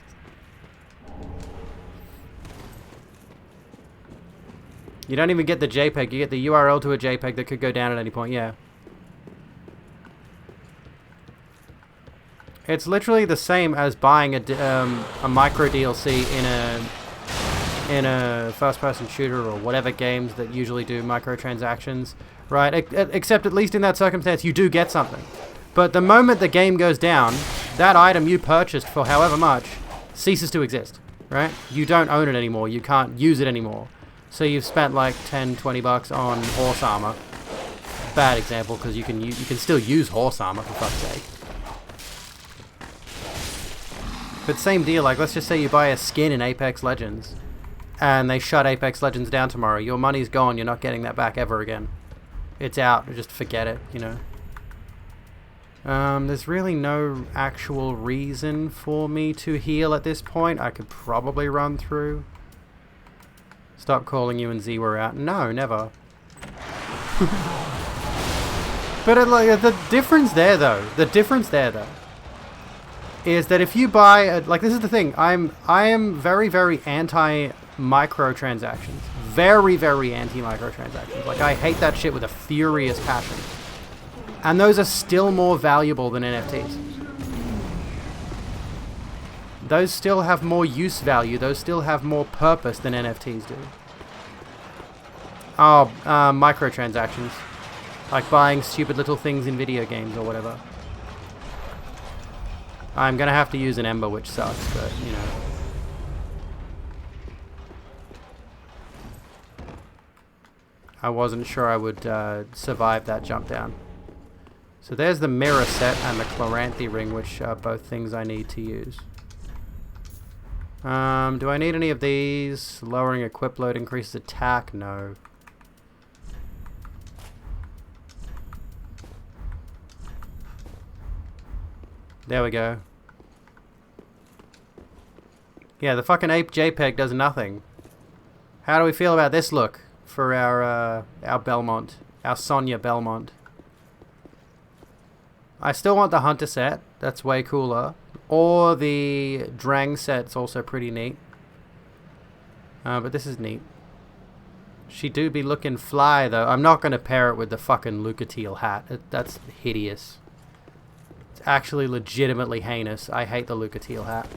B: You don't even get the JPEG. You get the URL to a JPEG that could go down at any point. Yeah. It's literally the same as buying a micro DLC in a first-person shooter or whatever games that usually do microtransactions, right? Except at least in that circumstance, you do get something. But the moment the game goes down, that item you purchased for however much ceases to exist, right? You don't own it anymore. You can't use it anymore. So you've spent like 10, 20 bucks on horse armor. Bad example, because you can still use horse armor, for fuck's sake. But same deal, like let's just say you buy a skin in Apex Legends and they shut Apex Legends down tomorrow. Your money's gone, you're not getting that back ever again. It's out, just forget it, you know. There's really no actual reason for me to heal at this point. I could probably run through. Stop calling you and Z were out. No, never. But like the difference there though, is that if you buy like this is the thing, I am very, very anti microtransactions. Very, very anti microtransactions. Like I hate that shit with a furious passion. And those are still more valuable than NFTs. Those still have more use value. Those still have more purpose than NFTs do. Oh, microtransactions. Like buying stupid little things in video games or whatever. I'm gonna have to use an Ember, which sucks, but, you know. I wasn't sure I would survive that jump down. So there's the mirror set and the Chloranthy ring, which are both things I need to use. Do I need any of these? Lowering equip load increases attack? No. There we go. Yeah, the fucking ape JPEG does nothing. How do we feel about this look for our Belmont, our Sonya Belmont? I still want the Hunter set. That's way cooler. Or the Drang set's also pretty neat. But this is neat. She do be looking fly though. I'm not gonna pair it with the fucking Lucatiel hat. That's hideous. It's actually legitimately heinous. I hate the Lucatiel hat.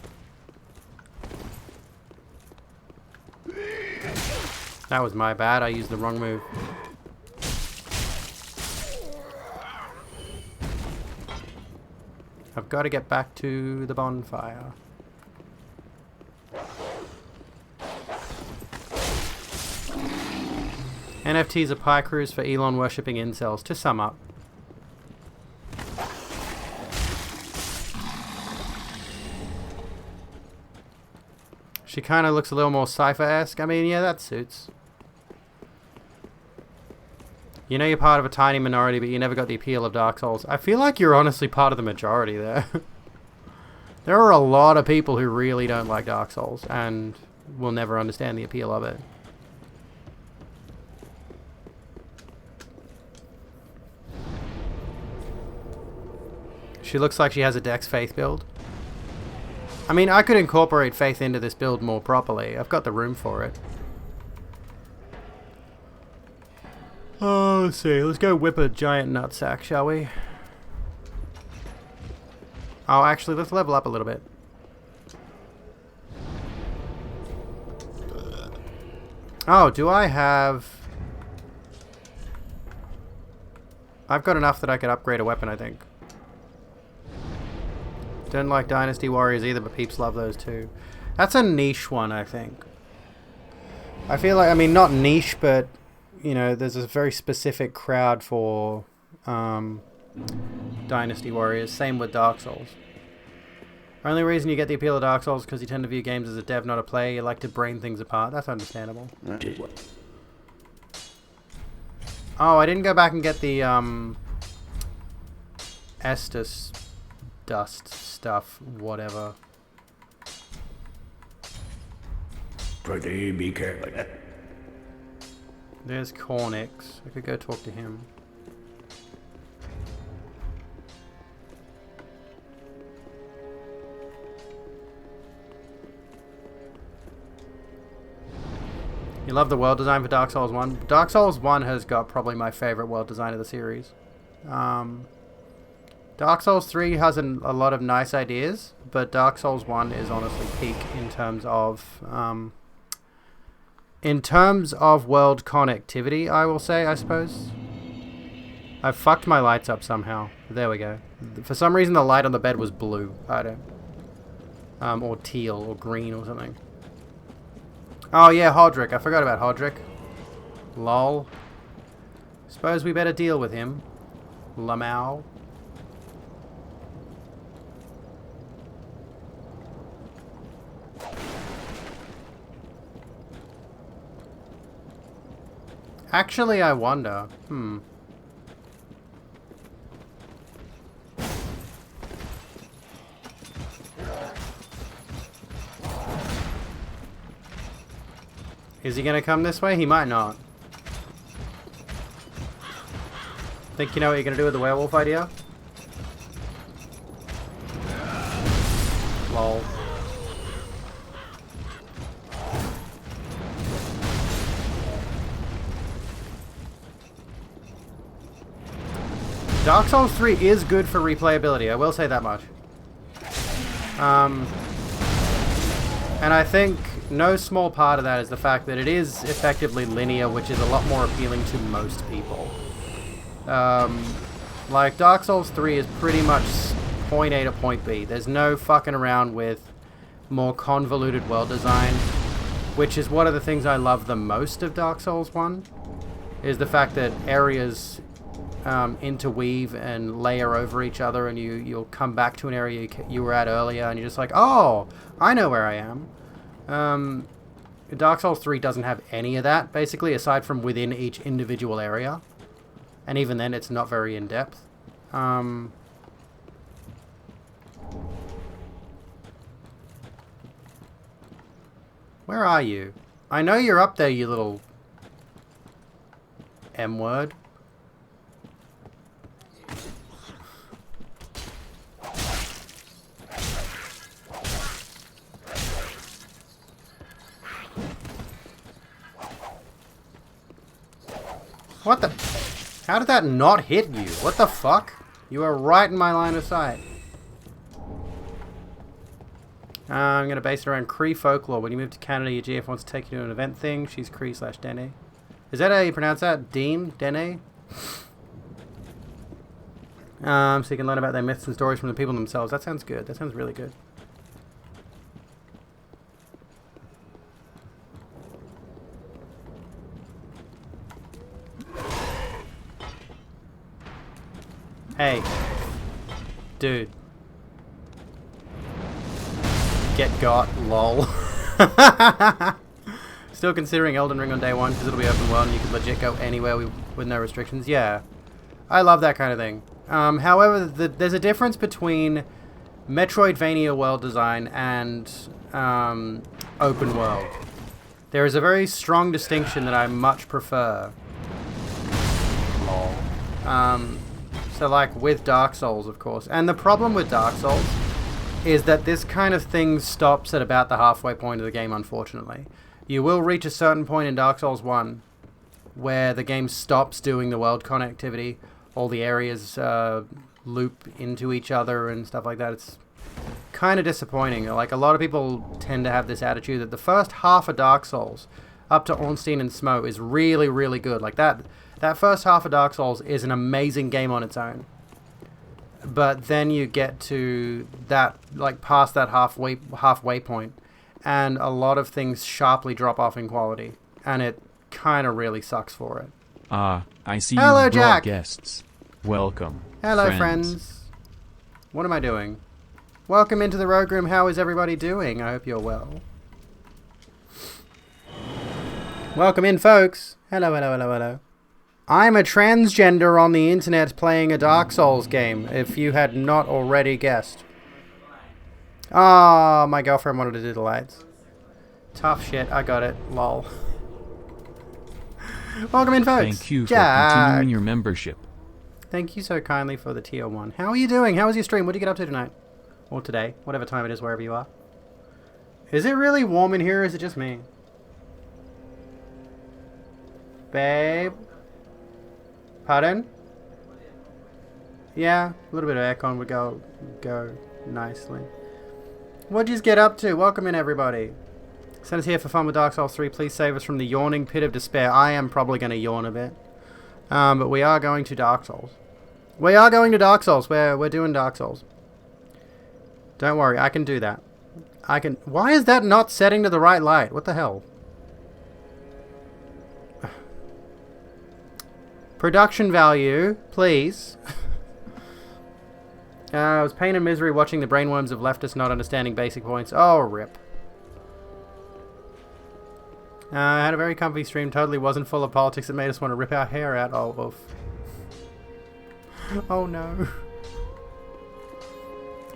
B: That was my bad. I used the wrong move. I've got to get back to the bonfire. NFTs are pie crews for Elon worshipping incels, to sum up. She kind of looks a little more Cypher-esque. I mean, yeah, that suits. You know you're part of a tiny minority, but you never got the appeal of Dark Souls. I feel like you're honestly part of the majority there. There are a lot of people who really don't like Dark Souls and will never understand the appeal of it. She looks like she has a Dex Faith build. I mean, I could incorporate Faith into this build more properly. I've got the room for it. Oh, let's see. Let's go whip a giant nutsack, shall we? Oh, actually, let's level up a little bit. Oh, do I have... I've got enough that I could upgrade a weapon, I think. Don't like Dynasty Warriors either, but peeps love those too. That's a niche one, I think. I feel like, I mean, not niche, but... You know, there's a very specific crowd for Dynasty Warriors. Same with Dark Souls. Only reason you get the appeal of Dark Souls is because you tend to view games as a dev, not a player. You like to brain things apart. That's understandable. Oh, I didn't go back and get the Estus dust stuff, whatever.
G: Pretty be careful.
B: There's Cornix. I could go talk to him. You love the world design for Dark Souls 1? Dark Souls 1 has got probably my favorite world design of the series. Dark Souls 3 has a lot of nice ideas, but Dark Souls 1 is honestly peak in terms of world connectivity, I will say, I suppose. I've fucked my lights up somehow. There we go. For some reason the light on the bed was blue. I don't... or teal, or green, or something. Oh yeah, Hodrick. I forgot about Hodrick. Lol. Suppose we better deal with him. Lamau. Actually, I wonder. Is he gonna come this way? He might not. Think you know what you're gonna do with the werewolf idea? Lol. Dark Souls 3 is good for replayability, I will say that much. And I think no small part of that is the fact that it is effectively linear, which is a lot more appealing to most people. Like, Dark Souls 3 is pretty much point A to point B. There's no fucking around with more convoluted world design, which is one of the things I love the most of Dark Souls 1, is the fact that areas interweave and layer over each other, and you'll come back to an area you were at earlier, and you're just like, oh, I know where I am. Dark Souls 3 doesn't have any of that, basically, aside from within each individual area. And even then, it's not very in-depth. Where are you? I know you're up there, you little M-word. What the... How did that not hit you? What the fuck? You were right in my line of sight. I'm going to base it around Cree folklore. When you move to Canada, your GF wants to take you to an event thing. She's Cree/Dene. Is that how you pronounce that? Dean? Dene? So you can learn about their myths and stories from the people themselves. That sounds good. That sounds really good. Hey. Dude. Get got, lol. Still considering Elden Ring on day one because it'll be open world and you can legit go anywhere with no restrictions. Yeah. I love that kind of thing. However, there's a difference between Metroidvania world design and open world. There is a very strong distinction that I much prefer. Lol. So like with Dark Souls, of course. And the problem with Dark Souls is that this kind of thing stops at about the halfway point of the game, unfortunately. You will reach a certain point in Dark Souls 1 where the game stops doing the world connectivity. All the areas loop into each other and stuff like that. It's kind of disappointing. Like, a lot of people tend to have this attitude that the first half of Dark Souls, up to Ornstein and Smough, is really, really good. Like, that first half of Dark Souls is an amazing game on its own. But then you get to that, like, past that halfway point, and a lot of things sharply drop off in quality. And it kind of really sucks for it.
A: I see
B: Hello,
A: you brought
B: Jack.
A: guests. Welcome.
B: Hello, friends. What am I doing? Welcome into the Rogue Room. How is everybody doing? I hope you're well. Welcome in, folks. Hello, hello, hello, hello. I'm a transgender on the internet playing a Dark Souls game, if you had not already guessed. Ah, my girlfriend wanted to do the lights. Tough shit, I got it. Lol. Welcome in, folks.
A: Thank you
B: Jack.
A: for continuing your membership.
B: Thank you so kindly for the tier 1. How are you doing? How was your stream? What did you get up to tonight? Or today? Whatever time it is, wherever you are. Is it really warm in here, or is it just me? Babe? Pardon? Yeah, a little bit of aircon would go nicely. What'd you get up to? Welcome in, everybody. Send us here for fun with Dark Souls 3. Please save us from the yawning pit of despair. I am probably going to yawn a bit. But we are going to Dark Souls. We are going to Dark Souls. We're doing Dark Souls. Don't worry, I can do that. I can... Why is that not setting to the right light? What the hell? Production value, please. It was pain and misery watching the brainworms of leftists not understanding basic points. Oh, rip. I had a very comfy stream, totally wasn't full of politics that made us want to rip our hair out. Oh, oof. Oh no.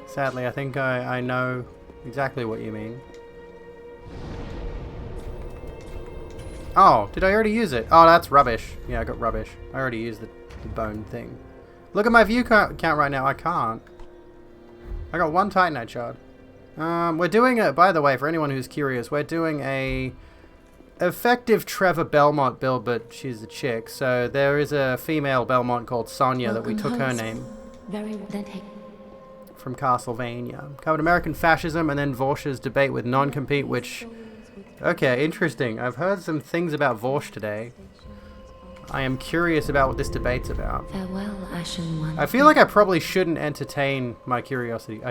B: Sadly, I think I know exactly what you mean. Oh, did I already use it? Oh, that's rubbish. Yeah, I got rubbish. I already used the bone thing. Look at my view count right now. I can't. I got one Titanite shard. We're doing a, by the way, for anyone who's curious, we're doing a effective Trevor Belmont build, but she's a chick. So there is a female Belmont called Sonya that we took her name from Castlevania. Covered American fascism and then Vorsh's debate with non-compete, which... Okay, interesting. I've heard some things about Vorsh today. I am curious about what this debate's about.
D: Farewell, Ashen One.
B: I feel like I probably shouldn't entertain my curiosity.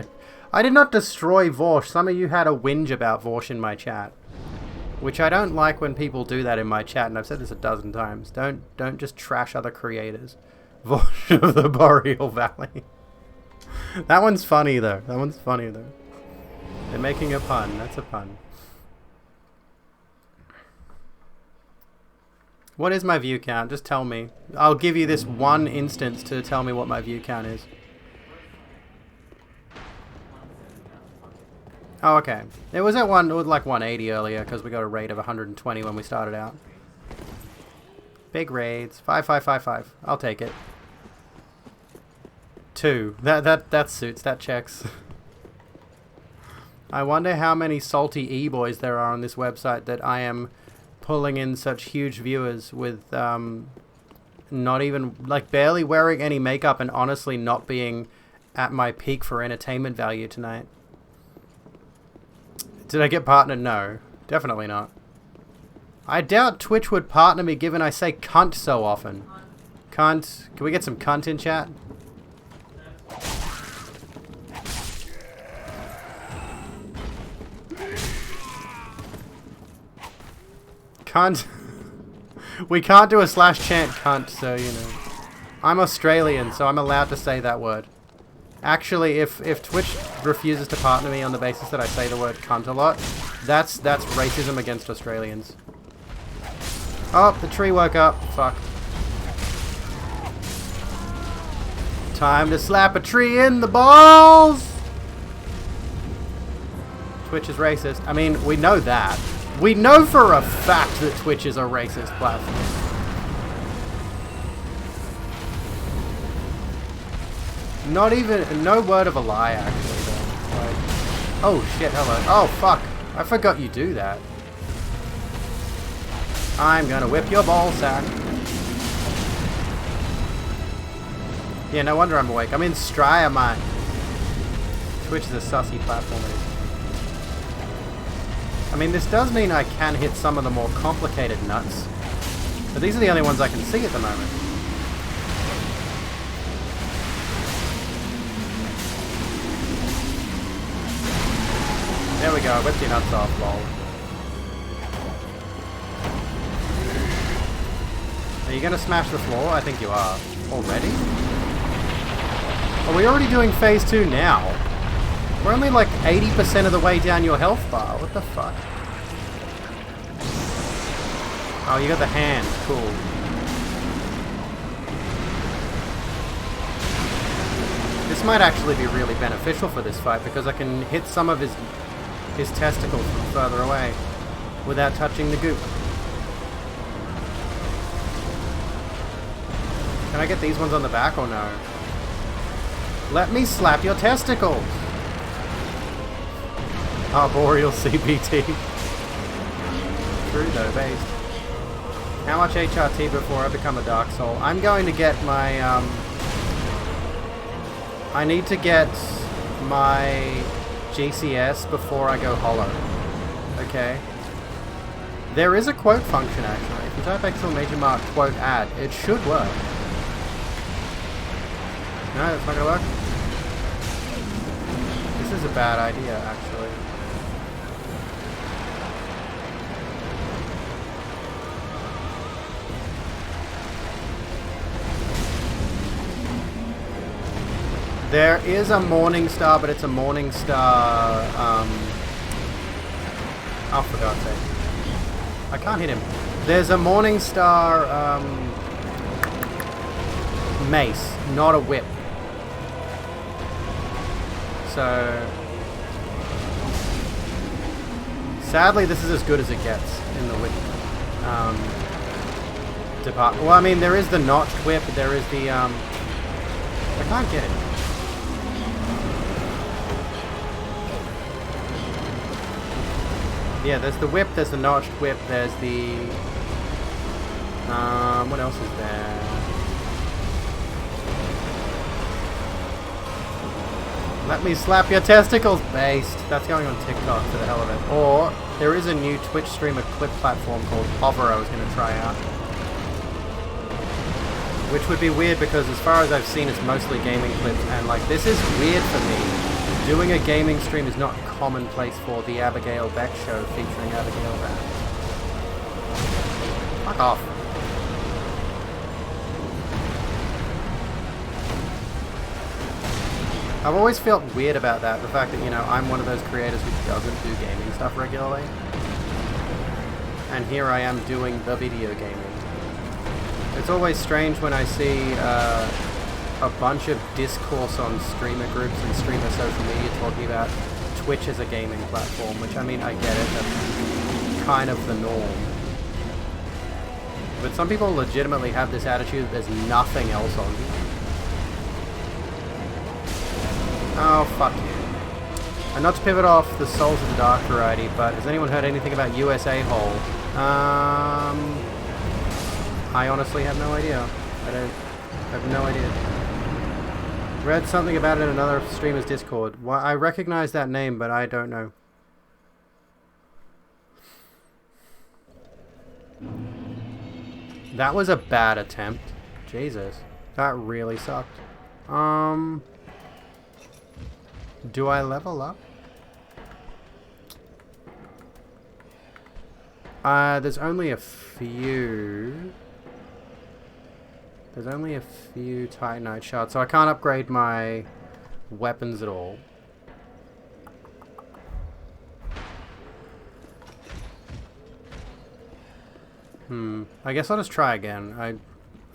B: I did not destroy Vorsh. Some of you had a whinge about Vorsh in my chat. Which I don't like when people do that in my chat, and I've said this a dozen times. Don't just trash other creators. Vorsh of the Boreal Valley. That one's funny though. That one's funny though. They're making a pun. That's a pun. What is my view count? Just tell me. I'll give you this one instance to tell me what my view count is. Oh, okay. It was at like 180 earlier because we got a rate of 120 when we started out. Big raids. 5555. I'll take it. 2. That suits. That checks. I wonder how many salty e-boys there are on this website that I am pulling in such huge viewers with not even, like, barely wearing any makeup and honestly not being at my peak for entertainment value tonight. Did I get partnered? No. Definitely not. I doubt Twitch would partner me given I say cunt so often. Cunt. Can we get some cunt in chat? Cunt. We can't do a slash chant cunt, so, you know. I'm Australian, so I'm allowed to say that word. Actually, if Twitch refuses to partner me on the basis that I say the word cunt a lot, that's racism against Australians. Oh, the tree woke up. Fuck. Time to slap a tree in the balls! Twitch is racist. I mean, we know that. We know for a fact that Twitch is a racist platform. Not even, no word of a lie, actually, though. Like, oh shit, hello. Oh fuck, I forgot you do that. I'm gonna whip your ball sack. Yeah, no wonder I'm awake. I'm in Straya mine. Twitch is a sussy platform. I mean, this does mean I can hit some of the more complicated nuts. But these are the only ones I can see at the moment. There we go, I whipped your nuts off, lol. Are you gonna smash the floor? I think you are. Already? Are we already doing phase 2 now? We're only like 80% of the way down your health bar. What the fuck? Oh, you got the hand. Cool. This might actually be really beneficial for this fight because I can hit some of his testicles from further away without touching the goop. Can I get these ones on the back or no? Let me slap your testicles! Arboreal CBT. True though, based. How much HRT before I become a Dark Soul? I'm going to get my, I need to get my GCS before I go Hollow. Okay? There is a quote function, actually. If you type !majormark quote ad, it should work. No, that's not gonna work. This is a bad idea, actually. There is a Morning Star, but it's a Morning Star, oh, for God's sake. I can't hit him. There's a Morning Star, mace, not a whip. So... sadly, this is as good as it gets in the whip, department. Well, I mean, there is the notched whip, there is the, I can't get it. Yeah, there's the whip, there's the notched whip, there's the... what else is there? Let me slap your testicles, based. That's going on TikTok for the hell of it. Or, there is a new Twitch streamer clip platform called Hover I was going to try out. Which would be weird because as far as I've seen, it's mostly gaming clips, and like, this is weird for me. Doing a gaming stream is not commonplace for the Abigail Beck show featuring Abigail Beck. Fuck off. I've always felt weird about that, the fact that, you know, I'm one of those creators who doesn't do gaming stuff regularly. And here I am doing the video gaming. It's always strange when I see a bunch of discourse on streamer groups and streamer social media talking about Twitch as a gaming platform, which, I mean, I get it, that's kind of the norm. But some people legitimately have this attitude that there's nothing else on here. Oh, fuck you. And not to pivot off the Souls of the Dark variety, but has anyone heard anything about USA Hole? I honestly have no idea. I have no idea. Read something about it in another streamer's Discord. Well, I recognize that name, but I don't know. That was a bad attempt. Jesus. That really sucked. Do I level up? There's only a few... There's only a few Titanite shards, so I can't upgrade my weapons at all. I guess I'll just try again.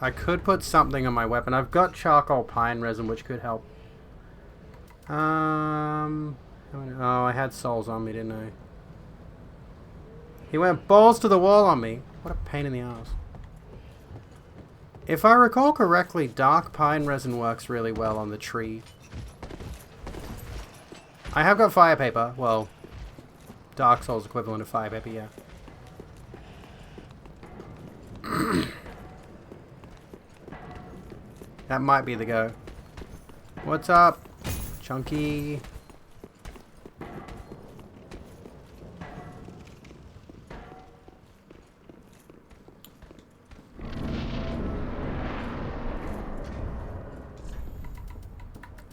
B: I could put something on my weapon. I've got charcoal pine resin, which could help. Oh, I had souls on me, didn't I? He went balls to the wall on me. What a pain in the ass. If I recall correctly, dark pine resin works really well on the tree. I have got fire paper. Well, Dark Souls equivalent of fire paper, yeah. That might be the go. What's up, Chunky?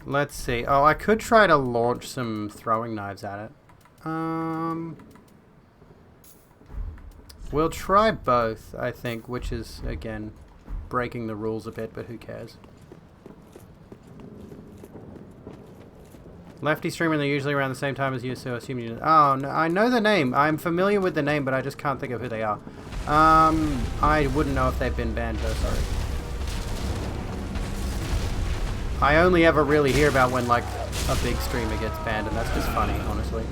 B: Let's see. Oh, I could try to launch some throwing knives at it. We'll try both, I think, which is, again, breaking the rules a bit, but who cares? Lefty streamer, they're usually around the same time as you, so I assume you... Oh, no, I know the name. I'm familiar with the name, but I just can't think of who they are. I wouldn't know if they've been banned, though, sorry. I only ever really hear about when, like, a big streamer gets banned, and that's just funny, honestly.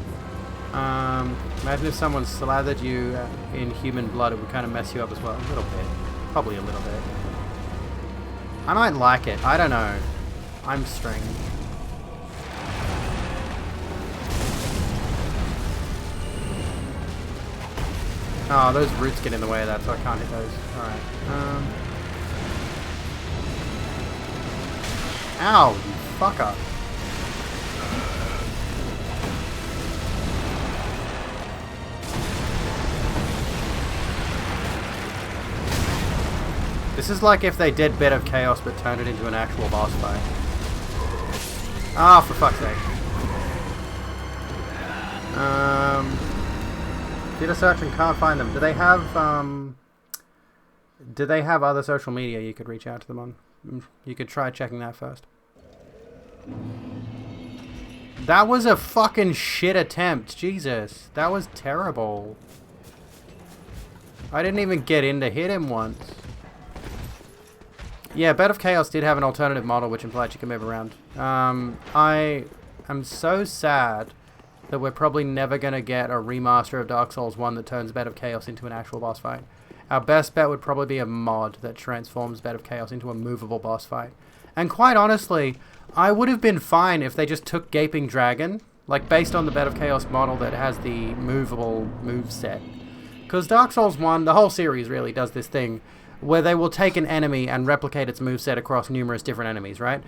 B: Imagine if someone slathered you in human blood, it would kind of mess you up as well. A little bit. Probably a little bit. I might like it. I don't know. I'm strange. Oh, those roots get in the way of that, so I can't hit those. Alright. Ow, you fucker. This is like if they did Bed of Chaos but turned it into an actual boss fight. Ah, for fuck's sake. Did a search and can't find them. Do they have other social media you could reach out to them on? You could try checking that first. That was a fucking shit attempt. Jesus. That was terrible. I didn't even get in to hit him once. Yeah, Bed of Chaos did have an alternative model which implied you could move around. I am so sad that we're probably never going to get a remaster of Dark Souls 1 that turns Bed of Chaos into an actual boss fight. Our best bet would probably be a mod that transforms Bed of Chaos into a movable boss fight. And quite honestly, I would have been fine if they just took Gaping Dragon, like based on the Bed of Chaos model that has the movable moveset. Because Dark Souls 1, the whole series really does this thing, where they will take an enemy and replicate its moveset across numerous different enemies, right?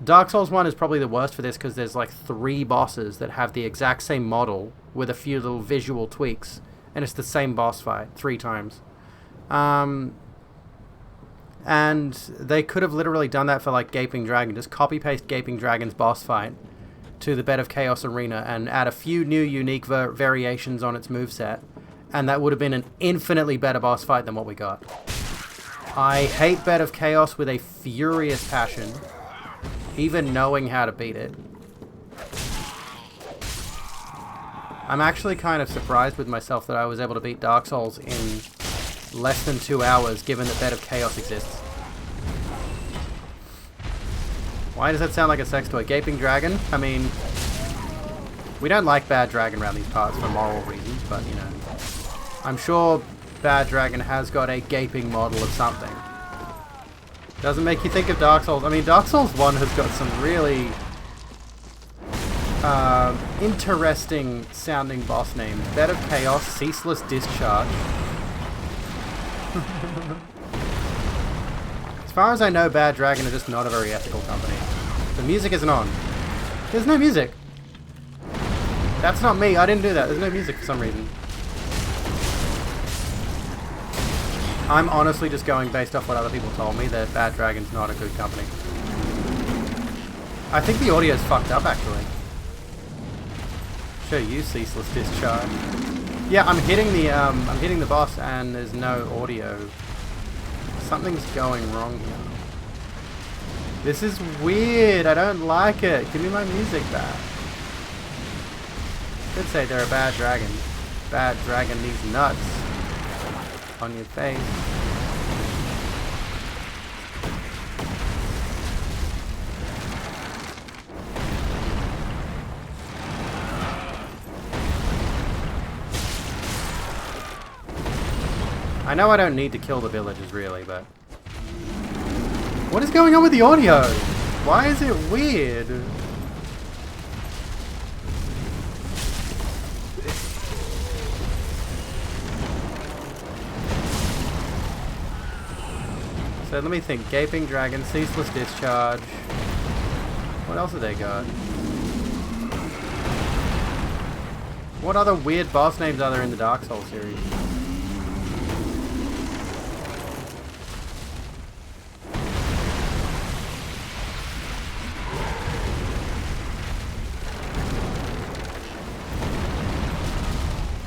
B: Dark Souls 1 is probably the worst for this because there's like 3 bosses that have the exact same model with a few little visual tweaks, and it's the same boss fight 3 times. And they could have literally done that for like Gaping Dragon, just copy-paste Gaping Dragon's boss fight to the Bed of Chaos arena and add a few new unique variations on its moveset, and that would have been an infinitely better boss fight than what we got. I hate Bed of Chaos with a furious passion, even knowing how to beat it. I'm actually kind of surprised with myself that I was able to beat Dark Souls in less than 2 hours, given that Bed of Chaos exists. Why does that sound like a sex toy? Gaping Dragon? I mean, we don't like Bad Dragon around these parts for moral reasons, but, you know, I'm sure Bad Dragon has got a gaping model of something. Doesn't make you think of Dark Souls. I mean, Dark Souls 1 has got some really interesting sounding boss names. Bed of Chaos, Ceaseless Discharge. As far as I know, Bad Dragon are just not a very ethical company. The music isn't on. There's no music. That's not me. I didn't do that. There's no music for some reason. I'm honestly just going based off what other people told me that Bad Dragon's not a good company. I think the audio's fucked up, actually. Show you Ceaseless Discharge. Yeah, I'm hitting the boss and there's no audio. Something's going wrong here. This is weird. I don't like it. Give me my music back. Could say they're a bad dragon. Bad dragon needs nuts on your face. I know I don't need to kill the villagers really, but what is going on with the audio? Why is it weird? So let me think. Gaping Dragon, Ceaseless Discharge. What else have they got? What other weird boss names are there in the Dark Souls series?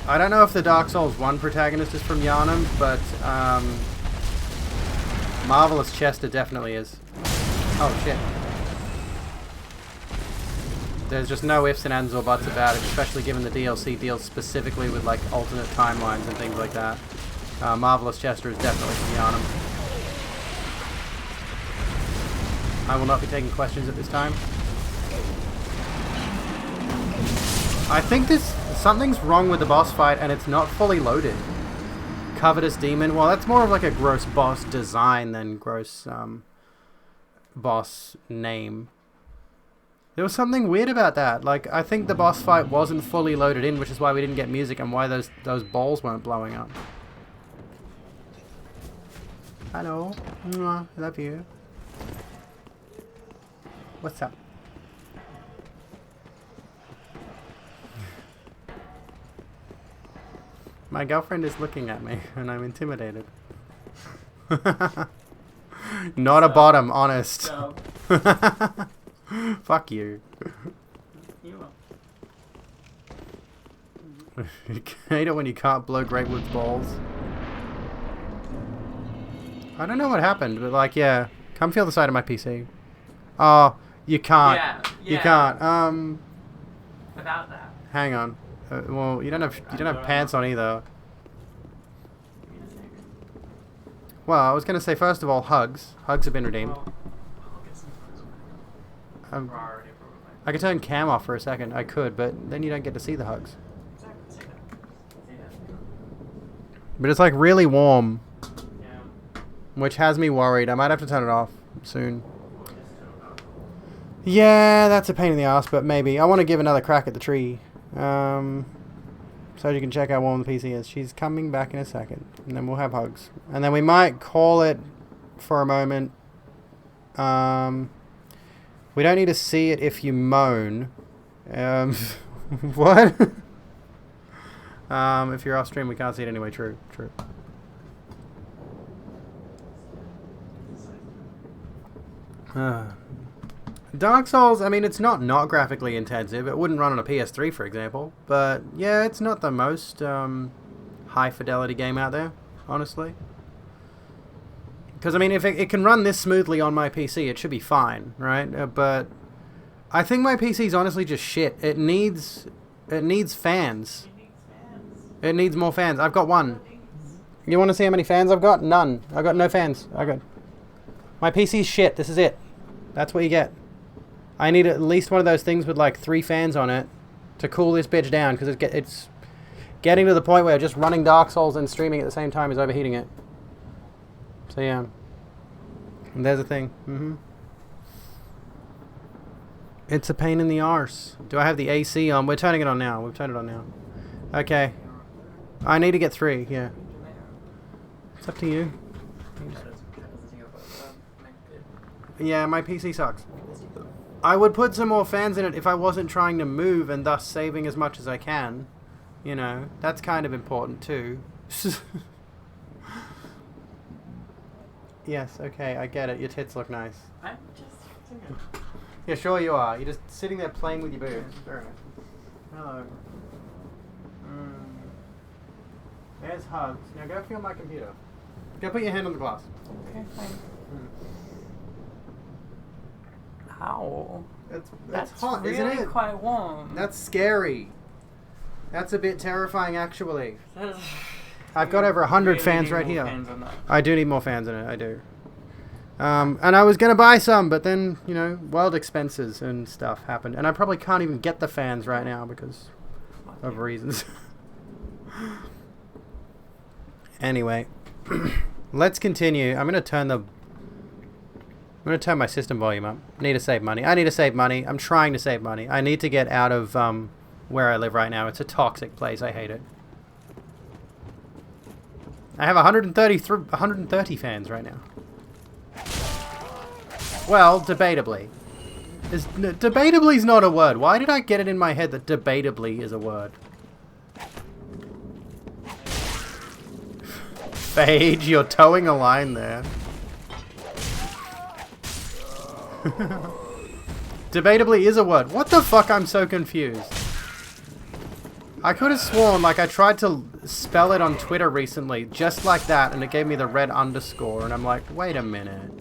B: I don't know if the Dark Souls 1 protagonist is from Yharnam, but Marvelous Chester definitely is. Oh shit. There's just no ifs and ands or buts about it, especially given the DLC deals specifically with like alternate timelines and things like that. Marvelous Chester is definitely from Yharnam. I will not be taking questions at this time. I think something's wrong with the boss fight and it's not fully loaded. Covetous Demon, well that's more of like a gross boss design than gross boss name. There was something weird about that. Like, I think the boss fight wasn't fully loaded in, which is why we didn't get music and why those balls weren't blowing up. Hello. Mwah, love you. What's up? My girlfriend is looking at me and I'm intimidated. Not a bottom, honest.
C: So,
B: Fuck you.
C: you will.
B: You hate it when you can't blow Greatwood's balls. I don't know what happened, but like, yeah. Come feel the side of my PC. Oh, you can't.
C: Yeah,
B: You
C: yeah.
B: can't.
C: About that.
B: Hang on. Well, you don't have pants on either. Well, I was gonna say first of all, hugs. Hugs have been redeemed.
C: Well, I'll get some photos.
B: Um,
C: We're already probably.
B: I could turn cam off for a second. I could, but then you don't get to see the hugs.
C: Exactly. See that.
B: But it's like really warm,
C: Yeah.
B: which has me worried. I might have to turn it off soon. Yeah, that's a pain in the ass, but maybe. I want to give another crack at the tree. So you can check how warm the PC is. She's coming back in a second, and then we'll have hugs. And then we might call it for a moment. We don't need to see it if you moan. What? If you're off stream, we can't see it anyway. True, true. Dark Souls, I mean, it's not graphically intensive. It wouldn't run on a PS3, for example. But, yeah, it's not the most high-fidelity game out there, honestly. Because, I mean, if it can run this smoothly on my PC, it should be fine, right? But I think my PC's honestly just shit. It needs fans. It needs more fans. I've got one. You want to see how many fans I've got? None. I've got no fans. My PC's shit. This is it. That's what you get. I need at least one of those things with like 3 fans on it to cool this bitch down, because it's getting to the point where just running Dark Souls and streaming at the same time is overheating it. So yeah. And there's a thing. It's a pain in the arse. Do I have the AC on? We're turning it on now. We've turned it on now. Okay. I need to get 3, yeah. It's up to you. Yeah, my PC sucks. I would put some more fans in it if I wasn't trying to move and thus saving as much as I can. You know, that's kind of important too. Yes, okay, I get it. Your tits look nice.
C: I'm just thinking.
B: Yeah, sure you are. You're just sitting there playing with your boobs. Very nice. Hello. There's hugs. Now go feel my computer. Go put your hand on the glass.
C: Okay, fine. Ow.
B: That's hot,
C: really
B: isn't it?
C: Quite warm.
B: That's scary. That's a bit terrifying, actually. I've got over 100 fans right here. I do need more fans in it. I do. And I was gonna buy some, but then world expenses and stuff happened, and I probably can't even get the fans right now because of reasons. Anyway, let's continue. I'm gonna turn my system volume up. I need to save money. I'm trying to save money. I need to get out of where I live right now. It's a toxic place. I hate it. I have 130 fans right now. Well, debatably. Debatably is not a word. Why did I get it in my head that debatably is a word? Phage, you're towing a line there. Debatably is a word. What the fuck? I'm so confused. I could have sworn, like, I tried to spell it on Twitter recently, just like that, and it gave me the red underscore, and I'm like, wait a minute.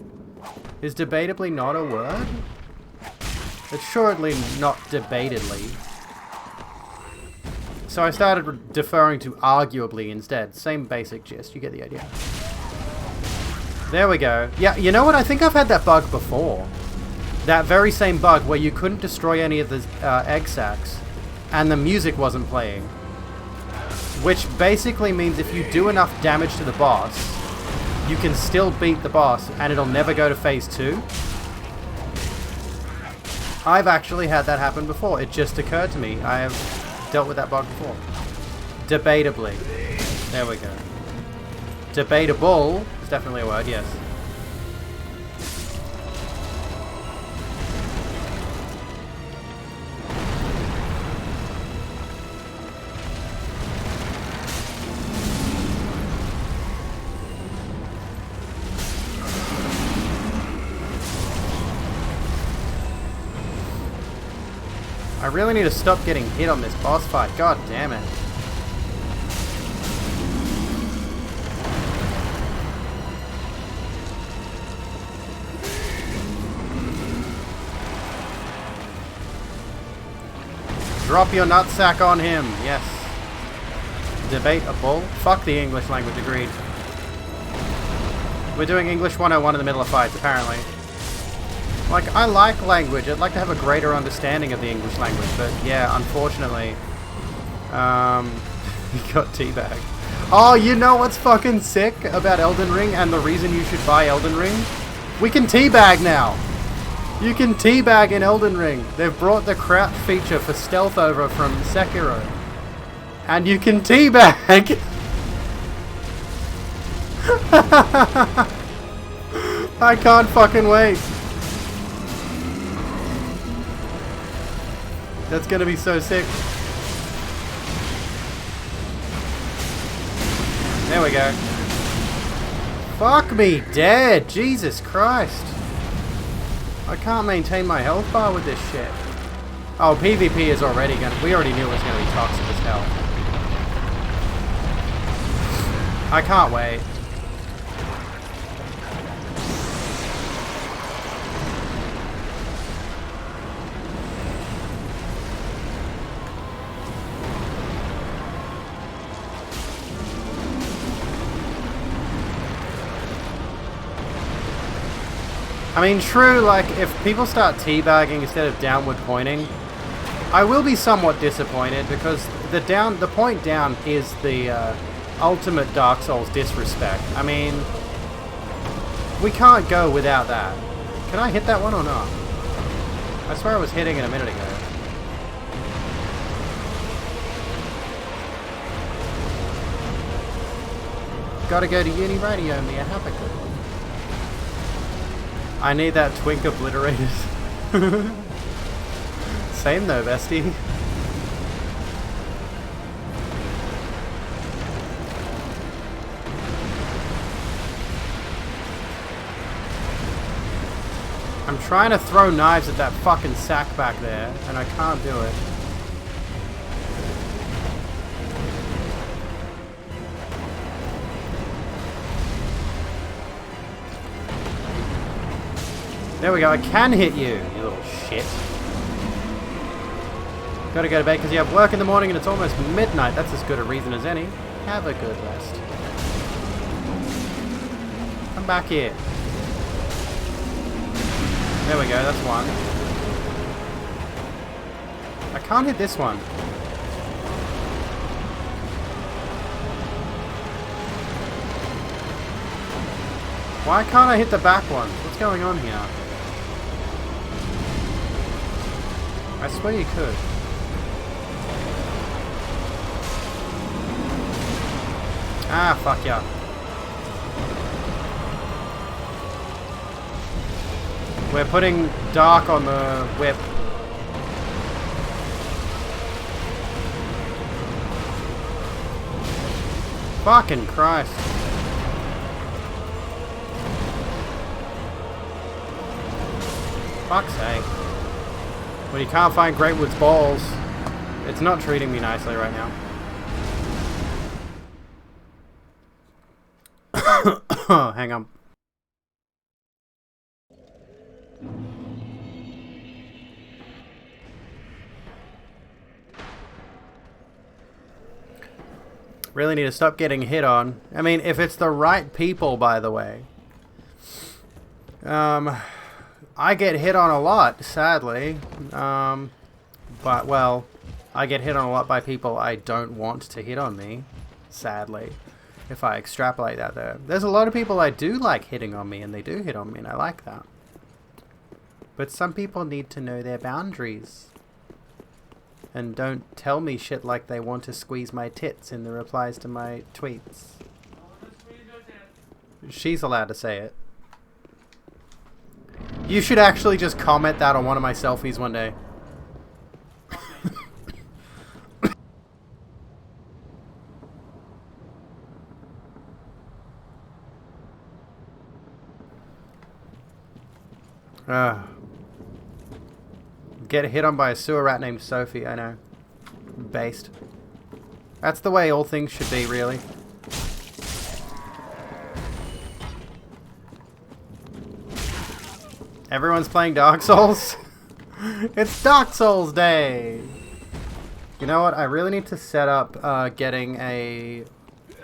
B: Is debatably not a word? It's surely not debatedly. So I started deferring to arguably instead. Same basic gist, you get the idea. There we go. Yeah, you know what? I think I've had that bug before. That very same bug where you couldn't destroy any of the egg sacs, and the music wasn't playing. Which basically means if you do enough damage to the boss, you can still beat the boss, and it'll never go to phase 2. I've actually had that happen before. It just occurred to me. I have dealt with that bug before. Debatably. There we go. Debatable is definitely a word, yes. I really need to stop getting hit on this boss fight. God damn it. Drop your nutsack on him. Yes. Debatable. Fuck the English language, agreed. We're doing English 101 in the middle of fights, apparently. Like, I like language. I'd like to have a greater understanding of the English language, but yeah, unfortunately, you got teabagged. Oh, you know what's fucking sick about Elden Ring and the reason you should buy Elden Ring? We can teabag now! You can teabag in Elden Ring. They've brought the crouch feature for stealth over from Sekiro. And you can teabag! I can't fucking wait. That's gonna be so sick. There we go. Fuck me dead. Jesus Christ. I can't maintain my health bar with this shit. Oh, PvP is already gonna... We already knew it was gonna be toxic as hell. I can't wait. I mean, true, like, if people start teabagging instead of downward pointing, I will be somewhat disappointed because the point down is the ultimate Dark Souls disrespect. I mean, we can't go without that. Can I hit that one or not? I swear I was hitting it a minute ago. Gotta go to uni radio, me a happy good. I need that twink obliterated. Same though, bestie. I'm trying to throw knives at that fucking sack back there, and I can't do it. There we go, I can hit you, you little shit. Gotta go to bed because you have work in the morning and it's almost midnight. That's as good a reason as any. Have a good rest. Come back here. There we go, that's one. I can't hit this one. Why can't I hit the back one? What's going on here? I swear you could. Ah, fuck yeah. We're putting dark on the whip. Fucking Christ. Fuck's sake. When you can't find Greatwood's balls, it's not treating me nicely right now. Hang on. Really need to stop getting hit on. I mean, if it's the right people, by the way. I get hit on a lot, sadly. But, well, I get hit on a lot by people I don't want to hit on me, sadly. If I extrapolate that there. There's a lot of people I do like hitting on me, and they do hit on me, and I like that. But some people need to know their boundaries. And don't tell me shit like they want to squeeze my tits in the replies to my tweets.
C: I want to squeeze your
B: She's allowed to say it. You should actually just comment that on one of my selfies one day. Get hit on by a sewer rat named Sophie, I know. Based. That's the way all things should be, really. Everyone's playing Dark Souls? It's Dark Souls Day! You know what? I really need to set up getting a...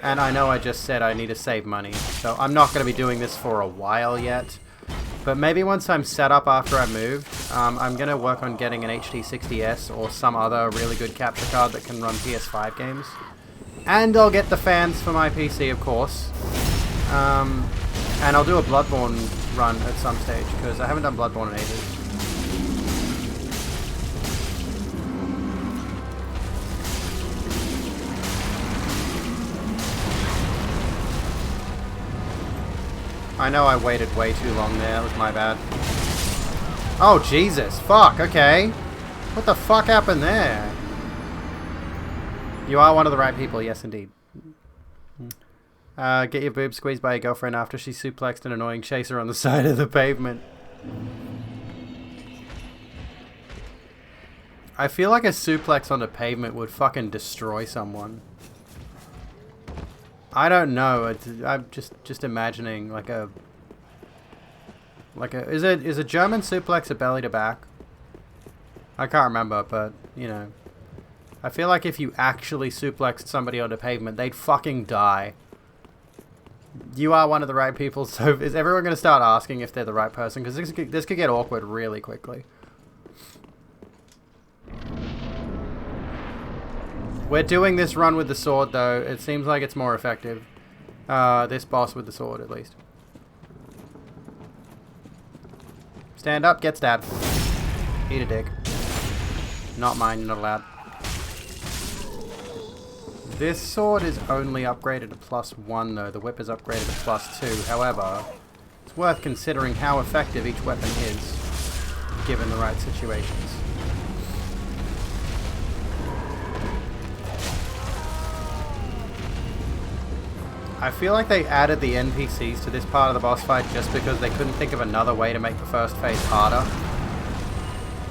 B: And I know I just said I need to save money, so I'm not going to be doing this for a while yet. But maybe once I'm set up after I moved, I'm going to work on getting an HD 60S or some other really good capture card that can run PS5 games. And I'll get the fans for my PC, of course. And I'll do a Bloodborne run at some stage, because I haven't done Bloodborne in ages. I know I waited way too long there, that was my bad. Oh, Jesus, fuck, okay. What the fuck happened there? You are one of the right people, yes indeed. Get your boob squeezed by your girlfriend after she suplexed an annoying chaser on the side of the pavement. I feel like a suplex on the pavement would fucking destroy someone. I don't know. I'm just imagining like a is a German suplex a belly to back? I can't remember, but you know, I feel like if you actually suplexed somebody on the pavement, they'd fucking die. You are one of the right people, so is everyone going to start asking if they're the right person? Because this could get awkward really quickly. We're doing this run with the sword, though. It seems like it's more effective. This boss with the sword, at least. Stand up, get stabbed. Eat a dick. Not mine, not allowed. This sword is only upgraded to +1, though. The whip is upgraded to +2. However, it's worth considering how effective each weapon is, given the right situations. I feel like they added the NPCs to this part of the boss fight just because they couldn't think of another way to make the first phase harder.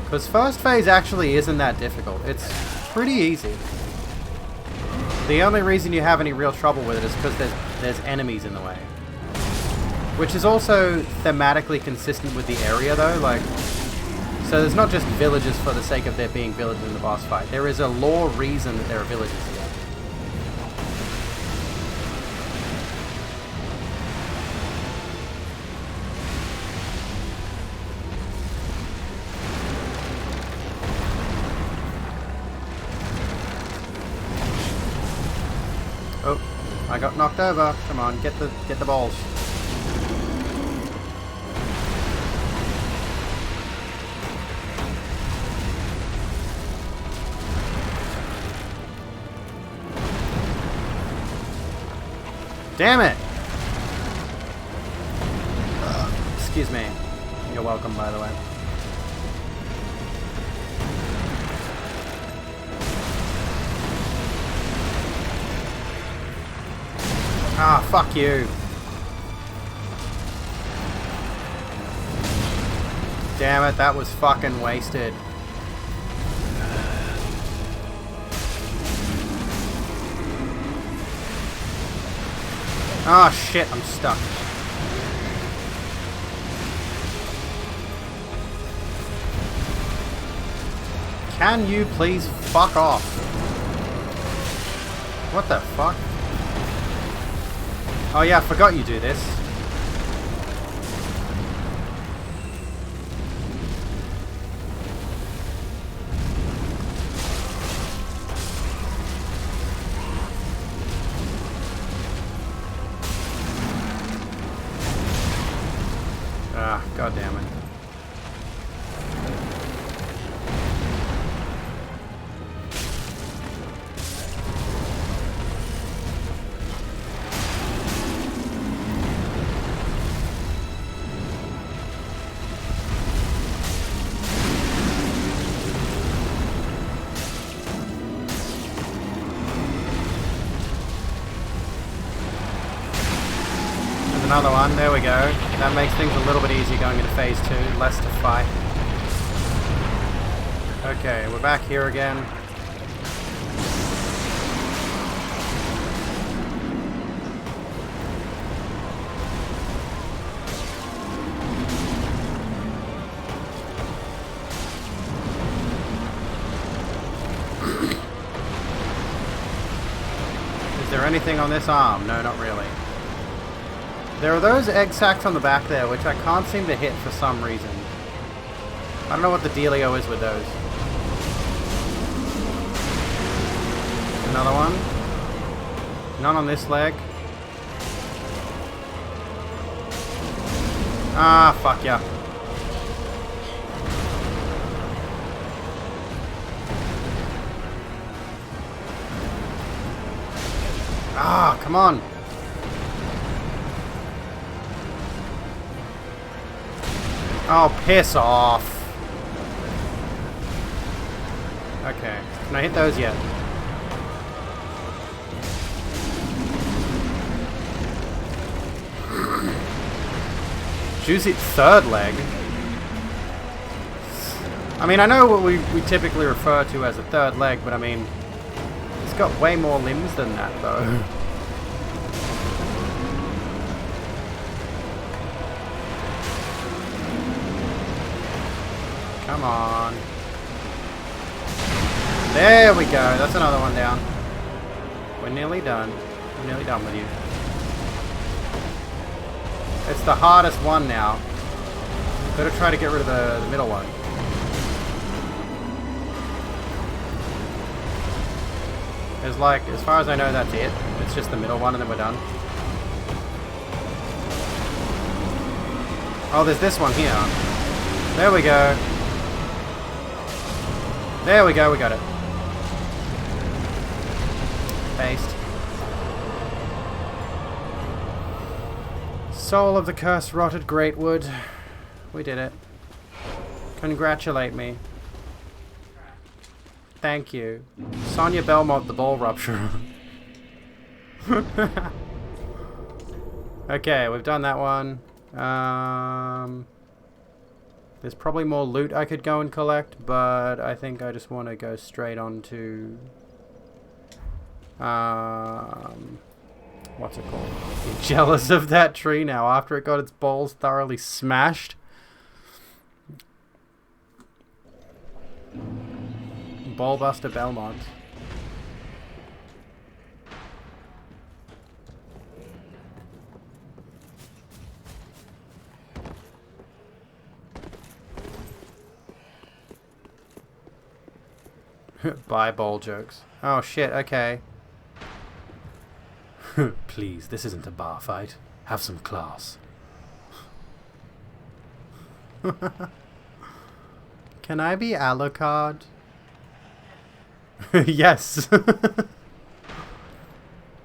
B: Because first phase actually isn't that difficult. It's pretty easy. The only reason you have any real trouble with it is because there's enemies in the way. Which is also thematically consistent with the area though, like... So there's not just villages for the sake of there being villages in the boss fight. There is a lore reason that there are villages here. Oh, I got knocked over. Come on, get the balls. Damn it! Excuse me. You're welcome, by the way. Ah, fuck you. Damn it, that was fucking wasted. Ah, shit, I'm stuck. Can you please fuck off? What the fuck? Oh yeah, I forgot you do this. Ah, god damn it. Another one. There we go. That makes things a little bit easier going into phase 2. Less to fight. Okay, we're back here again. Is there anything on this arm? No, not really. There are those egg sacs on the back there, which I can't seem to hit for some reason. I don't know what the dealio is with those. Another one. None on this leg. Ah, fuck yeah. Ah, come on. Oh, piss off. Okay. Can I hit those yet? Juicy third leg? I mean, I know what we typically refer to as a third leg, but I mean, it's got way more limbs than that, though. Come on. There we go. That's another one down. We're nearly done. We're nearly done with you. It's the hardest one now. Gotta try to get rid of the middle one. There's like, as far as I know, that's it. It's just the middle one and then we're done. Oh, there's this one here. There we go. There we go, we got it. Paste. Soul of the cursed rotted greatwood. We did it. Congratulate me. Thank you. Sonia Belmont, the ball rupturer. Okay, we've done that one. There's probably more loot I could go and collect, but I think I just want to go straight on to... what's it called? I'm jealous of that tree now after it got its balls thoroughly smashed. Ballbuster Belmont. Bye, ball jokes. Oh shit, okay. Please, this isn't a bar fight. Have some class. Can I be Alucard? Yes.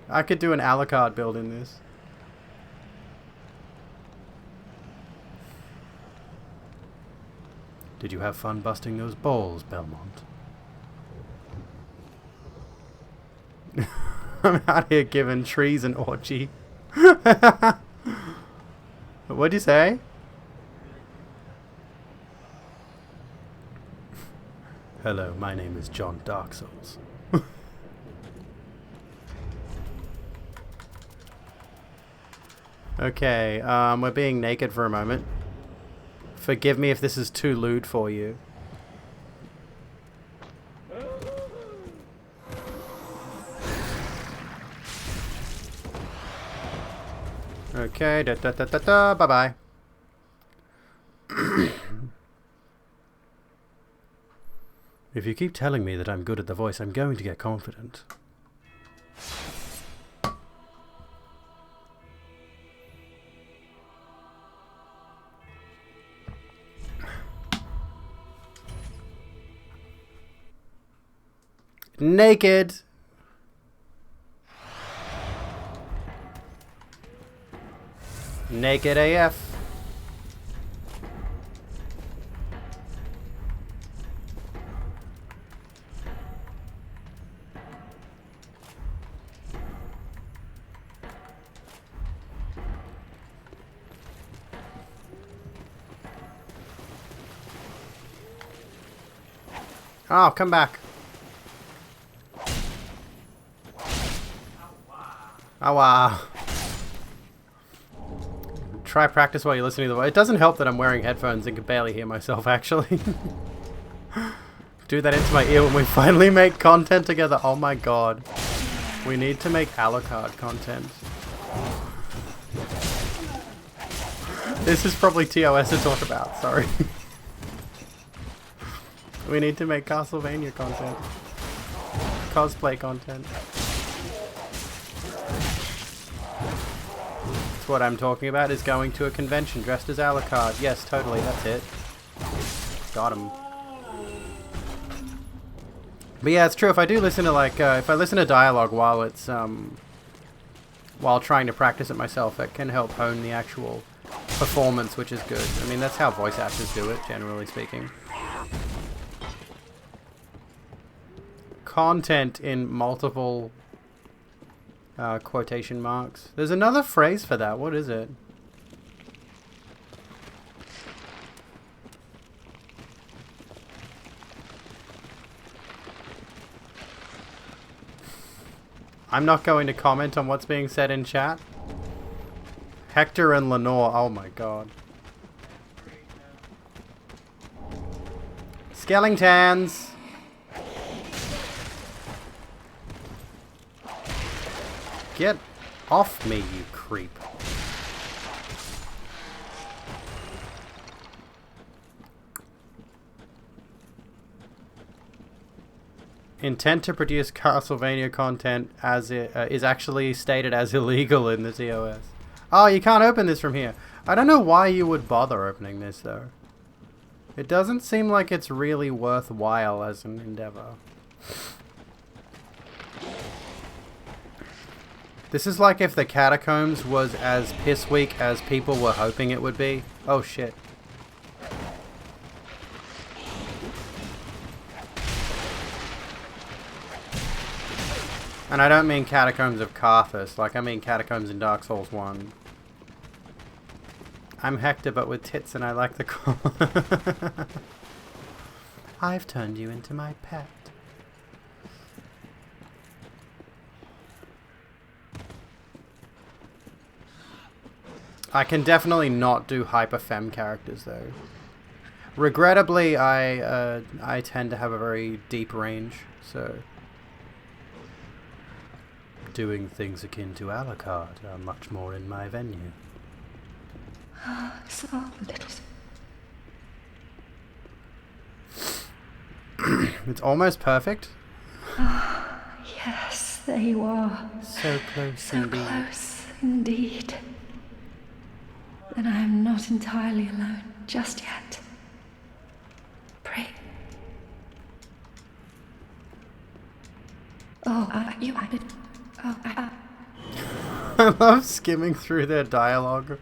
B: I could do an Alucard build in this. Did you have fun busting those balls, Belmont? I'm out here giving trees an orgy. What'd you say? Hello, my name is John Dark Souls. Okay, we're being naked for a moment. Forgive me if this is too lewd for you. Okay, bye-bye. If you keep telling me that I'm good at the voice, I'm going to get confident. Naked! Naked AF. Oh, come back. Oh, wow. Try practice while you're listening to the voice. It doesn't help that I'm wearing headphones and can barely hear myself, actually. Do that into my ear when we finally make content together. Oh my god. We need to make Alucard content. This is probably TOS to talk about, sorry. We need to make Castlevania content. Cosplay content. That's what I'm talking about, is going to a convention dressed as Alucard. Yes, totally, that's it. Got him. But yeah, it's true, if I do listen to like, if I listen to dialogue while it's, while trying to practice it myself, it can help hone the actual performance, which is good. I mean, that's how voice actors do it, generally speaking. Content in multiple quotation marks. There's another phrase for that. What is it? I'm not going to comment on what's being said in chat. Hector and Lenore. Oh my god. Skeletons. Get off me, you creep. Intent to produce Castlevania content as it is actually stated as illegal in the TOS. Oh, you can't open this from here. I don't know why you would bother opening this, though. It doesn't seem like it's really worthwhile as an endeavor. This is like if the Catacombs was as piss weak as people were hoping it would be. Oh shit. And I don't mean Catacombs of Carthus, like I mean Catacombs in Dark Souls 1. I'm Hector but with tits and I like the color. I've turned you into my pet. I can definitely not do hyper femme characters though. Regrettably, I tend to have a very deep range, so doing things akin to Alucard are much more in my venue.
D: So little.
B: It's almost perfect.
D: Yes, there you are.
B: So close
D: So
B: indeed.
D: close indeed. And I am not entirely alone just yet. Pray. Oh, you added. Oh,
B: I love skimming through their dialogue.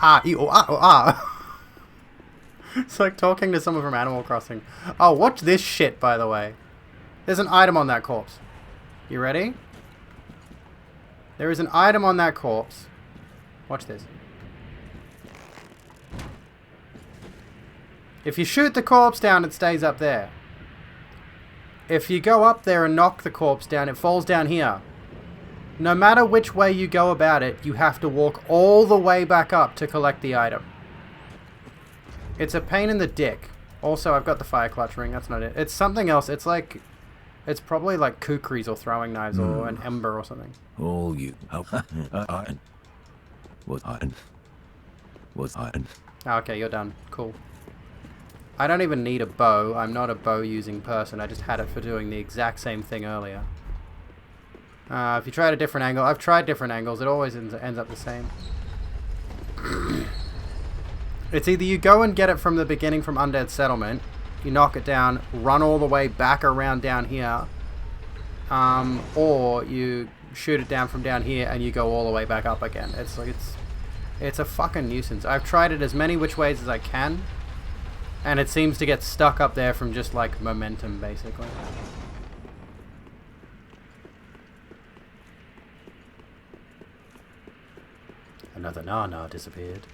B: Ah, ee, oh, ah, oh, ah. It's like talking to someone from Animal Crossing. Oh, watch this shit, by the way. There's an item on that corpse. You ready? There is an item on that corpse. Watch this. If you shoot the corpse down, it stays up there. If you go up there and knock the corpse down, it falls down here. No matter which way you go about it, you have to walk all the way back up to collect the item. It's a pain in the dick. Also, I've got the fire clutch ring. That's not it. It's something else. It's like... It's probably like kukris or throwing knives or an ember or something.
G: All you. Was I?
B: Oh, okay, you're done. Cool. I don't even need a bow. I'm not a bow using person. I just had it for doing the exact same thing earlier. If you tried a different angle, I've tried different angles. It always ends up the same. It's either you go and get it from the beginning from Undead Settlement, you knock it down, run all the way back around down here, or you shoot it down from down here and you go all the way back up again. It's like it's a fucking nuisance. I've tried it as many which ways as I can, and it seems to get stuck up there from just like momentum, basically. Another Nana disappeared.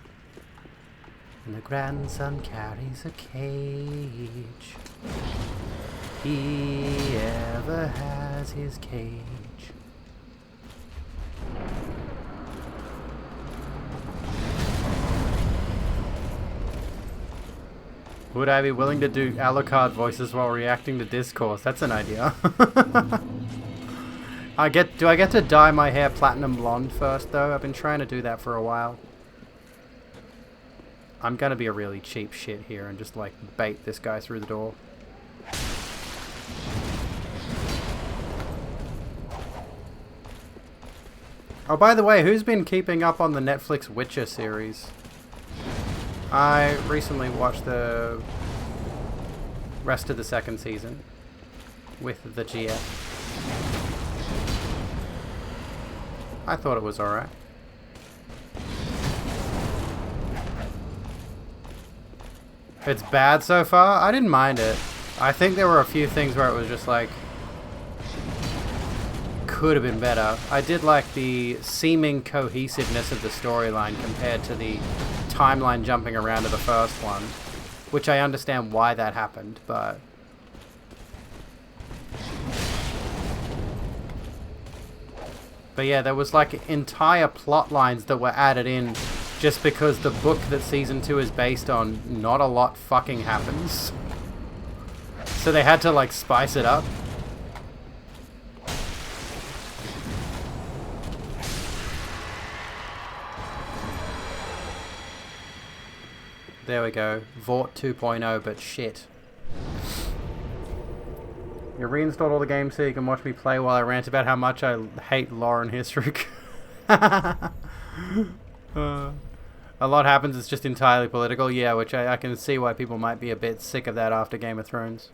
B: And the grandson carries a cage. he ever has his cage. Would I be willing to do Alucard voices while reacting to Discourse? That's an idea. Do I get to dye my hair platinum blonde first though? I've been trying to do that for a while. I'm gonna be a really cheap shit here and just like bait this guy through the door. Oh, by the way, who's been keeping up on the Netflix Witcher series? I recently watched the rest of the second season with the GF. I thought it was alright. It's bad so far? I didn't mind it. I think there were a few things where it was just like... could have been better. I did like the seeming cohesiveness of the storyline compared to the timeline jumping around to the first one, which I understand why that happened, but yeah, there was like entire plot lines that were added in just because the book that season 2 is based on, not a lot fucking happens, so they had to like spice it up. There we go. Vort 2.0, but shit. You reinstalled all the games so you can watch me play while I rant about how much I hate Lauren Hissrich. A lot happens, it's just entirely political. Yeah, which I can see why people might be a bit sick of that after Game of Thrones.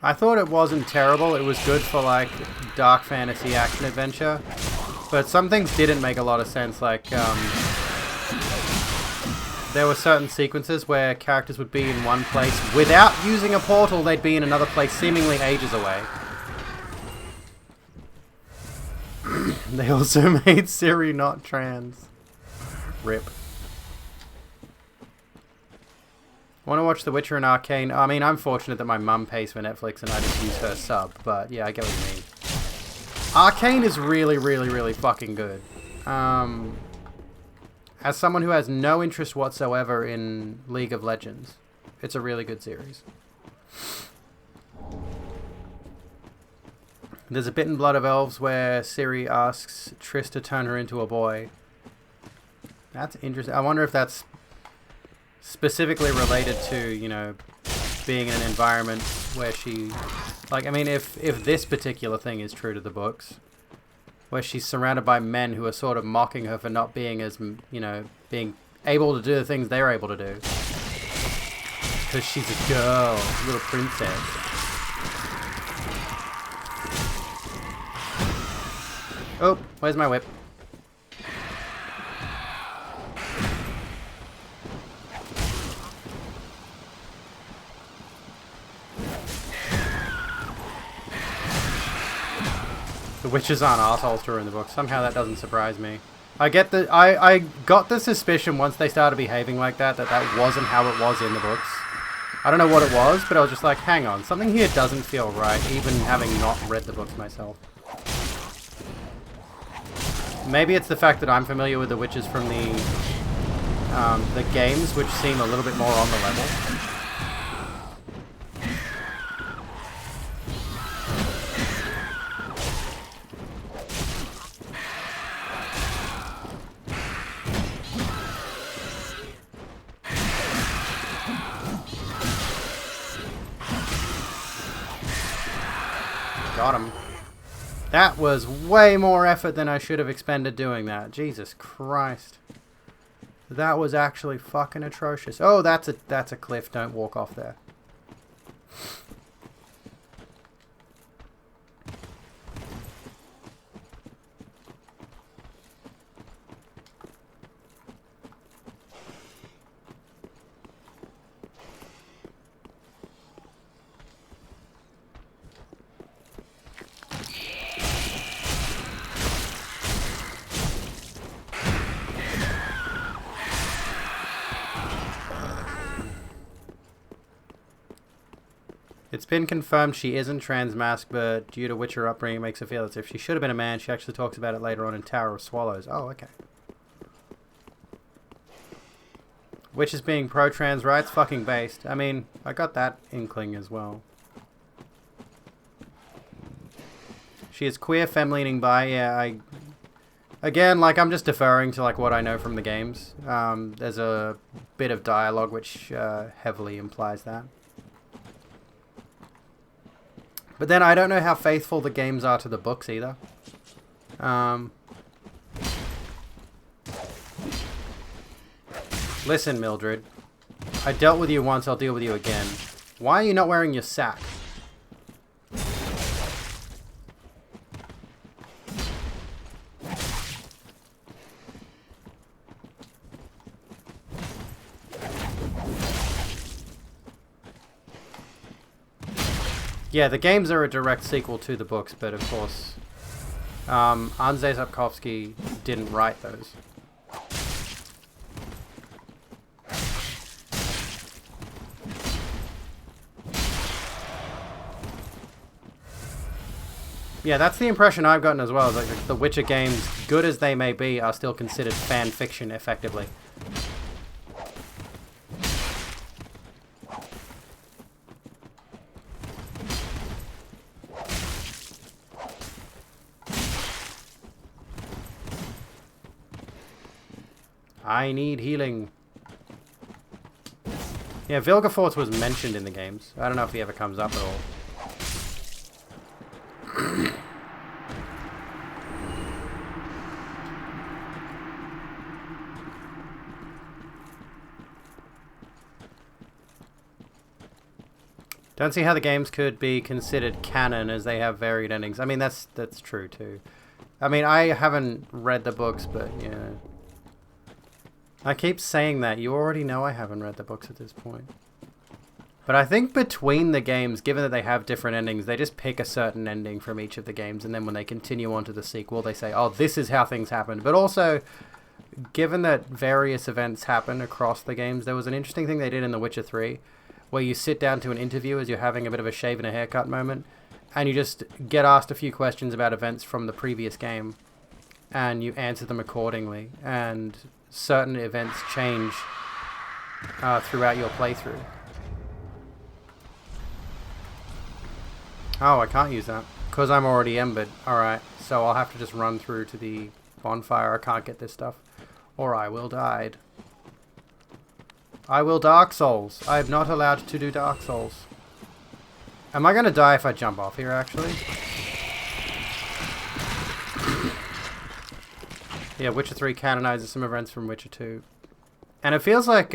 B: I thought it wasn't terrible. It was good for like dark fantasy action adventure, but some things didn't make a lot of sense. Like there were certain sequences where characters would be in one place without using a portal. They'd be in another place seemingly ages away. They also made Ciri not trans. Rip. Want to watch The Witcher and Arcane? I mean, I'm fortunate that my mum pays for Netflix and I just use her sub, but yeah, I get what you mean. Arcane is really, really, really fucking good. As someone who has no interest whatsoever in League of Legends, it's a really good series. There's a bit in Blood of Elves where Ciri asks Triss to turn her into a boy. That's interesting. I wonder if that's specifically related to, you know, being in an environment where she... Like, I mean, if this particular thing is true to the books, where she's surrounded by men who are sort of mocking her for not being as, you know, being able to do the things they're able to do. Because she's a girl, a little princess. Oh, where's my whip? The witches aren't assholes to her in the book. Somehow that doesn't surprise me. I got the suspicion once they started behaving like that that wasn't how it was in the books. I don't know what it was, but I was just like, hang on, something here doesn't feel right, even having not read the books myself. Maybe it's the fact that I'm familiar with the witches from the games, which seem a little bit more on the level. Got him. That was way more effort than I should have expended doing that. Jesus Christ. That was actually fucking atrocious. Oh, that's a cliff. Don't walk off there. It's been confirmed she isn't trans-masked, but due to Witcher upbringing, it makes her feel as if she should have been a man. She actually talks about it later on in Tower of Swallows. Oh, okay. Witch is being pro-trans rights fucking based. I mean, I got that inkling as well. She is queer, femme-leaning bi. Yeah, again, like, I'm just deferring to, like, what I know from the games. There's a bit of dialogue which heavily implies that. But then I don't know how faithful the games are to the books either. Listen, Mildred. I dealt with you once, I'll deal with you again. Why are you not wearing your sack? Yeah, the games are a direct sequel to the books, but of course, Andrzej Sapkowski didn't write those. Yeah, that's the impression I've gotten as well. Is like the Witcher games, good as they may be, are still considered fan fiction, effectively. I need healing. Yeah, Vilgefortz was mentioned in the games. I don't know if he ever comes up at all. Don't see how the games could be considered canon as they have varied endings. I mean, that's true too. I mean, I haven't read the books, but yeah. I keep saying that. You already know I haven't read the books at this point. But I think between the games, given that they have different endings, they just pick a certain ending from each of the games, and then when they continue on to the sequel, they say, oh, this is how things happened. But also, given that various events happen across the games, there was an interesting thing they did in The Witcher 3, where you sit down to an interview as you're having a bit of a shave and a haircut moment, and you just get asked a few questions about events from the previous game, and you answer them accordingly, and certain events change throughout your playthrough. Oh, I can't use that, because I'm already embered. Alright, so I'll have to just run through to the bonfire. I can't get this stuff, or I will die. I will Dark Souls. I am not allowed to do Dark Souls. Am I going to die if I jump off here, actually? Yeah, Witcher 3 canonizes some events from Witcher 2. And it feels like,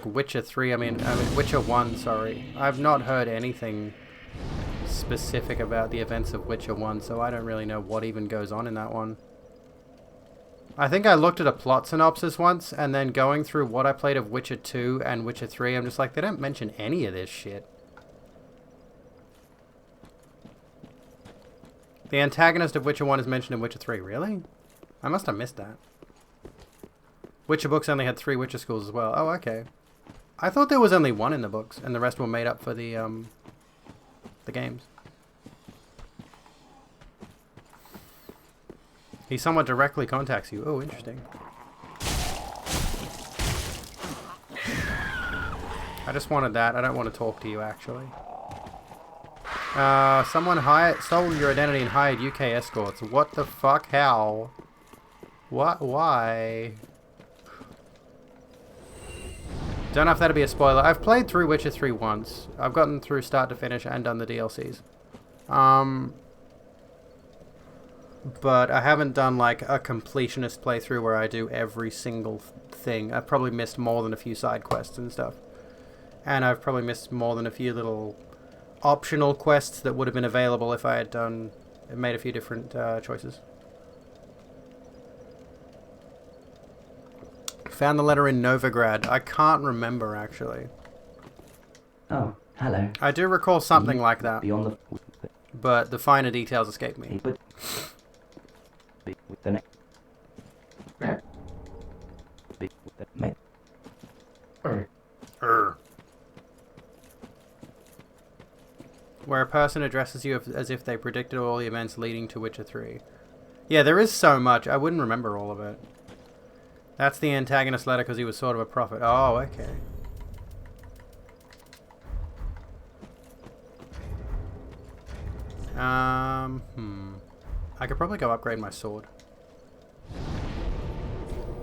B: Witcher 3, I mean, Witcher 1, sorry. I've not heard anything specific about the events of Witcher 1, so I don't really know what even goes on in that one. I think I looked at a plot synopsis once, and then going through what I played of Witcher 2 and Witcher 3, I'm just like, they don't mention any of this shit. The antagonist of Witcher 1 is mentioned in Witcher 3, really? I must have missed that. Witcher books only had 3 Witcher schools as well. Oh, okay. I thought there was only 1 in the books, and the rest were made up for the games. He somewhat directly contacts you. Oh, interesting. I just wanted that. I don't want to talk to you, actually. Someone stole your identity and hired UK escorts. What the fuck? How? What? Why? Don't know if that'd be a spoiler. I've played through Witcher 3 once. I've gotten through start to finish and done the DLCs. But I haven't done like a completionist playthrough where I do every single thing. I've probably missed more than a few side quests and stuff. And I've probably missed more than a few little optional quests that would have been available if I had made a few different choices. Found the letter in Novigrad. I can't remember, actually.
E: Oh, hello.
B: I do recall something like that,
E: Beyond
B: but the finer details escape me.
E: the... The next...
B: where a person addresses you as if they predicted all the events leading to Witcher 3. Yeah, there is so much. I wouldn't remember all of it. That's the antagonist letter because he was sort of a prophet. Oh, okay. I could probably go upgrade my sword.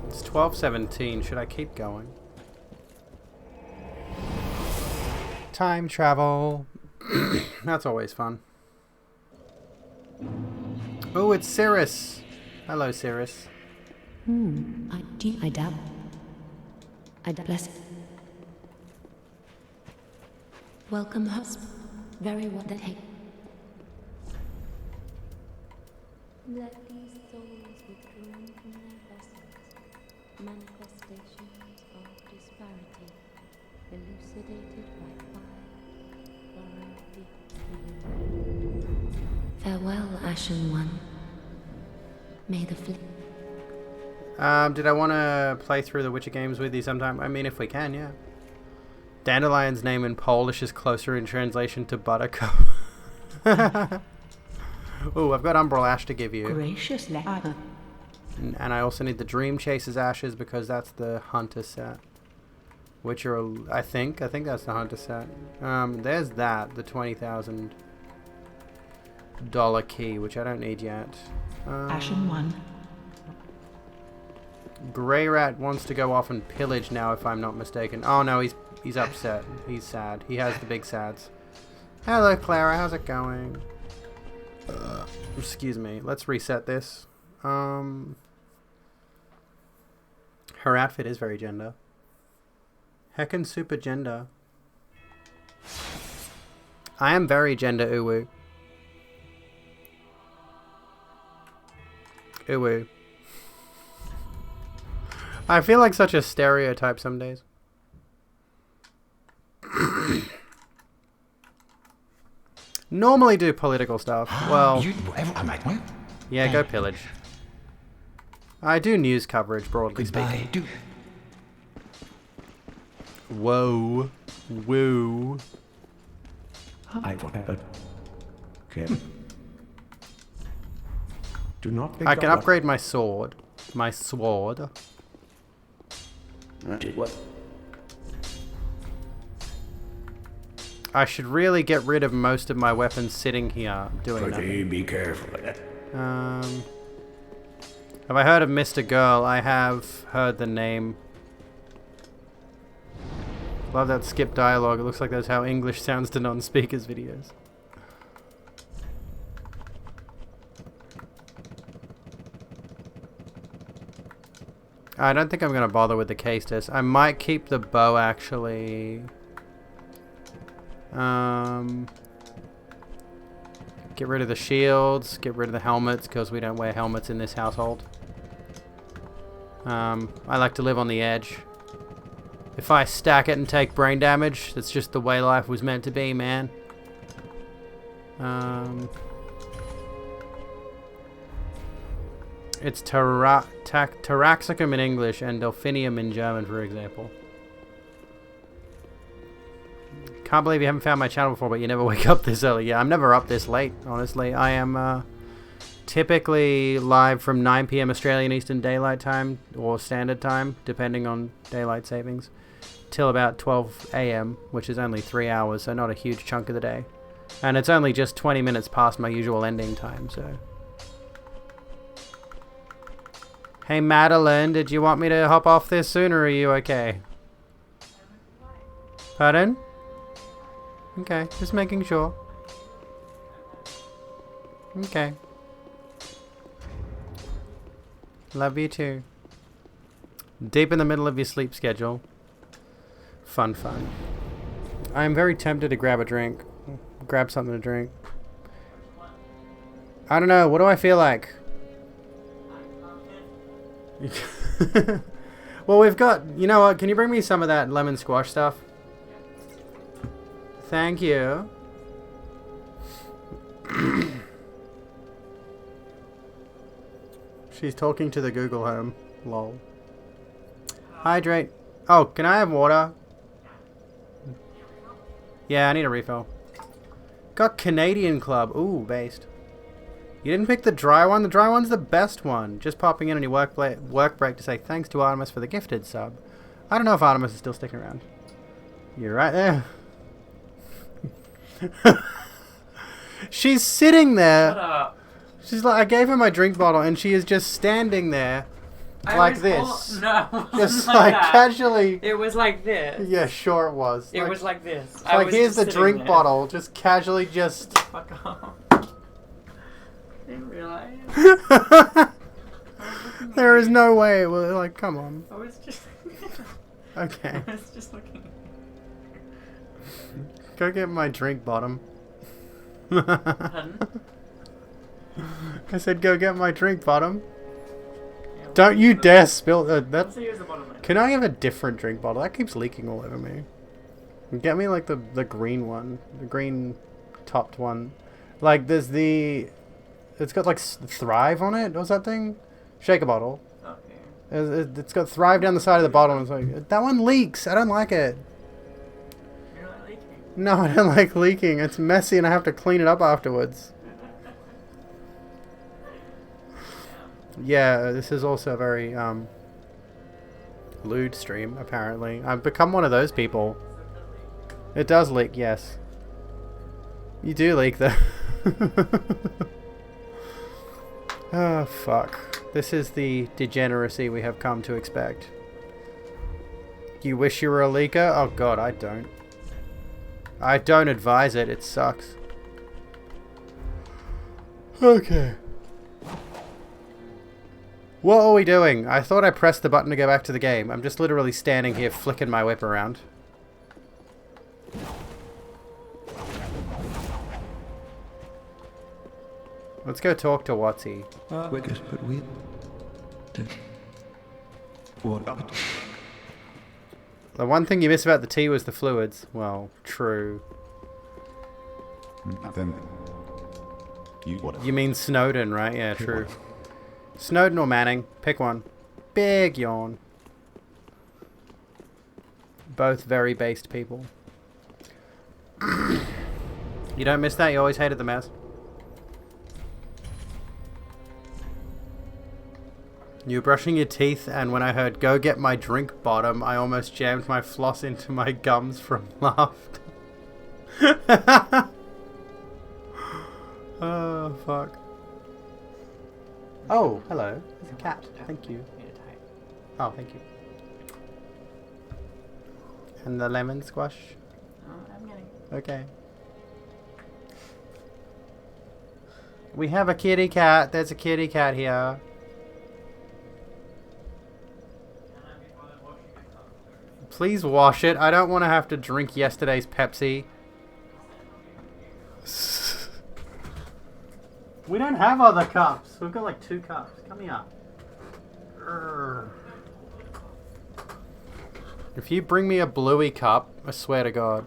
B: It's 12:17. Should I keep going? Time travel. That's always fun. Oh, it's Cirrus. Hello, Cirrus.
I: I doubt. Bless. Welcome, host. Very well. That hey.
J: Let these souls withdrawn from their vessels, manifestations of disparity, elucidated by fire,
I: Farewell, Ashen One. May the flip.
B: Did I want to play through the Witcher games with you sometime? I mean, if we can, yeah. Dandelion's name in Polish is closer in translation to Buttercup. Oh, I've got Umbral Ash to give you.
F: Gracious lad.
B: And I also need the Dream Chasers Ashes because that's the Hunter set. Which are, I think that's the Hunter set. There's that, the $20,000 key, which I don't need yet.
F: Ashen One.
B: Grey Rat wants to go off and pillage now, if I'm not mistaken. Oh no, he's upset. He's sad. He has the big sads. Hello, Clara. How's it going? Excuse me. Let's reset this. Her outfit is very gender. Heckin' super gender. I am very gender uwu. Uwu. I feel like such a stereotype some days. Normally do political stuff. Well, yeah, go pillage. I do news coverage, broadly speaking. Whoa. Woo.
H: I do not think
B: I can upgrade my sword. My sword.
H: What?
B: I should really get rid of most of my weapons sitting here doing nothing.
H: Be careful.
B: Have I heard of Mr. Girl? I have heard the name. Love that skip dialogue. It looks like that's how English sounds to non-speakers videos. I don't think I'm going to bother with the case test. I might keep the bow, actually. Get rid of the shields. Get rid of the helmets, because we don't wear helmets in this household. I like to live on the edge. If I stack it and take brain damage, that's just the way life was meant to be, man. It's Taraxacum in English and Delphinium in German, for example. Can't believe you haven't found my channel before, but you never wake up this early. Yeah, I'm never up this late, honestly. I am typically live from 9 PM Australian Eastern Daylight Time, or Standard Time, depending on daylight savings, till about 12 AM, which is only 3 hours, so not a huge chunk of the day. And it's only just 20 minutes past my usual ending time, so... Hey Madeline, did you want me to hop off this soon, or are you okay? Pardon? Okay, just making sure. Okay. Love you too. Deep in the middle of your sleep schedule. Fun, fun. I am very tempted to grab a drink. Grab something to drink. I don't know, what do I feel like? Well, we've got... You know what, can you bring me some of that lemon squash stuff? Thank you. She's talking to the Google Home. Lol. Hydrate. Oh, can I have water? Yeah, I need a refill. Got Canadian Club. Ooh, based. You didn't pick the dry one? The dry one's the best one. Just popping in on your work break to say thanks to Artemis for the gifted sub. I don't know if Artemis is still sticking around. You're right there. She's sitting there.
C: Shut up.
B: She's like, I gave her my drink bottle and she is just standing there like this.
C: No, it wasn't
B: Just
C: like
B: like
C: that.
B: casually.
C: It was like this.
B: Yeah, sure it was.
C: It was like this.
B: It's like, here's the drink bottle. Just casually just.
C: Fuck off. I didn't realize.
B: There is no way. Well, like, come on.
C: I was just.
B: Okay.
C: I was just looking.
B: Go get my drink bottom.
C: Pardon?
B: I said go get my drink bottom. Don't you dare spill that.
C: Let's see here's the bottom line.
B: Can I have a different drink bottle? That keeps leaking all over me. Get me like the green one. The green topped one. Like there's the... It's got like Thrive on it. What's that thing? Shaker bottle.
C: Okay.
B: It's got Thrive down the side of the bottle. And it's like, that one leaks. I don't like it.
C: You're not leaking.
B: No, I don't like leaking. It's messy and I have to clean it up afterwards. Yeah, this is also a very lewd stream, apparently. I've become one of those people. It does leak, yes. You do leak, though. Oh, fuck. This is the degeneracy we have come to expect. You wish you were a leaker? Oh god, I don't. I don't advise it, it sucks. Okay. What are we doing? I thought I pressed the button to go back to the game. I'm just literally standing here flicking my whip around. Let's go talk to Watsy.
G: We're good, but we... What?
B: The one thing you missed about the tea was the fluids. Well, true.
G: Then... What?
B: You mean Snowden, right? Yeah, true. Snowden or Manning? Pick one. Big yawn. Both very based people. You don't miss that? You always hated the mouse? You were brushing your teeth, and when I heard "go get my drink bottom," I almost jammed my floss into my gums from laughter. Oh, fuck. Oh, hello. There's a cat. Thank you. Oh, thank you. And the lemon squash?
C: Oh, I'm getting.
B: Okay. We have a kitty cat. There's a kitty cat here. Please wash it. I don't want to have to drink yesterday's Pepsi. We don't have other cups. We've got like 2 cups. Come here. Urgh. If you bring me a bluey cup, I swear to God.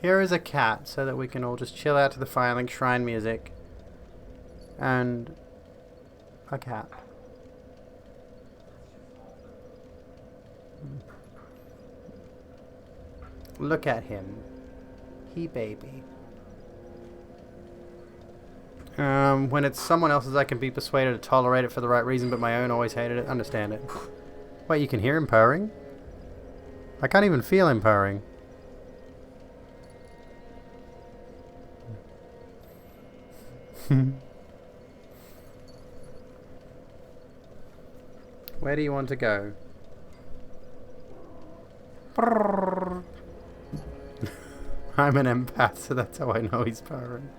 B: Here is a cat so that we can all just chill out to the Firelink Shrine music. And a cat. Look at him. He baby. When it's someone else's, I can be persuaded to tolerate it for the right reason, but my own always hated it. Understand it. Wait, you can hear him purring? I can't even feel him purring. Where do you want to go? I'm an empath, so that's how I know he's purring.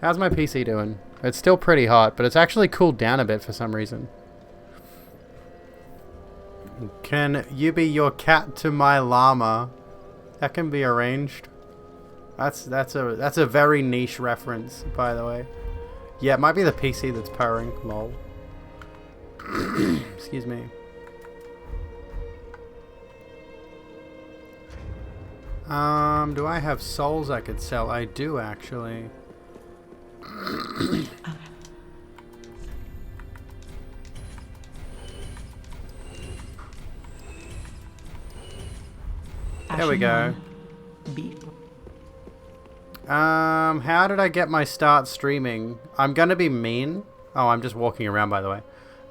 B: How's my PC doing? It's still pretty hot, but it's actually cooled down a bit for some reason. Can you be your cat to my llama? That can be arranged. That's a very niche reference, by the way. Yeah, it might be the PC that's purring. Lol. Excuse me. Do I have souls I could sell? I do, actually. There we go.
F: Be
B: How did I get my start streaming? I'm gonna be mean. Oh, I'm just walking around, by the way.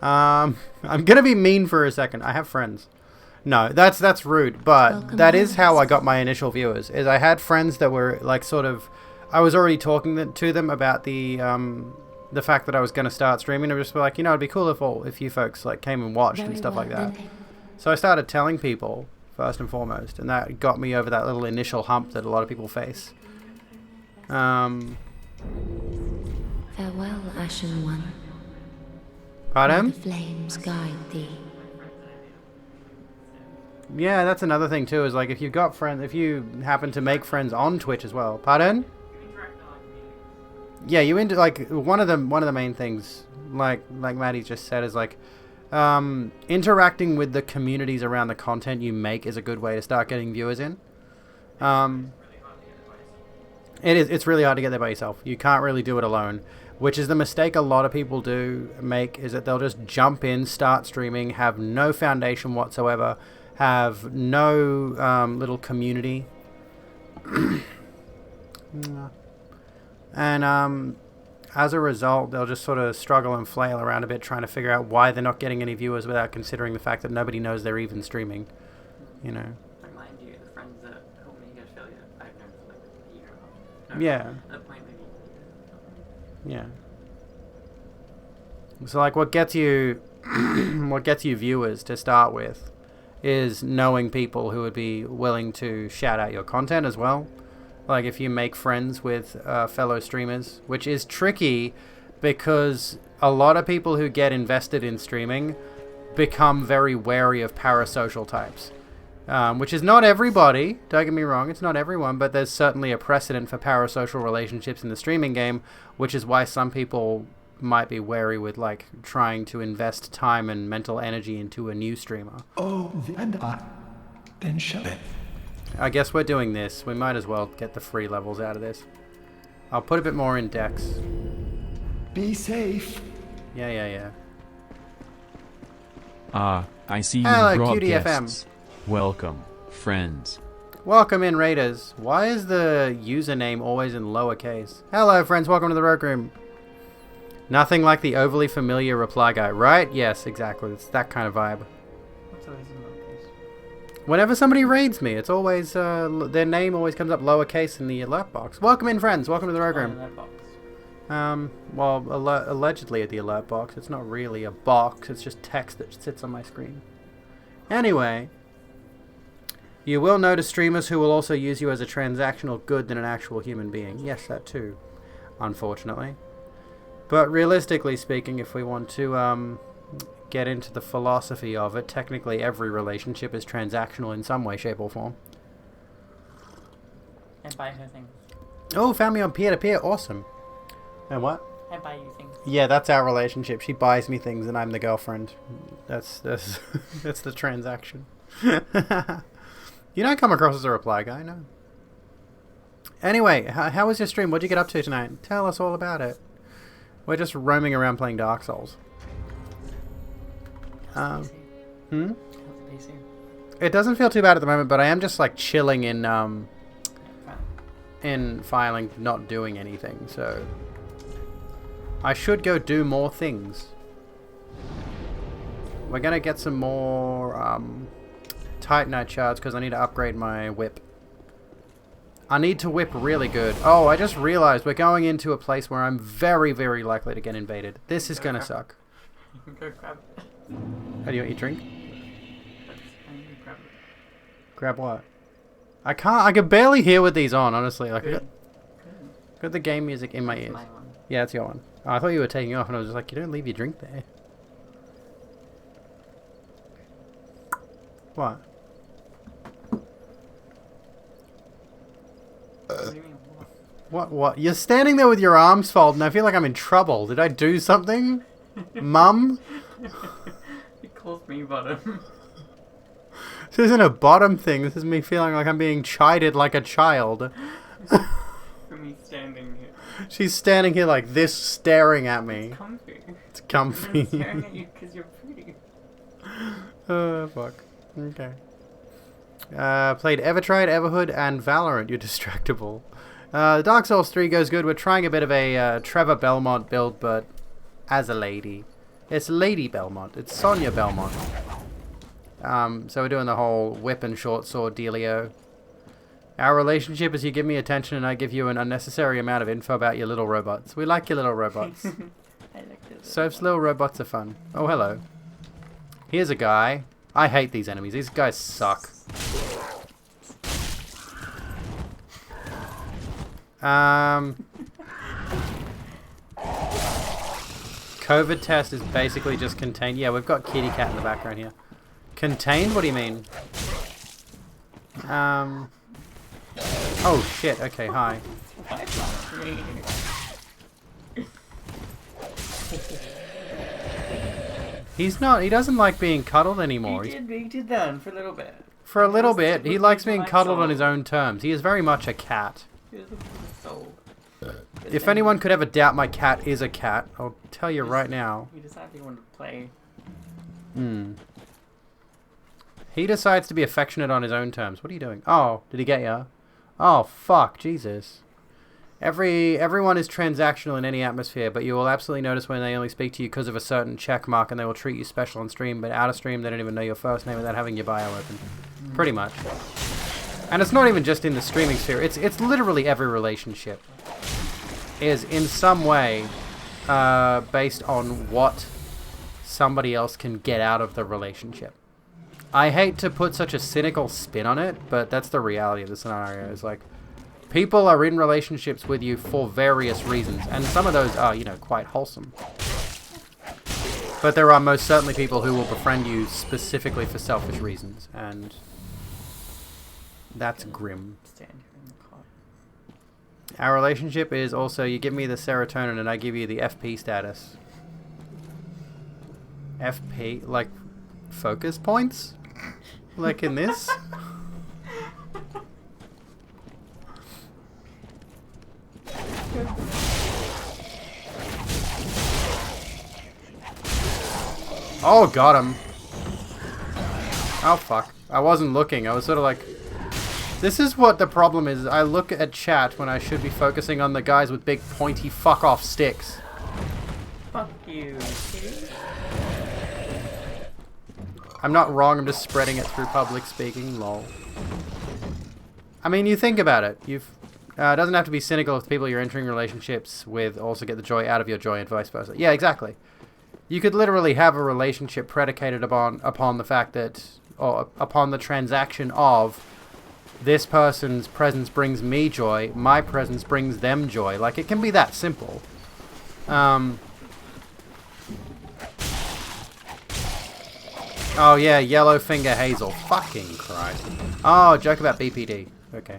B: I'm gonna be mean for a second. I have friends. No, that's rude, but
I: Welcome
B: that is
I: home.
B: how I got my initial viewers. Is I had friends that were like sort of, I was already talking to them about the fact that I was gonna start streaming. I was just like, you know, it'd be cool if you folks like came and watched and
I: Very
B: stuff like
I: well
B: that.
I: then.
B: So I started telling people first and foremost, and that got me over that little initial hump that a lot of people face.
I: Farewell, Ashen One. May
B: Pardon?
I: the flames guide thee.
B: Yeah, that's another thing too. Is like if you've got friends, if you happen to make friends on Twitch as well. Pardon? Yeah, you into like one of the main things, like Maddie just said, is like interacting with the communities around the content you make is a good way to start getting viewers in. It's really hard to get there by yourself. You can't really do it alone, which is the mistake a lot of people do make, is that they'll just jump in, start streaming, have no foundation whatsoever, have no little community. And as a result, they'll just sort of struggle and flail around a bit trying to figure out why they're not getting any viewers without considering the fact that nobody knows they're even streaming, you know.
C: But mind you, the friends that helped me get affiliate, I've known for like a year now. No,
B: Yeah.
C: At that point, maybe.
B: Yeah. So like what gets you viewers to start with is knowing people who would be willing to shout out your content as well. Like if you make friends with fellow streamers, which is tricky because a lot of people who get invested in streaming become very wary of parasocial types. Which is not everybody, don't get me wrong, it's not everyone, but there's certainly a precedent for parasocial relationships in the streaming game, which is why some people might be wary with like trying to invest time and mental energy into a new streamer.
G: Oh, and I. Then shut it.
B: I guess we're doing this. We might as well get the free levels out of this. I'll put a bit more in Dex.
G: Be safe.
B: Yeah.
A: I see you
B: Hello,
A: brought
B: QDFM.
A: guests. Welcome, friends.
B: Welcome in, Raiders. Why is the username always in lowercase? Hello, friends. Welcome to the Rogue Room. Nothing like the overly familiar reply guy, right? Yes, exactly. It's that kind of vibe.
C: What's always in lowercase?
B: Whenever somebody raids me, it's always their name always comes up lowercase in the alert box. Welcome in, friends. Welcome to the Rogue
C: Oh,
B: Room.
C: that box.
B: Well, allegedly at the alert box. It's not really a box. It's just text that sits on my screen. Anyway, you will notice streamers who will also use you as a transactional good than an actual human being. Yes, that too, unfortunately. But realistically speaking, if we want to get into the philosophy of it, technically every relationship is transactional in some way, shape, or form.
C: And buy her things.
B: Oh, found me on peer-to-peer. Awesome. And what?
C: And buy you things.
B: Yeah, that's our relationship. She buys me things and I'm the girlfriend. That's that's the transaction. You don't come across as a reply guy, no. Anyway, how was your stream? What'd you get up to tonight? Tell us all about it. We're just roaming around playing Dark Souls.
C: How's the PC?
B: It doesn't feel too bad at the moment, but I am just like chilling in filing, not doing anything, so I should go do more things. We're gonna get some more Titanite shards because I need to upgrade my whip. I need to whip really good. Oh, I just realized we're going into a place where I'm very, very likely to get invaded. This is gonna suck.
C: You can go grab it.
B: How do you want your drink?
C: Grab it.
B: Grab what? I can't. I can barely hear with these on, honestly. Like, I got the game music in my
C: That's
B: ears.
C: my one.
B: Yeah, it's your one. Oh, I thought you were taking off, and I was just like, you don't leave your drink there. What?
C: What do you mean? What?
B: What? You're standing there with your arms folded, and I feel like I'm in trouble. Did I do something? Mum?
C: He calls me bottom.
B: This isn't a bottom thing. This is me feeling like I'm being chided like a child.
C: For me standing here.
B: She's standing here like this, staring at me.
C: Comfy.
B: It's comfy.
C: I'm staring at you because you're pretty.
B: Oh, fuck. Okay. Played Evertried, Everhood, and Valorant. You're distractible. Dark Souls 3 goes good. We're trying a bit of a Trevor Belmont build, but as a lady. It's Lady Belmont. It's Sonia Belmont. So we're doing the whole whip and short sword dealio. Our relationship is you give me attention and I give you an unnecessary amount of info about your little robots. We like your little robots.
C: I like this.
B: Soph's little robots are fun. Oh, hello. Here's a guy. I hate these enemies. These guys suck. COVID test is basically just contained. Yeah, we've got kitty cat in the background here. Contained? What do you mean? Oh shit, okay, hi. He doesn't like being cuddled anymore.
C: He did that for a little bit.
B: For a little bit, he likes being cuddled on his own terms. He is very much a cat.
C: He was a soul.
B: If anyone could ever doubt my cat is a cat, I'll tell you right now.
C: He decided he wanted to play.
B: He decides to be affectionate on his own terms. What are you doing? Oh, did he get ya? Oh, fuck, Jesus. Everyone is transactional in any atmosphere, but you will absolutely notice when they only speak to you because of a certain check mark, and they will treat you special on stream, but out of stream they don't even know your first name without having your bio open. Pretty much. And it's not even just in the streaming sphere, it's literally every relationship is in some way based on what somebody else can get out of the relationship. I hate to put such a cynical spin on it, but that's the reality of the scenario. It's like, people are in relationships with you for various reasons, and some of those are, you know, quite wholesome. But there are most certainly people who will befriend you specifically for selfish reasons, and that's grim. Our relationship is also, you give me the serotonin and I give you the FP status. FP? Like, focus points? Like in this? Oh, got him. Oh, fuck. I wasn't looking. I was sort of like... This is what the problem is. I look at chat when I should be focusing on the guys with big pointy fuck-off sticks.
C: Fuck you, kitty.
B: I'm not wrong, I'm just spreading it through public speaking, lol. I mean, you think about it. It doesn't have to be cynical if people you're entering relationships with also get the joy out of your joy and vice versa. Yeah, exactly. You could literally have a relationship predicated upon the fact that, or upon the transaction of, this person's presence brings me joy, my presence brings them joy. Like, it can be that simple. Oh yeah, yellow finger Hazel. Fucking Christ. Oh, joke about BPD. Okay.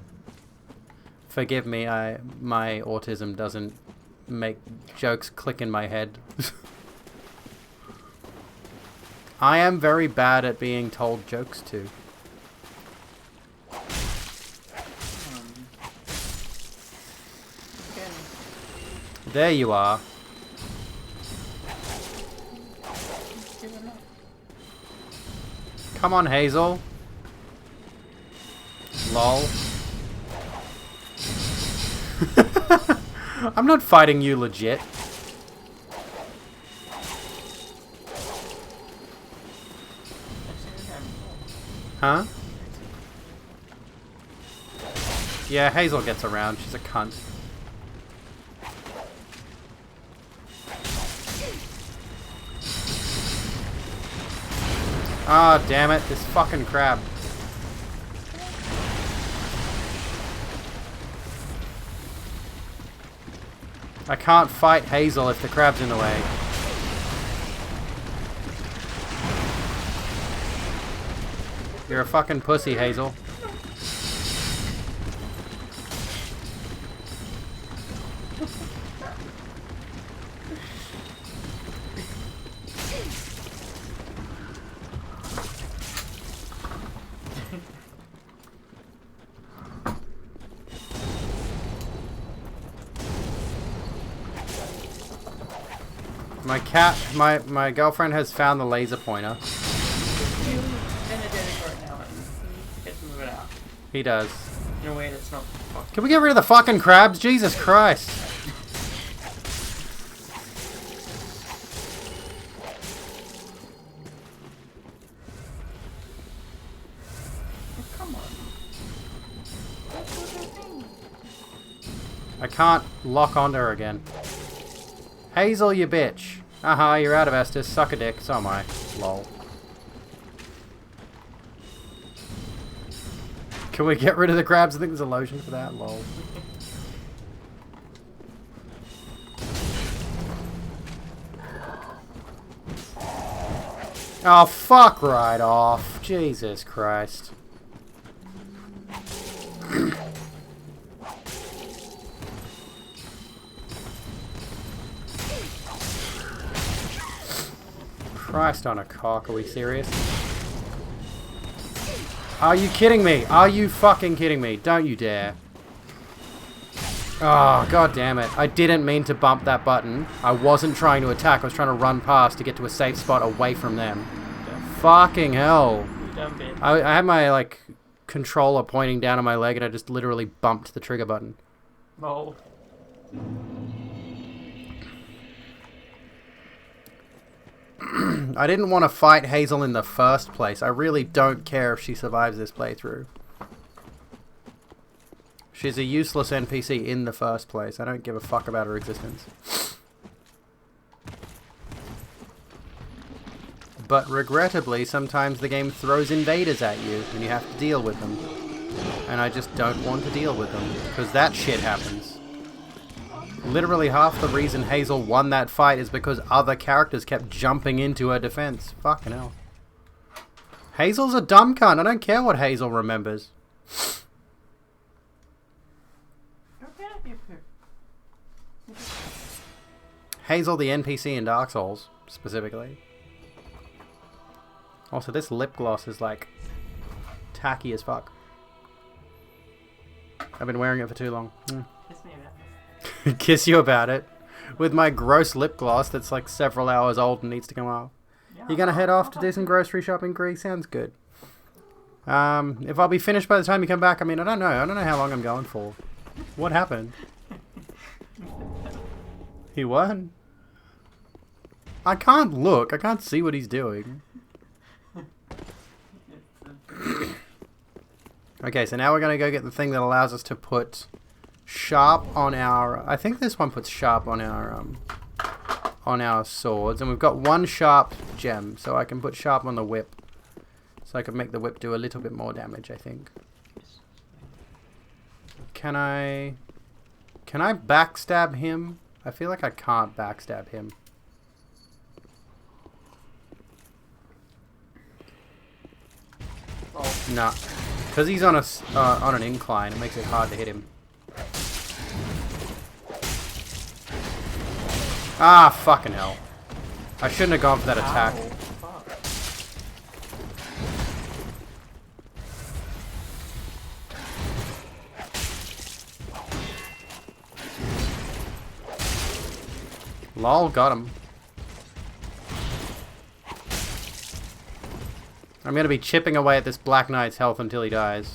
B: Forgive me, my autism doesn't make jokes click in my head. I am very bad at being told jokes too. There you are. Come on, Hazel. Lol. I'm not fighting you legit. Huh? Yeah, Hazel gets around. She's a cunt. Ah, oh, damn it. This fucking crab. I can't fight Hazel if the crab's in the way. You're a fucking pussy, Hazel. My cat, my girlfriend has found the laser pointer.
C: He's energetic right now, and he needs to get some
B: He does.
C: No, wait, it's not. Fuck.
B: Can we get rid of the fucking crabs? Jesus Christ.
C: Come on.
B: I can't lock onto her again. Hazel, you bitch. Aha, you're out of Estus. Suck a dick. So am I. Lol. Can we get rid of the crabs? I think there's a lotion for that. Lol. Oh, fuck right off. Jesus Christ. Christ on a cock, are we serious? Are you kidding me? Are you fucking kidding me? Don't you dare. Oh, god damn it. I didn't mean to bump that button. I wasn't trying to attack. I was trying to run past to get to a safe spot away from them. Fucking hell.
C: Dumb bitch.
B: I had my, like, controller pointing down on my leg and I just literally bumped the trigger button.
C: Oh.
B: I didn't want to fight Hazel in the first place. I really don't care if she survives this playthrough. She's a useless NPC in the first place. I don't give a fuck about her existence. But regrettably, sometimes the game throws invaders at you and you have to deal with them. And I just don't want to deal with them, because that shit happens. Literally half the reason Hazel won that fight is because other characters kept jumping into her defense. Fucking hell. Hazel's a dumb cunt. I don't care what Hazel remembers. Hazel the NPC in Dark Souls, specifically. Also, this lip gloss is like tacky as fuck. I've been wearing it for too long.
C: Kiss me about it.
B: Kiss you about it. With my gross lip gloss that's like several hours old and needs to come off.
C: Yeah,
B: You gonna head off to do some grocery shopping, Greg? Sounds good. If I'll be finished by the time you come back, I mean, I don't know. I don't know how long I'm going for. What happened? He won? I can't look. I can't see what he's doing. Okay, so now we're going to go get the thing that allows us to put sharp on our... I think this one puts sharp on our swords. And we've got one sharp gem, so I can put sharp on the whip. So I can make the whip do a little bit more damage, I think. Can I backstab him? I feel like I can't backstab him.
C: Oh.
B: Nah. Because he's on an incline, it makes it hard to hit him. Ah, fucking hell. I shouldn't have gone for that attack.
C: Ow, fuck.
B: Lol, got him. I'm gonna be chipping away at this Black Knight's health until he dies.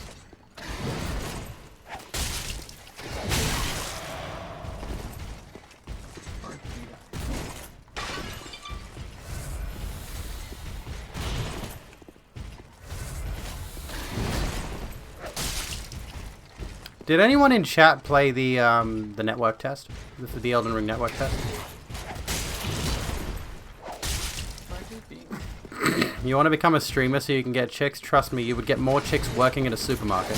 B: Did anyone in chat play the network test? The Elden Ring network test? You want to become a streamer so you can get chicks? Trust me, you would get more chicks working at a supermarket.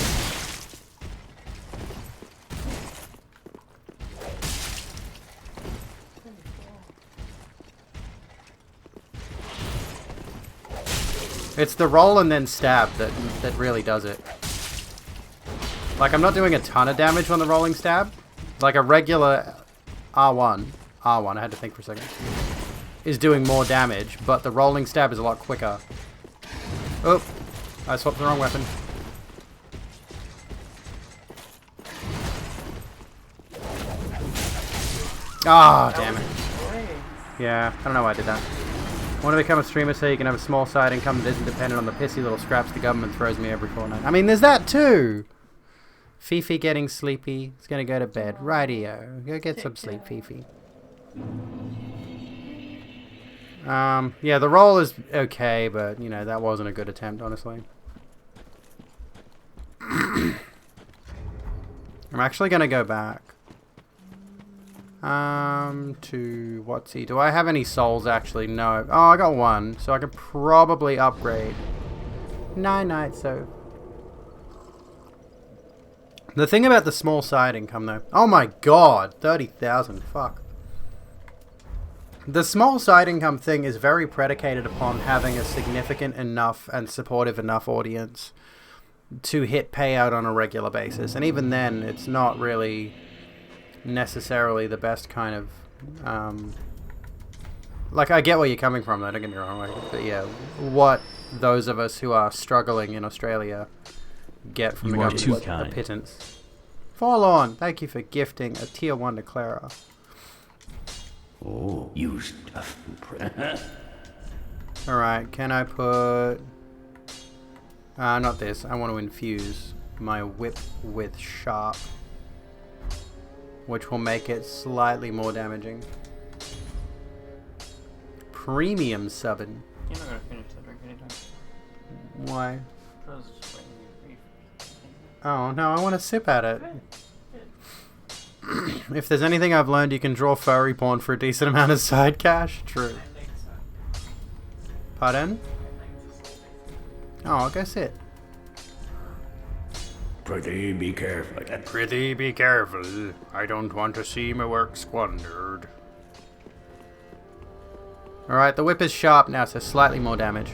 B: It's the roll and then stab that really does it. Like, I'm not doing a ton of damage on the rolling stab. Like a regular R1, I had to think for a second, is doing more damage, but the rolling stab is a lot quicker. Oh, I swapped the wrong weapon. Ah, oh, damn it. Yeah, I don't know why I did that. I want to become a streamer so you can have a small side income that isn't dependent on the pissy little scraps the government throws me every fortnight. I mean, there's that too! Fifi getting sleepy. He's gonna go to bed. Rightio. Go get some sleep, Fifi. Yeah, the roll is okay, but, you know, that wasn't a good attempt, honestly. I'm actually gonna go back. To what's he? Do I have any souls actually? No. Oh, I got one, so I can probably upgrade. Night, so. The thing about the small side income, though. Oh my god, 30,000. Fuck. The small side income thing is very predicated upon having a significant enough and supportive enough audience to hit payout on a regular basis, and even then, it's not really necessarily the best kind of like, I get where you're coming from though, don't get me wrong, like, but yeah, what those of us who are struggling in Australia get from the government, a pittance. Forlorn, thank you for gifting a tier 1 to Clara.
K: Oh, you stuff.
B: Alright, can I put not this, I want to infuse my whip with sharp, which will make it slightly more damaging. Premium subbing.
C: You're not gonna finish that drink anytime.
B: Why?
C: I was just waiting for you.
B: Oh, no, I want to sip at it. If there's anything I've learned, you can draw furry porn for a decent amount of side cash. True. Pardon? Oh, I'll go sit.
K: Pretty be careful.
B: Pretty be careful. I don't want to see my work squandered. Alright, the whip is sharp now, so slightly more damage.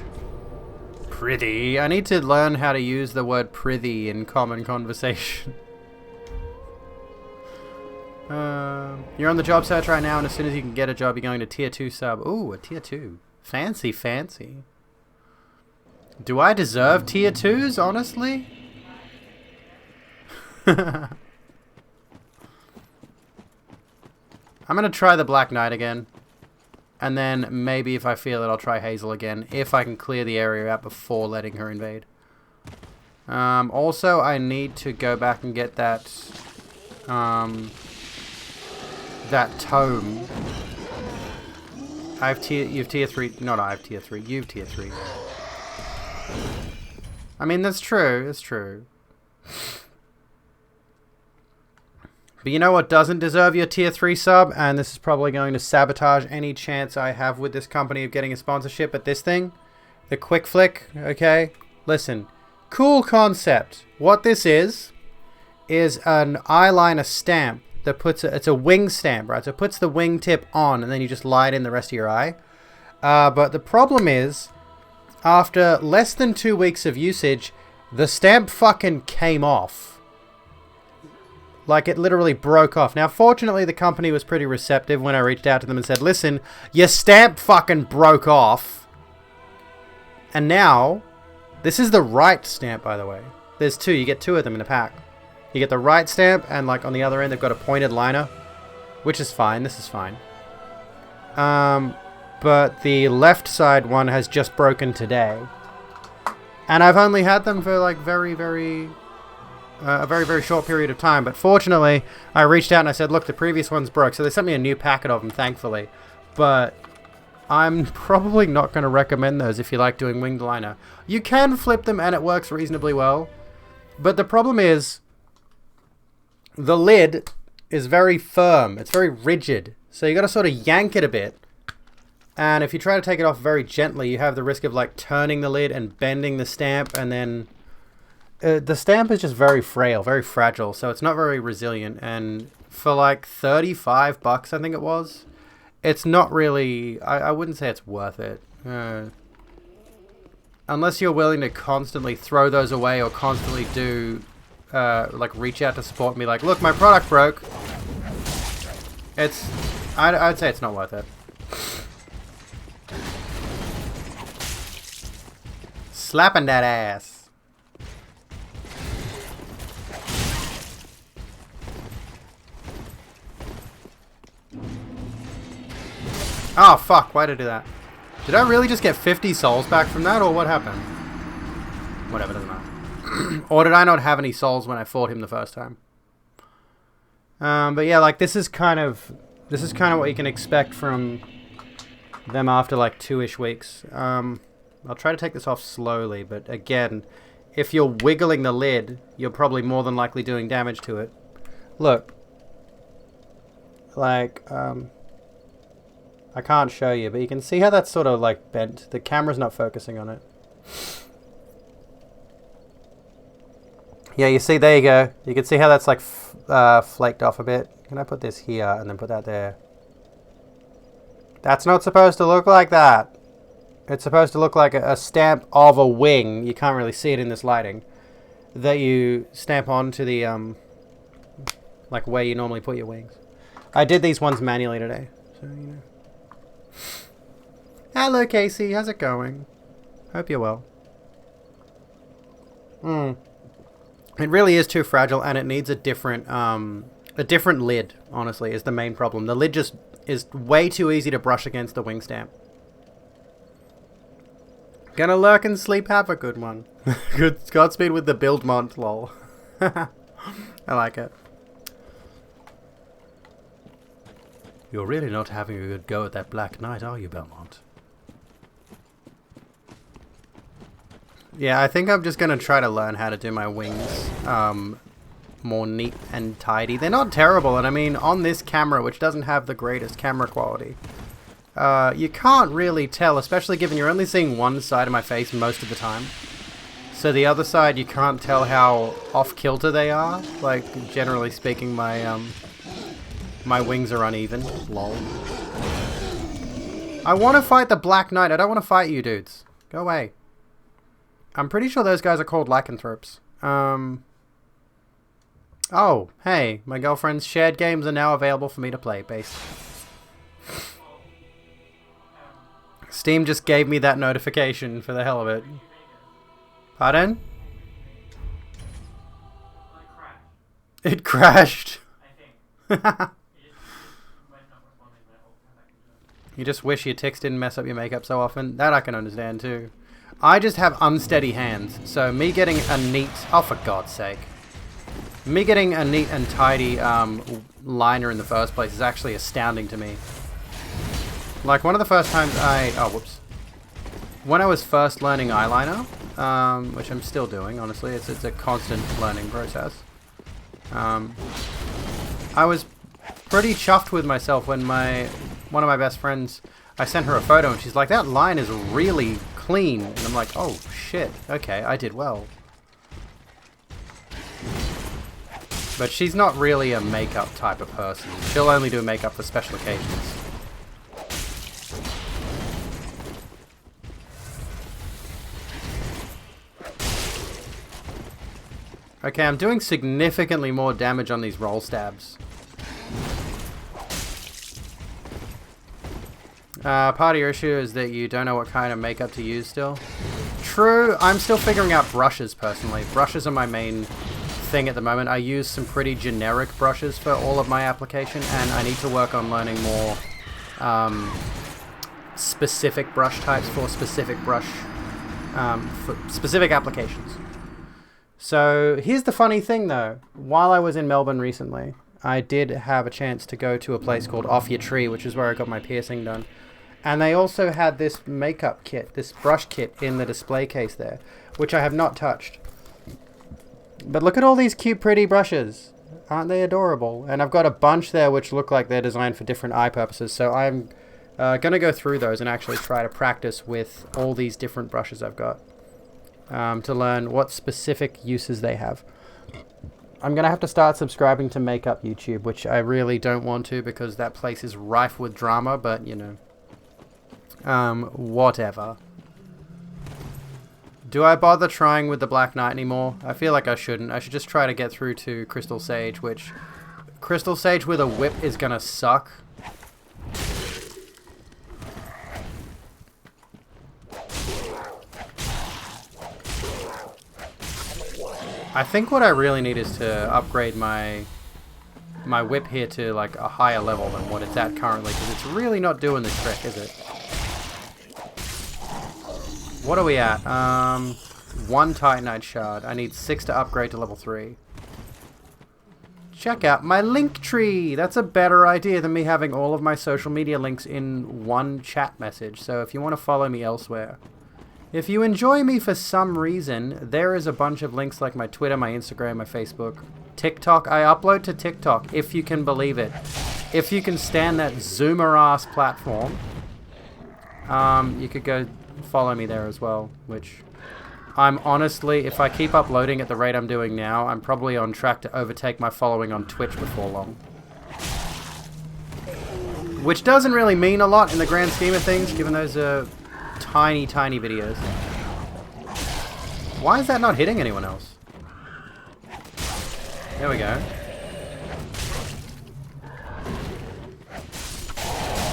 B: Prithee. I need to learn how to use the word prithee in common conversation. You're on the job search right now, and as soon as you can get a job, you're going to tier 2 sub. Ooh, a tier 2. Fancy, fancy. Do I deserve tier 2s, honestly? I'm going to try the Black Knight again. And then maybe if I feel it, I'll try Hazel again. If I can clear the area out before letting her invade. Also, I need to go back and get that... that tome. You've tier 3. Not I have tier 3. You've tier 3. I mean, that's true. It's true. But you know what doesn't deserve your tier 3 sub? And this is probably going to sabotage any chance I have with this company of getting a sponsorship. But this thing, the Quick Flick, okay? Listen, cool concept. What this is an eyeliner stamp that puts it's a wing stamp, right? So it puts the wing tip on and then you just line in the rest of your eye. But the problem is, after less than 2 weeks of usage, the stamp fucking came off. Like, it literally broke off. Now, fortunately, the company was pretty receptive when I reached out to them and said, listen, your stamp fucking broke off. And now, this is the right stamp, by the way. There's two. You get two of them in a pack. You get the right stamp, and, like, on the other end, they've got a pointed liner, which is fine. This is fine. But the left side one has just broken today. And I've only had them for, like, a very, very short period of time. But fortunately, I reached out and I said, look, the previous one's broke. So they sent me a new packet of them, thankfully. But I'm probably not going to recommend those if you like doing winged liner. You can flip them and it works reasonably well. But the problem is, the lid is very firm. It's very rigid. So you got to sort of yank it a bit. And if you try to take it off very gently, you have the risk of, like, turning the lid and bending the stamp, and then the stamp is just very frail, very fragile, so it's not very resilient. And for like $35, I think it was, it's not really, I wouldn't say it's worth it. Unless you're willing to constantly throw those away or constantly do, like, reach out to support me, like, look, my product broke. I'd say it's not worth it. Slapping that ass. Oh, fuck. Why'd I do that? Did I really just get 50 souls back from that, or what happened? Whatever, doesn't matter. Or did I not have any souls when I fought him the first time? But yeah, like this is kind of what you can expect from them after like 2-ish weeks. I'll try to take this off slowly, but again, if you're wiggling the lid, you're probably more than likely doing damage to it. Look. Like, I can't show you, but you can see how that's sort of like bent. The camera's not focusing on it. Yeah, you see, there you go. You can see how that's like flaked off a bit. Can I put this here and then put that there? That's not supposed to look like that. It's supposed to look like a stamp of a wing. You can't really see it in this lighting. That you stamp onto the, like where you normally put your wings. I did these ones manually today, so you know. Hello, Casey. How's it going? Hope you're well. It really is too fragile, and it needs a different lid, honestly, is the main problem. The lid just is way too easy to brush against the wing stamp. Gonna lurk and sleep, have a good one. Good Godspeed with the build mont, lol. I like it. You're really not having a good go at that Black Knight, are you, Belmont? Yeah, I think I'm just going to try to learn how to do my wings more neat and tidy. They're not terrible, and I mean, on this camera, which doesn't have the greatest camera quality, you can't really tell, especially given you're only seeing one side of my face most of the time. So the other side, you can't tell how off-kilter they are. Like, generally speaking, my wings are uneven. Lol. I want to fight the Black Knight. I don't want to fight you dudes. Go away. I'm pretty sure those guys are called lycanthropes. Oh, hey. My girlfriend's shared games are now available for me to play, based. Steam just gave me that notification for the hell of it. Pardon? It crashed. You just wish your ticks didn't mess up your makeup so often. That I can understand too. I just have unsteady hands, so me getting a neat... Oh, for God's sake. Me getting a neat and tidy liner in the first place is actually astounding to me. Like, one of the first times Oh, whoops. When I was first learning eyeliner, which I'm still doing, honestly, it's a constant learning process. I was pretty chuffed with myself when one of my best friends, I sent her a photo and she's like, that line is really clean. And I'm like, oh shit, okay, I did well. But she's not really a makeup type of person. She'll only do makeup for special occasions. Okay, I'm doing significantly more damage on these roll stabs. Part of your issue is that you don't know what kind of makeup to use still. True, I'm still figuring out brushes personally. Brushes are my main thing at the moment. I use some pretty generic brushes for all of my application, and I need to work on learning more specific brush types for specific specific applications. So here's the funny thing though. While I was in Melbourne recently, I did have a chance to go to a place called Off Your Tree, which is where I got my piercing done. And they also had this makeup kit, this brush kit in the display case there, which I have not touched. But look at all these cute, pretty brushes. Aren't they adorable? And I've got a bunch there which look like they're designed for different eye purposes. So I'm going to go through those and actually try to practice with all these different brushes I've got to learn what specific uses they have. I'm going to have to start subscribing to Makeup YouTube, which I really don't want to because that place is rife with drama, but, you know. Whatever. Do I bother trying with the Black Knight anymore? I feel like I shouldn't. I should just try to get through to Crystal Sage, which... Crystal Sage with a whip is going to suck. I think what I really need is to upgrade my whip here to like a higher level than what it's at currently, because it's really not doing the trick, is it? What are we at? 1 Titanite shard. I need 6 to upgrade to level 3. Check out my link tree. That's a better idea than me having all of my social media links in one chat message. So if you want to follow me elsewhere. If you enjoy me for some reason, there is a bunch of links like my Twitter, my Instagram, my Facebook, TikTok. I upload to TikTok, if you can believe it. If you can stand that Zoomer-ass platform, you could go follow me there as well, which I'm honestly, if I keep uploading at the rate I'm doing now, I'm probably on track to overtake my following on Twitch before long. Which doesn't really mean a lot in the grand scheme of things, given those are tiny, tiny videos. Why is that not hitting anyone else? There we go.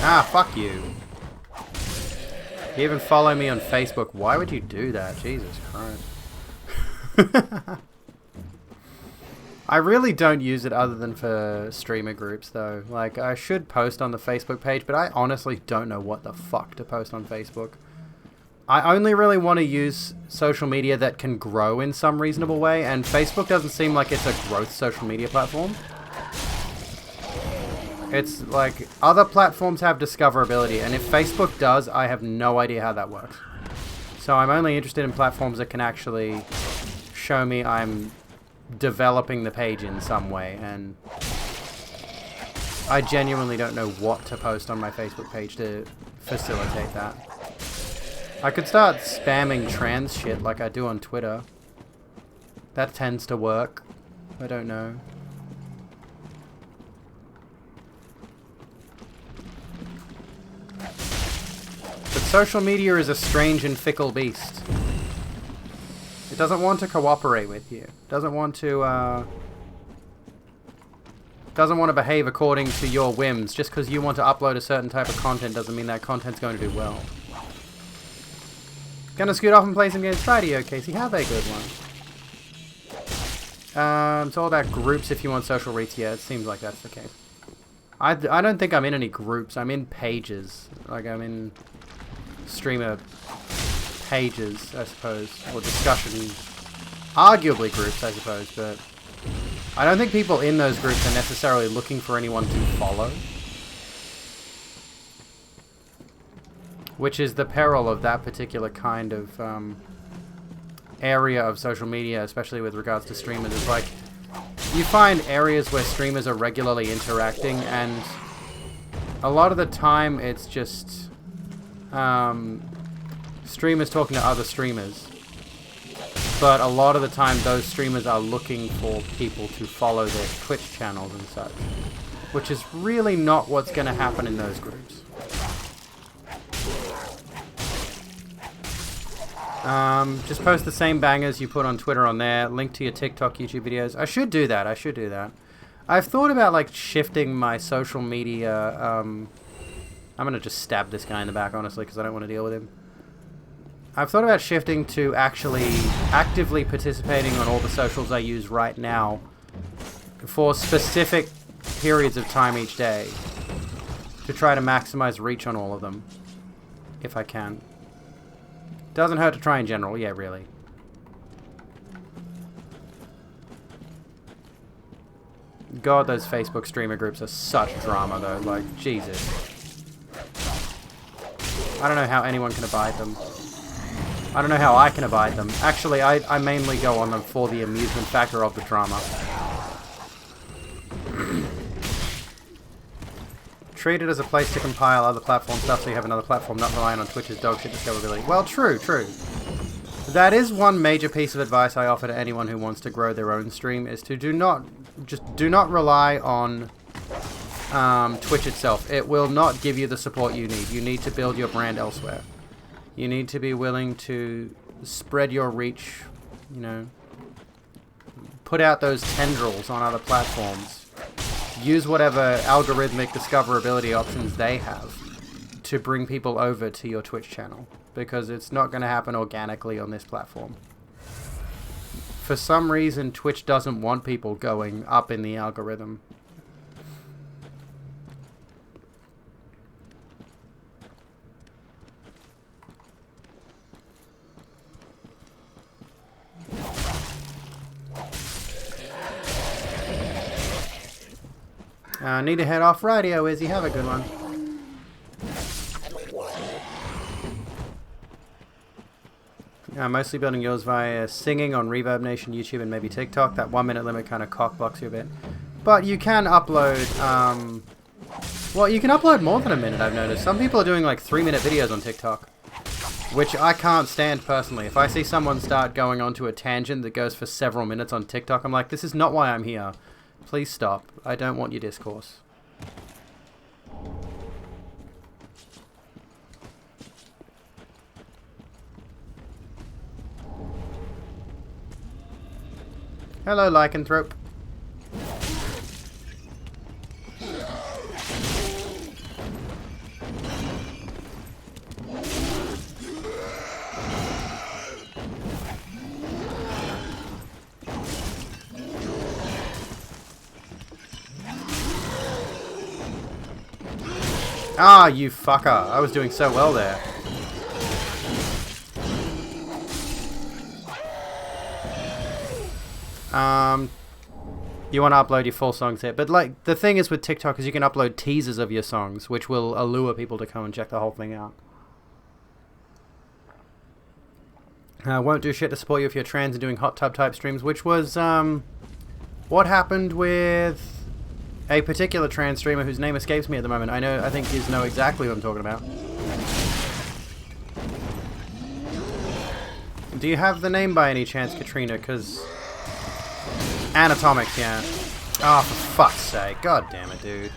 B: Ah, fuck you. You even follow me on Facebook. Why would you do that? Jesus Christ. I really don't use it other than for streamer groups, though. Like, I should post on the Facebook page, but I honestly don't know what the fuck to post on Facebook. I only really want to use social media that can grow in some reasonable way, and Facebook doesn't seem like it's a growth social media platform. It's like, other platforms have discoverability, and if Facebook does, I have no idea how that works. So I'm only interested in platforms that can actually show me I'm developing the page in some way, and I genuinely don't know what to post on my Facebook page to facilitate that. I could start spamming trans shit like I do on Twitter. That tends to work. I don't know. But social media is a strange and fickle beast. It doesn't want to cooperate with you. It doesn't want to behave according to your whims. Just because you want to upload a certain type of content doesn't mean that content's going to do well. Gonna scoot off and play some games. Radio, Casey. Have a good one. It's all about groups if you want social reach. Yeah, it seems like that's the case. I don't think I'm in any groups. I'm in pages. Like, I'm in streamer pages, I suppose. Or discussion, arguably groups, I suppose. But I don't think people in those groups are necessarily looking for anyone to follow. Which is the peril of that particular kind of area of social media, especially with regards to streamers. It's like, you find areas where streamers are regularly interacting, and a lot of the time it's just streamers talking to other streamers. But a lot of the time those streamers are looking for people to follow their Twitch channels and such. Which is really not what's going to happen in those groups. Just post the same bangers you put on Twitter on there. Link to your TikTok, YouTube videos. I should do that. I've thought about, like, shifting my social media. I'm going to just stab this guy in the back, honestly, because I don't want to deal with him. I've thought about shifting to actually actively participating on all the socials I use right now for specific periods of time each day to try to maximize reach on all of them, if I can. Doesn't hurt to try in general, yeah, really. God, those Facebook streamer groups are such drama, though. Like, Jesus. I don't know how anyone can abide them. I don't know how I can abide them. Actually, I mainly go on them for the amusement factor of the drama. Treat it as a place to compile other platform stuff so you have another platform, not relying on Twitch's dogshit discoverability. Well, true. That is one major piece of advice I offer to anyone who wants to grow their own stream, is to do not rely on Twitch itself. It will not give you the support you need. You need to build your brand elsewhere. You need to be willing to spread your reach, you know, put out those tendrils on other platforms. Use whatever algorithmic discoverability options they have to bring people over to your Twitch channel, because it's not going to happen organically on this platform. For some reason, Twitch doesn't want people going up in the algorithm. Need to head off. Rightio, Izzy. Have a good one. Mostly building yours via singing on Reverb Nation, YouTube, and maybe TikTok. That 1 minute limit kind of cockblocks you a bit. But you can upload, well, you can upload more than a minute, I've noticed. Some people are doing like 3-minute videos on TikTok, which I can't stand personally. If I see someone start going onto a tangent that goes for several minutes on TikTok, I'm like, this is not why I'm here. Please stop. I don't want your discourse. Hello, Lycanthrope. Ah, you fucker. I was doing so well there. You want to upload your full songs here. But, like, the thing is with TikTok is you can upload teasers of your songs, which will allure people to come and check the whole thing out. Won't do shit to support you if you're trans and doing hot tub type streams, which was, what happened with a particular trans streamer whose name escapes me at the moment. I think you know exactly what I'm talking about. Do you have the name by any chance, Katrina? Because Anatomics, yeah. Oh, for fuck's sake. God damn it, dude.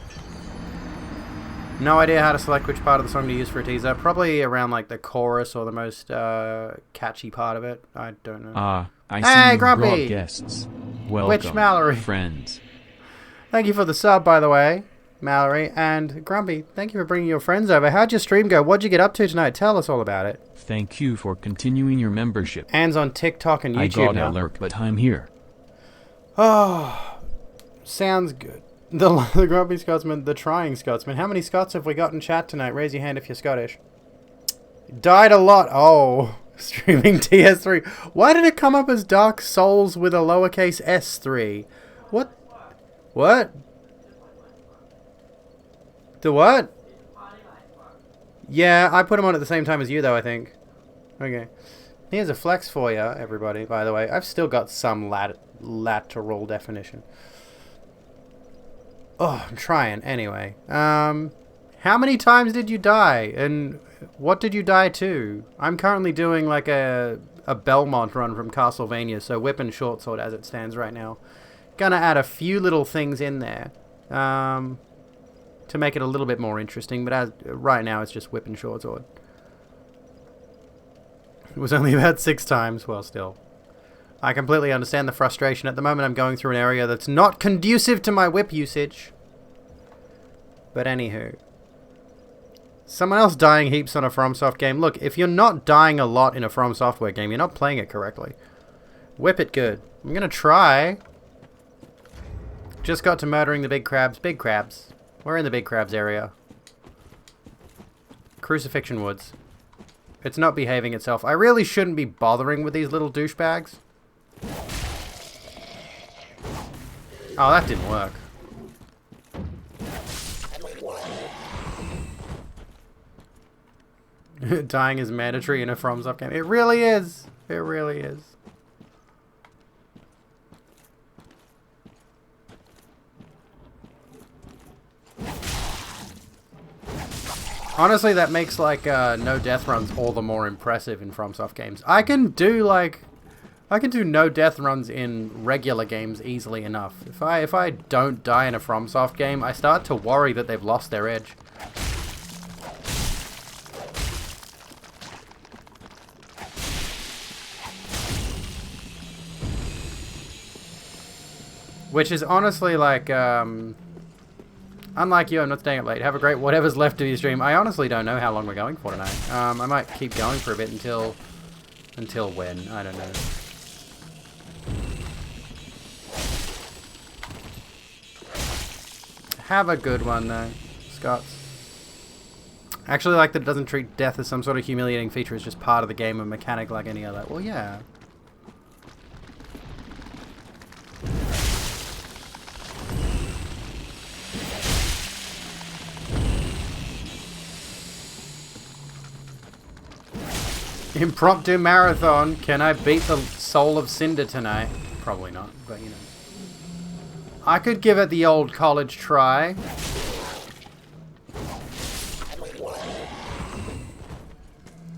B: No idea how to select which part of the song to use for a teaser. Probably around, like, the chorus or the most catchy part of it. I don't know.
A: I see you
B: Grumpy!
A: brought guests. Welcome,
B: Witch Mallory.
A: friends.
B: Thank you for the sub, by the way, Mallory. And Grumpy, thank you for bringing your friends over. How'd your stream go? What'd you get up to tonight? Tell us all about it.
A: Thank you for continuing your membership.
B: Anne's on TikTok and YouTube
A: I got
B: now.
A: a lurk, but I'm here.
B: Oh, sounds good. The Grumpy Scotsman, the Trying Scotsman. How many Scots have we got in chat tonight? Raise your hand if you're Scottish. Died a lot. Oh, streaming TS3. Why did it come up as Dark Souls with a lowercase s3? What? What? The what? Yeah, I put them on at the same time as you, though, I think. Okay. Here's a flex for you, everybody, by the way. I've still got some lateral definition. Oh, I'm trying. Anyway. How many times did you die? And what did you die to? I'm currently doing like a Belmont run from Castlevania, so whip and short sword as it stands right now. Gonna add a few little things in there to make it a little bit more interesting, but right now it's just whip and short sword. It was only about 6 times. Well, still. I completely understand the frustration. At the moment I'm going through an area that's not conducive to my whip usage. But anywho. Someone else dying heaps on a FromSoft game. Look, if you're not dying a lot in a From Software game, you're not playing it correctly. Whip it good. I'm gonna try. Just got to murdering the big crabs. Big crabs. We're in the big crabs area. Crucifixion Woods. It's not behaving itself. I really shouldn't be bothering with these little douchebags. Oh, that didn't work. Dying is mandatory in a FromSoft game. It really is. It really is. Honestly, that makes like no death runs all the more impressive in FromSoft games. I can do no death runs in regular games easily enough. If I don't die in a FromSoft game, I start to worry that they've lost their edge. Which is honestly like, unlike you, I'm not staying up late. Have a great whatever's left of your stream. I honestly don't know how long we're going for tonight. I might keep going for a bit until when? I don't know. Have a good one though, Scots. I actually like that it doesn't treat death as some sort of humiliating feature. It's just part of the game, a mechanic like any other. Well, yeah. Impromptu marathon. Can I beat the Soul of Cinder tonight? Probably not, but you know. I could give it the old college try.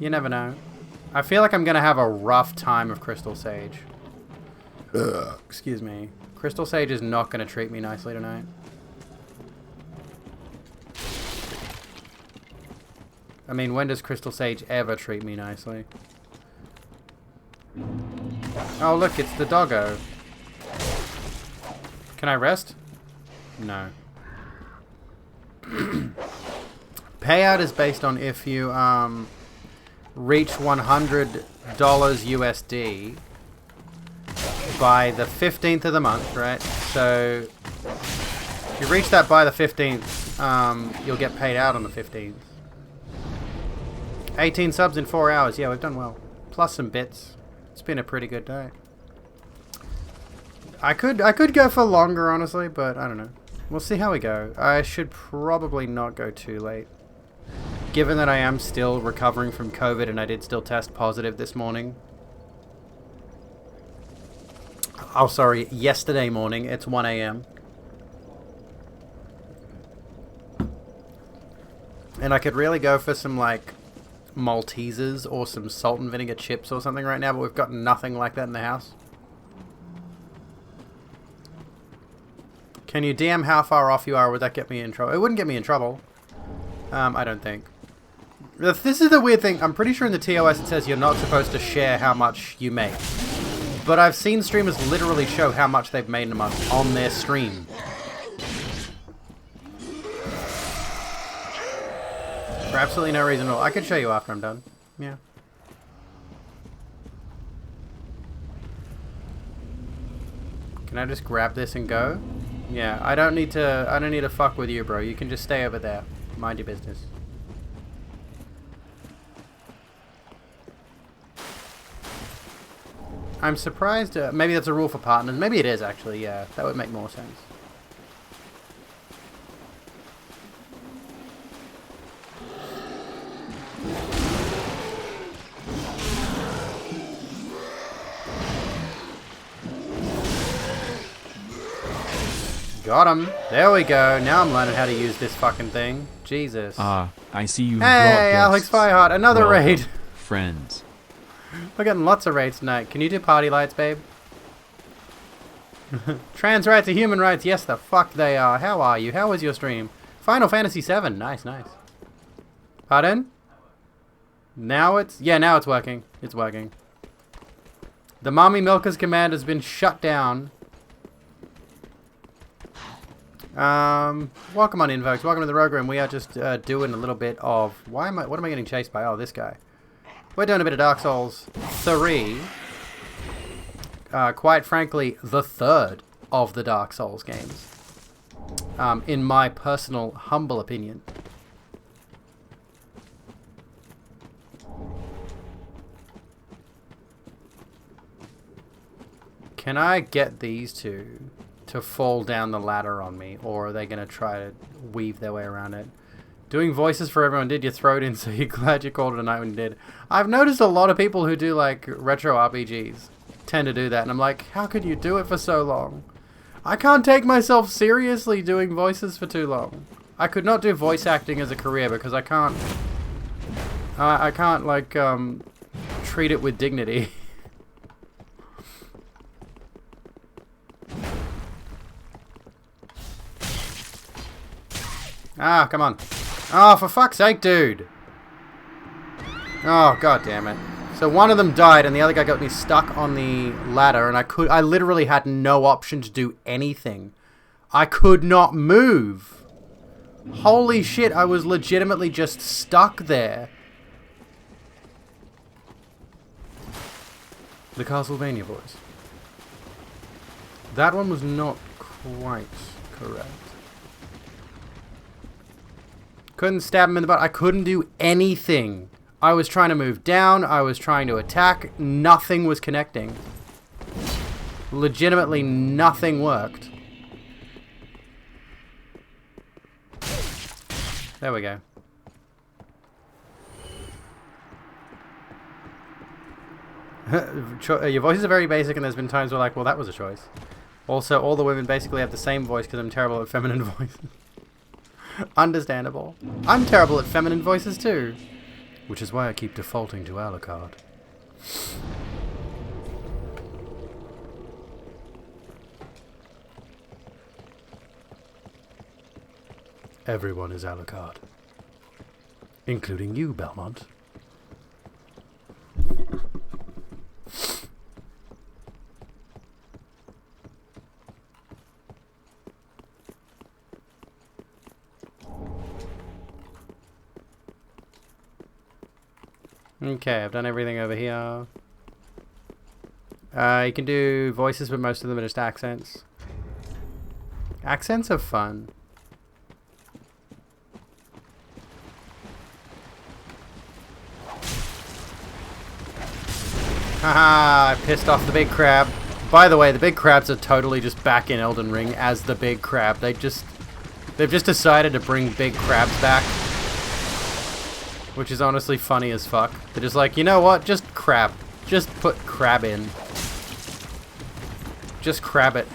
B: You never know. I feel like I'm gonna have a rough time of Crystal Sage. Excuse me. Crystal Sage is not gonna treat me nicely tonight. I mean, when does Crystal Sage ever treat me nicely? Oh, look, it's the doggo. Can I rest? No. Payout is based on if you reach $100 USD by the 15th of the month, right? So if you reach that by the 15th, you'll get paid out on the 15th. 18 subs in 4 hours. Yeah, we've done well. Plus some bits. It's been a pretty good day. I could go for longer, honestly, but I don't know. We'll see how we go. I should probably not go too late. Given that I am still recovering from COVID and I did still test positive this morning. Oh, sorry, yesterday morning. It's 1 a.m. And I could really go for some, like, Maltesers or some salt and vinegar chips or something right now, but we've got nothing like that in the house. Can you DM how far off you are? Would that get me in trouble? It wouldn't get me in trouble. I don't think. This is the weird thing. I'm pretty sure in the TOS it says you're not supposed to share how much you make. But I've seen streamers literally show how much they've made in a month on their stream. For absolutely no reason at all. I could show you after I'm done. Yeah. Can I just grab this and go? Yeah, I don't need to fuck with you, bro. You can just stay over there. Mind your business. I'm surprised. Maybe that's a rule for partners. Maybe it is, actually. Yeah, that would make more sense. Got him. There we go. Now I'm learning how to use this fucking thing. Jesus.
A: I see you.
B: Hey, Alex Fireheart. Another raid.
A: Friends.
B: We're getting lots of raids tonight. Can you do party lights, babe? Trans rights are human rights. Yes, the fuck they are. How are you? How was your stream? Final Fantasy VII. Nice, nice. Pardon? Now it's... Yeah, now it's working. It's working. The Mommy Milkers command has been shut down. Welcome on in, folks. Welcome to the Rogue Room. We are just doing a little bit of... What am I getting chased by? Oh, this guy. We're doing a bit of Dark Souls 3. Quite frankly, the third of the Dark Souls games. In my personal, humble opinion. Can I get these two to fall down the ladder on me, or are they going to try to weave their way around it? Doing voices for everyone. Did you throw it in, so you're glad you called it a night when you did? I've noticed a lot of people who do, like, retro RPGs tend to do that, and I'm like, how could you do it for so long? I can't take myself seriously doing voices for too long. I could not do voice acting as a career because I can't, like, treat it with dignity. Ah, come on. Oh, for fuck's sake, dude. Oh, god damn it. So one of them died and the other guy got me stuck on the ladder, and I literally had no option to do anything. I could not move. Holy shit, I was legitimately just stuck there. The Castlevania voice. That one was not quite correct. Couldn't stab him in the butt. I couldn't do anything. I was trying to move down. I was trying to attack. Nothing was connecting. Legitimately nothing worked. There we go. Your voices are very basic, and there's been times where like, well, that was a choice. Also, all the women basically have the same voice because I'm terrible at feminine voices. Understandable. I'm terrible at feminine voices too. Which is why I keep defaulting to Alucard. Everyone is Alucard. Including you, Belmont. Okay, I've done everything over here. You can do voices, but most of them are just accents. Accents are fun. Haha, I pissed off the big crab. By the way, the big crabs are totally just back in Elden Ring as the big crab. They've just decided to bring big crabs back. Which is honestly funny as fuck. They're just like, you know what? Just crab. Just put crab in. Just crab it.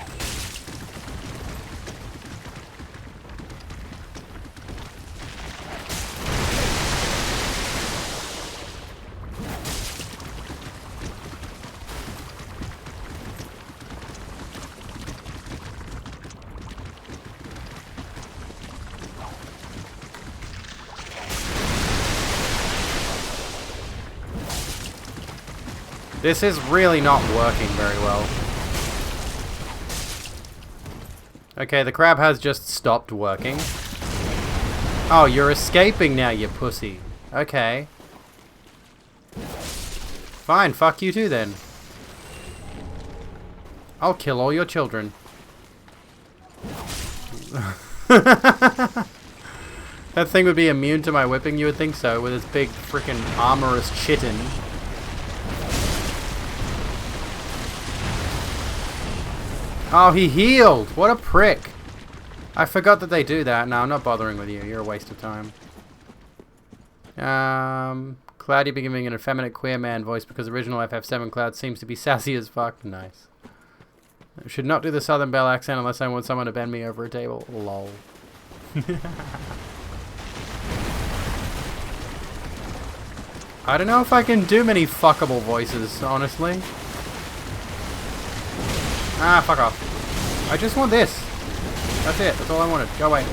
B: This is really not working very well. Okay, the crab has just stopped working. Oh, you're escaping now, you pussy. Okay. Fine, fuck you too then. I'll kill all your children. That thing would be immune to my whipping, you would think so, with its big freaking armorous chitin. Oh, he healed! What a prick! I forgot that they do that. No, I'm not bothering with you. You're a waste of time. Cloud, you've been giving an effeminate queer man voice because original FF7 Cloud seems to be sassy as fuck. Nice. I should not do the Southern Belle accent unless I want someone to bend me over a table. Lol. I don't know if I can do many fuckable voices, honestly. Ah, fuck off. I just want this. That's it. That's all I wanted. Go away.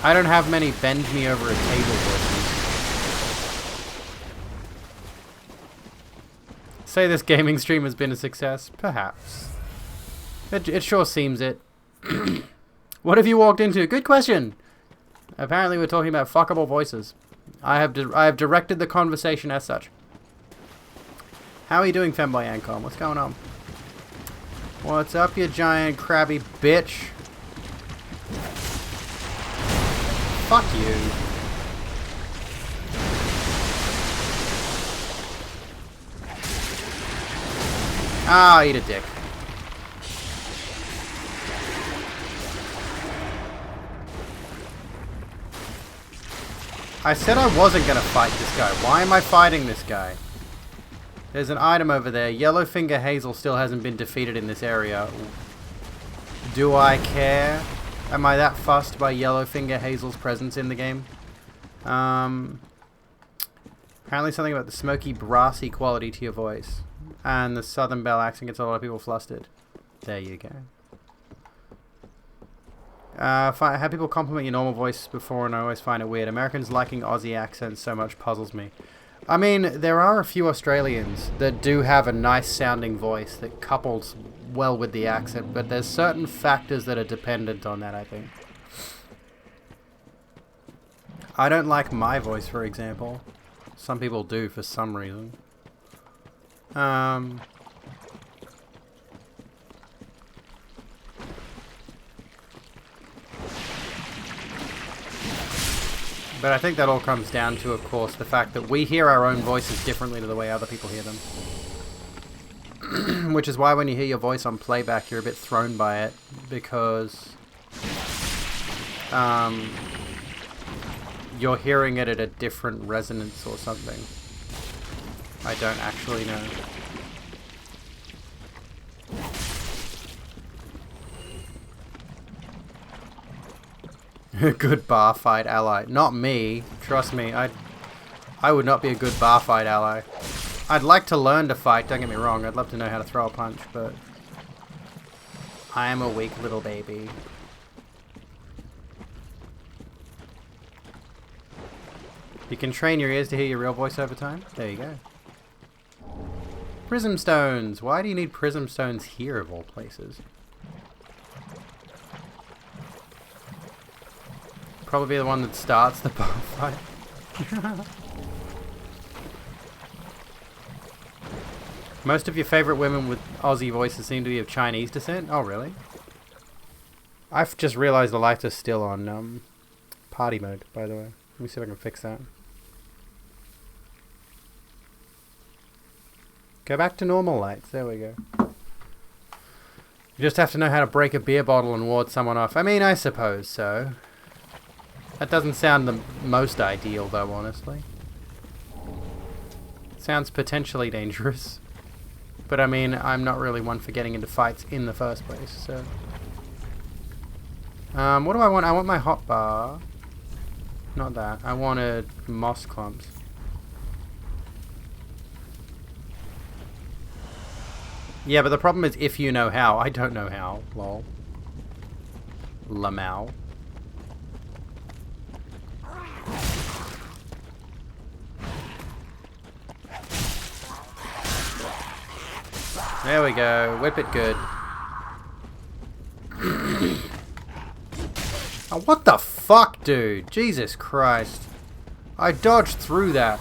B: I don't have many bend me over a table voices. Say this gaming stream has been a success? Perhaps. It sure seems it. What have you walked into? Good question. Apparently we're talking about fuckable voices. I have directed the conversation as such. How are you doing, Femboy Ancom? What's going on? What's up, you giant crabby bitch? Fuck you. Ah, eat a dick. I said I wasn't gonna fight this guy. Why am I fighting this guy? There's an item over there. Yellowfinger Hazel still hasn't been defeated in this area. Do I care? Am I that fussed by Yellowfinger Hazel's presence in the game? Apparently something about the smoky, brassy quality to your voice. And the Southern Belle accent gets a lot of people flustered. There you go. Had people compliment your normal voice before, and I always find it weird. Americans liking Aussie accents so much puzzles me. I mean, there are a few Australians that do have a nice sounding voice that couples well with the accent, but there's certain factors that are dependent on that, I think. I don't like my voice, for example. Some people do for some reason. But I think that all comes down to, of course, the fact that we hear our own voices differently to the way other people hear them. Which is why when you hear your voice on playback, you're a bit thrown by it, because you're hearing it at a different resonance or something. I don't actually know. Good bar fight ally. Not me. Trust me, I would not be a good bar fight ally. I'd like to learn to fight, don't get me wrong. I'd love to know how to throw a punch, but I am a weak little baby. You can train your ears to hear your real voice over time. There you go. Prism stones. Why do you need prism stones here of all places? Probably the one that starts the bar fight. Most of your favorite women with Aussie voices seem to be of Chinese descent. Oh, really? I've just realized the lights are still on party mode, by the way. Let me see if I can fix that. Go back to normal lights. There we go. You just have to know how to break a beer bottle and ward someone off. I mean, I suppose so. That doesn't sound the most ideal, though, honestly. Sounds potentially dangerous. But I mean, I'm not really one for getting into fights in the first place, so... what do I want? I want my hotbar. Not that. I wanted moss clumps. Yeah, but the problem is if you know how. I don't know how. Lol. Lamau. There we go. Whip it good. Oh, what the fuck, dude? Jesus Christ. I dodged through that.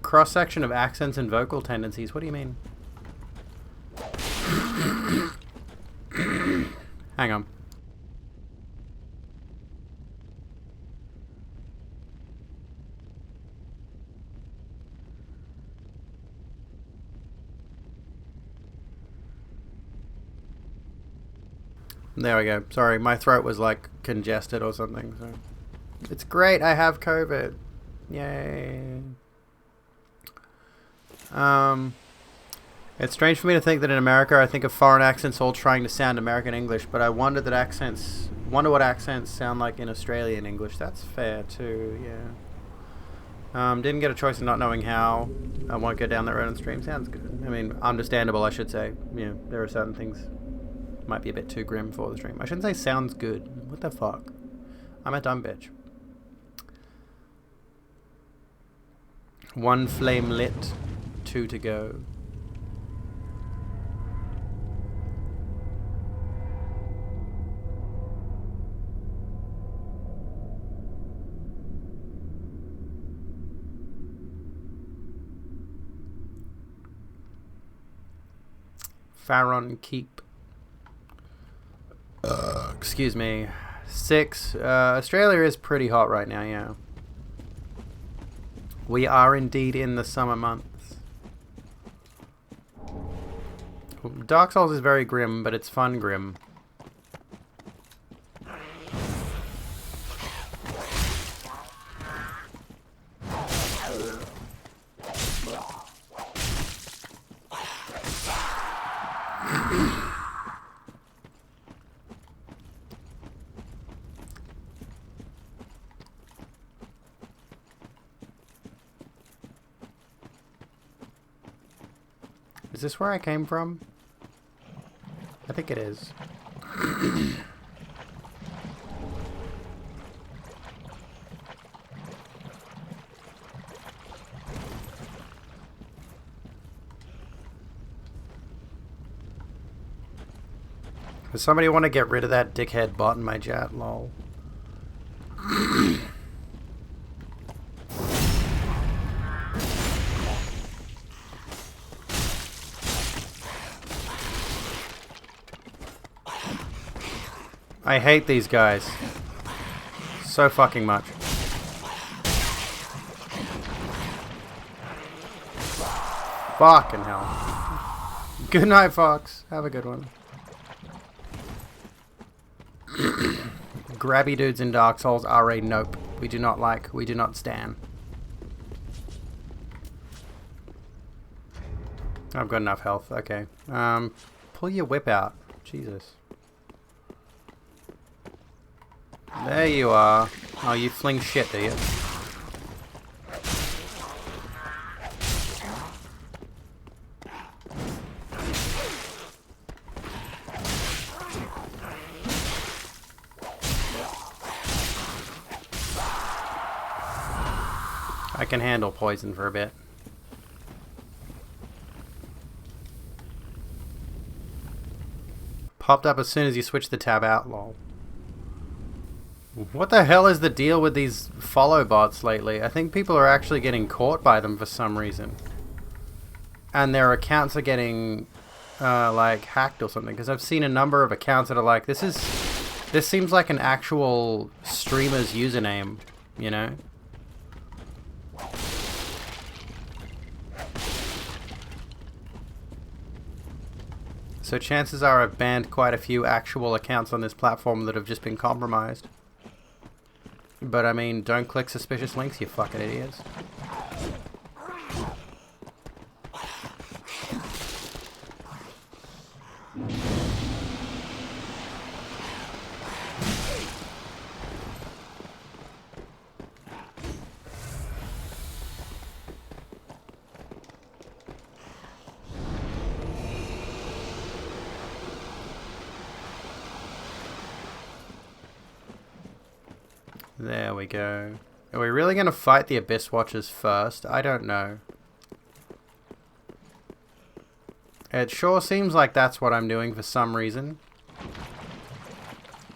B: Cross-section of accents and vocal tendencies. What do you mean? Hang on. There we go. Sorry, my throat was like congested or something. So it's great. I have COVID. Yay. It's strange for me to think that in America I think of foreign accents all trying to sound American English, but I wonder what accents sound like in Australian English. That's fair too, yeah. Didn't get a choice in not knowing how. I won't go down that road and stream. Sounds good. I mean, understandable, I should say. Yeah, there are certain things might be a bit too grim for the stream. I shouldn't say sounds good. What the fuck? I'm a dumb bitch. One flame lit, 2 to go. Farron Keep. Excuse me. 6. Australia is pretty hot right now, yeah. We are indeed in the summer months. Dark Souls is very grim, but it's fun grim. Is this where I came from? I think it is. Does somebody want to get rid of that dickhead bot in my chat? Lol. I hate these guys so fucking much. Fucking hell. Good night, Fox. Have a good one. Grabby dudes in Dark Souls are a nope. We do not like. We do not stan. I've got enough health. Okay. Pull your whip out. Jesus. There you are. Oh, you fling shit, do you? I can handle poison for a bit. Popped up as soon as you switch the tab out, lol. What the hell is the deal with these follow bots lately? I think people are actually getting caught by them for some reason. And their accounts are getting, like, hacked or something. Because I've seen a number of accounts that are like, this seems like an actual streamer's username, you know? So chances are I've banned quite a few actual accounts on this platform that have just been compromised. But I mean, don't click suspicious links, you fucking idiots. There we go. Are we really going to fight the Abyss Watchers first? I don't know. It sure seems like that's what I'm doing for some reason.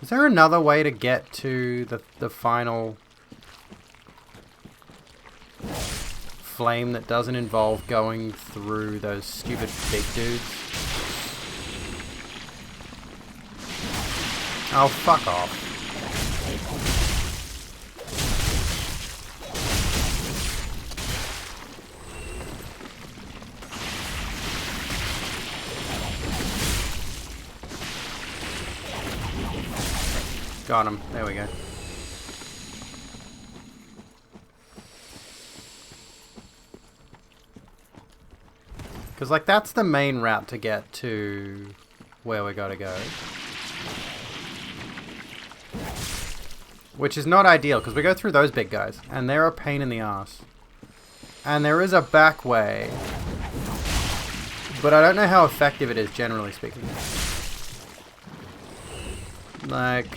B: Is there another way to get to the final flame that doesn't involve going through those stupid big dudes? Oh, fuck off. Got him. There we go. Because, like, that's the main route to get to where we gotta go. Which is not ideal, because we go through those big guys, and they're a pain in the ass. And there is a back way, but I don't know how effective it is, generally speaking. Like,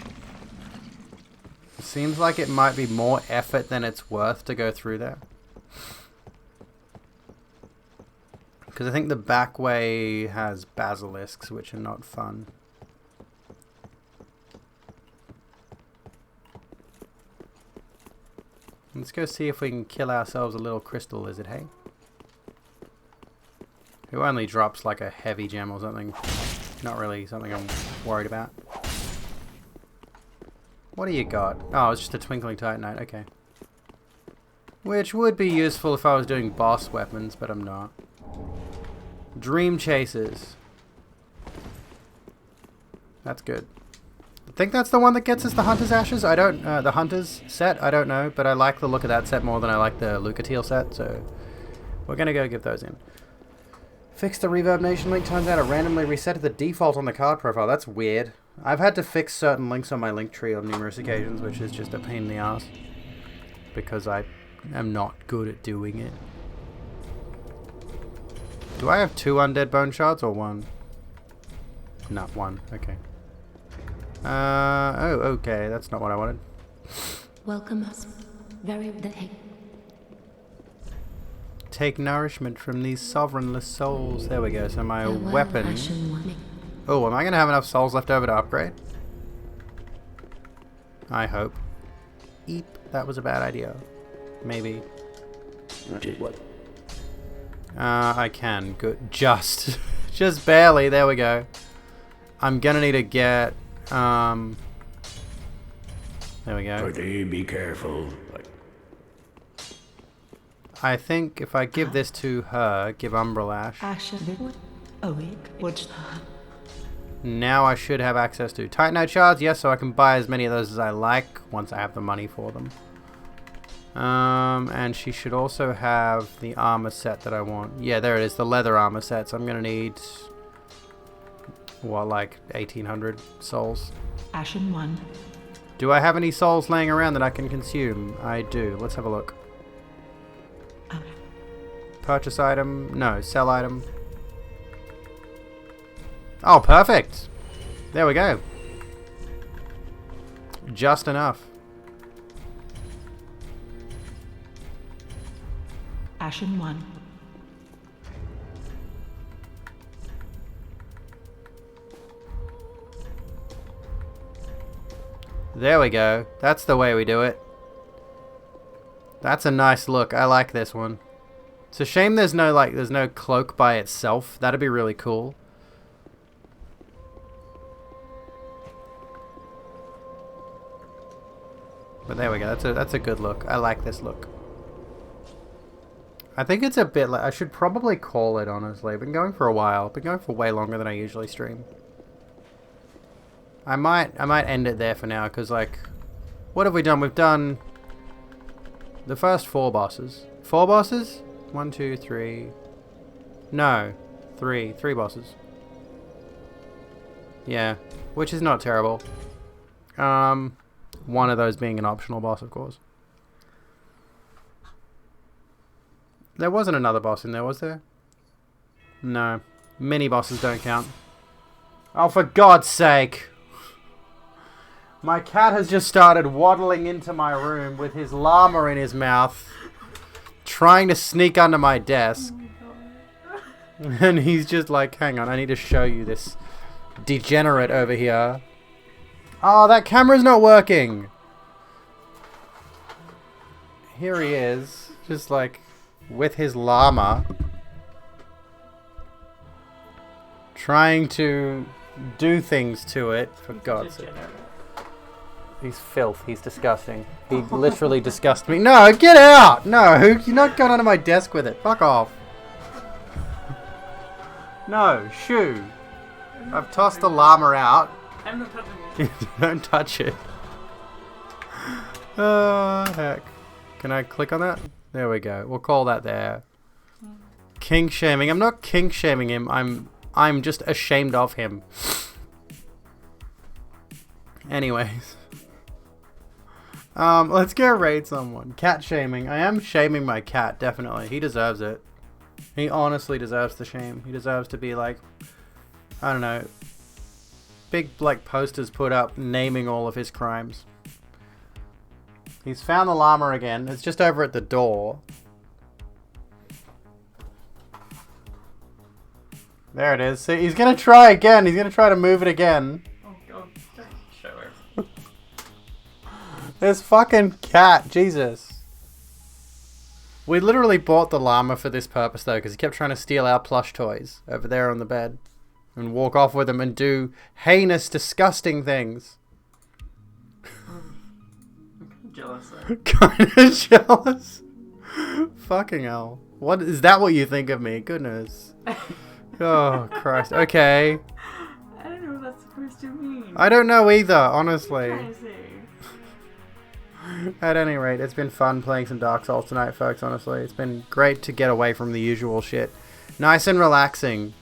B: it seems like it might be more effort than it's worth to go through there. Because I think the back way has basilisks, which are not fun. Let's go see if we can kill ourselves a little crystal lizard, hey? Who only drops like a heavy gem or something. Not really something I'm worried about. What do you got? Oh, it's just a Twinkling Titanite, okay. Which would be useful if I was doing boss weapons, but I'm not. Dream Chasers. That's good. I think that's the one that gets us the Hunter's Ashes. I don't, the Hunter's set, I don't know, but I like the look of that set more than I like the Lucatiel set, so we're gonna go give those in. Fix the Reverb Nation link. Turns out it randomly reset the default on the card profile. That's weird. I've had to fix certain links on my link tree on numerous occasions, which is just a pain in the ass. Because I am not good at doing it. Do I have 2 undead bone shards or 1? Not 1. Okay. Oh, okay. That's not what I wanted.
I: Welcome us. Very day.
B: Take nourishment from these sovereignless souls. There we go. So my weapon. Oh, am I going to have enough souls left over to upgrade? I hope. Eep. That was a bad idea. Maybe.
K: What?
B: I can. Good. Just. Just barely. There we go. I'm going to need to get... There we go.
K: Pretty, be careful.
B: I think if I give this to her, give Umbralash,
F: Ashen. Oh, wait. What's
B: now I should have access to Titanite shards. Yes, so I can buy as many of those as I like once I have the money for them. And she should also have the armor set that I want. Yeah, there it is, the leather armor set. So I'm gonna need, what, like 1800 souls?
F: Ashen 1.
B: Do I have any souls laying around that I can consume? I do. Let's have a look. Purchase item. No, sell item. Oh, perfect. There we go. Just enough.
F: Ashen 1.
B: There we go. That's the way we do it. That's a nice look. I like this one. It's a shame there's no cloak by itself. That'd be really cool. But there we go. That's a good look. I like this look. I think it's a bit like, I should probably call it, honestly. I've been going for a while. Been going for way longer than I usually stream. I might end it there for now, because, like, what have we done? We've done the first 4 bosses. 4 bosses? 1, 2, 3. No. 3 bosses. Yeah. Which is not terrible. One of those being an optional boss, of course. There wasn't another boss in there, was there? No. Mini bosses don't count. Oh, for God's sake! My cat has just started waddling into my room with his llama in his mouth, trying to sneak under my desk. And he's just like, hang on, I need to show you this degenerate over here. Oh, that camera's not working! Here he is, just like, with his llama, trying to do things to it, for God's sake. He's filth, he's disgusting. He literally disgusts me. No, get out! No, you're not going under my desk with it. Fuck off. No, shoo. I've tossed the llama out.
C: I'm not touching it.
B: Don't touch it. Oh, heck. Can I click on that? There we go. We'll call that there. Kink shaming. I'm not kink shaming him. I'm just ashamed of him. Anyways. Let's go raid someone. Cat shaming. I am shaming my cat, definitely. He deserves it. He honestly deserves the shame. He deserves to be like, I don't know, big like posters put up naming all of his crimes. He's found the llama again. It's just over at the door. There it is. See, he's gonna try again. He's gonna try to move it again.
C: Oh God, don't show her.
B: This fucking cat, Jesus. We literally bought the llama for this purpose though, because he kept trying to steal our plush toys over there on the bed and walk off with them and do heinous, disgusting things.
C: Jealous.
B: Kind of jealous. Fucking hell. What is that? What you think of me? Goodness. Oh Christ. Okay.
C: I don't know what that's supposed to mean.
B: I don't know either, honestly.
C: What can I say?
B: At any rate, it's been fun playing some Dark Souls tonight, folks, honestly. It's been great to get away from the usual shit. Nice and relaxing.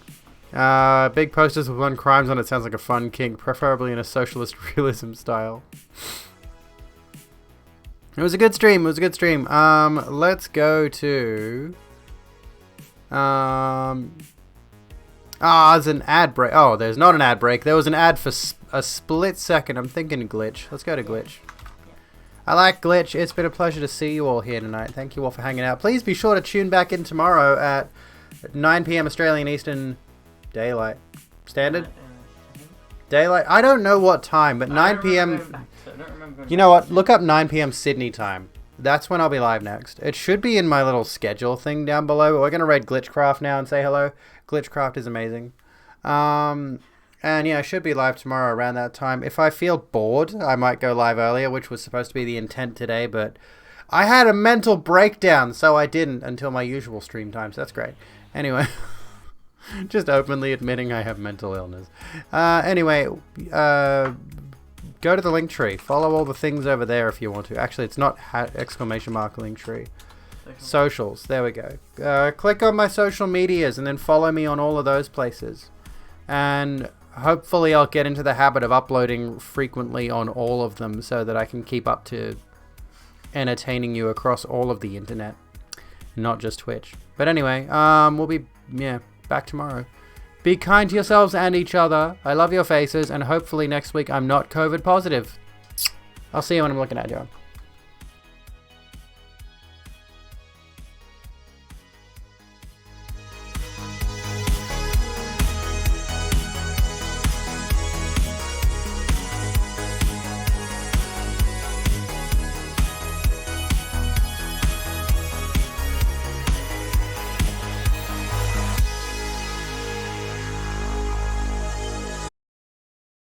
B: Big posters with fun crimes on it sounds like a fun kink, preferably in a socialist realism style. It was a good stream, it was a good stream. Let's go to... there's an ad break. Oh, there's not an ad break. There was an ad for a split second. I'm thinking Glitch. Let's go to Glitch. I like Glitch. It's been a pleasure to see you all here tonight. Thank you all for hanging out. Please be sure to tune back in tomorrow at 9 p.m. Australian Eastern Daylight. Standard? Daylight? I don't know what time, but 9 p.m. You know what? Look up 9 p.m. Sydney time. That's when I'll be live next. It should be in my little schedule thing down below, but we're going to raid Glitchcraft now and say hello. Glitchcraft is amazing. And yeah, I should be live tomorrow around that time. If I feel bored, I might go live earlier, which was supposed to be the intent today, but I had a mental breakdown, so I didn't until my usual stream time, so that's great. Anyway, just openly admitting I have mental illness. Anyway, go to the link tree. Follow all the things over there if you want to. Actually, it's not exclamation mark link tree. Socials. There we go. Click on my social medias and then follow me on all of those places. And hopefully I'll get into the habit of uploading frequently on all of them so that I can keep up to entertaining you across all of the internet, not just Twitch. But anyway, we'll be back tomorrow. Be kind to yourselves and each other. I love your faces, and hopefully next week I'm not COVID positive. I'll see you when I'm looking at you.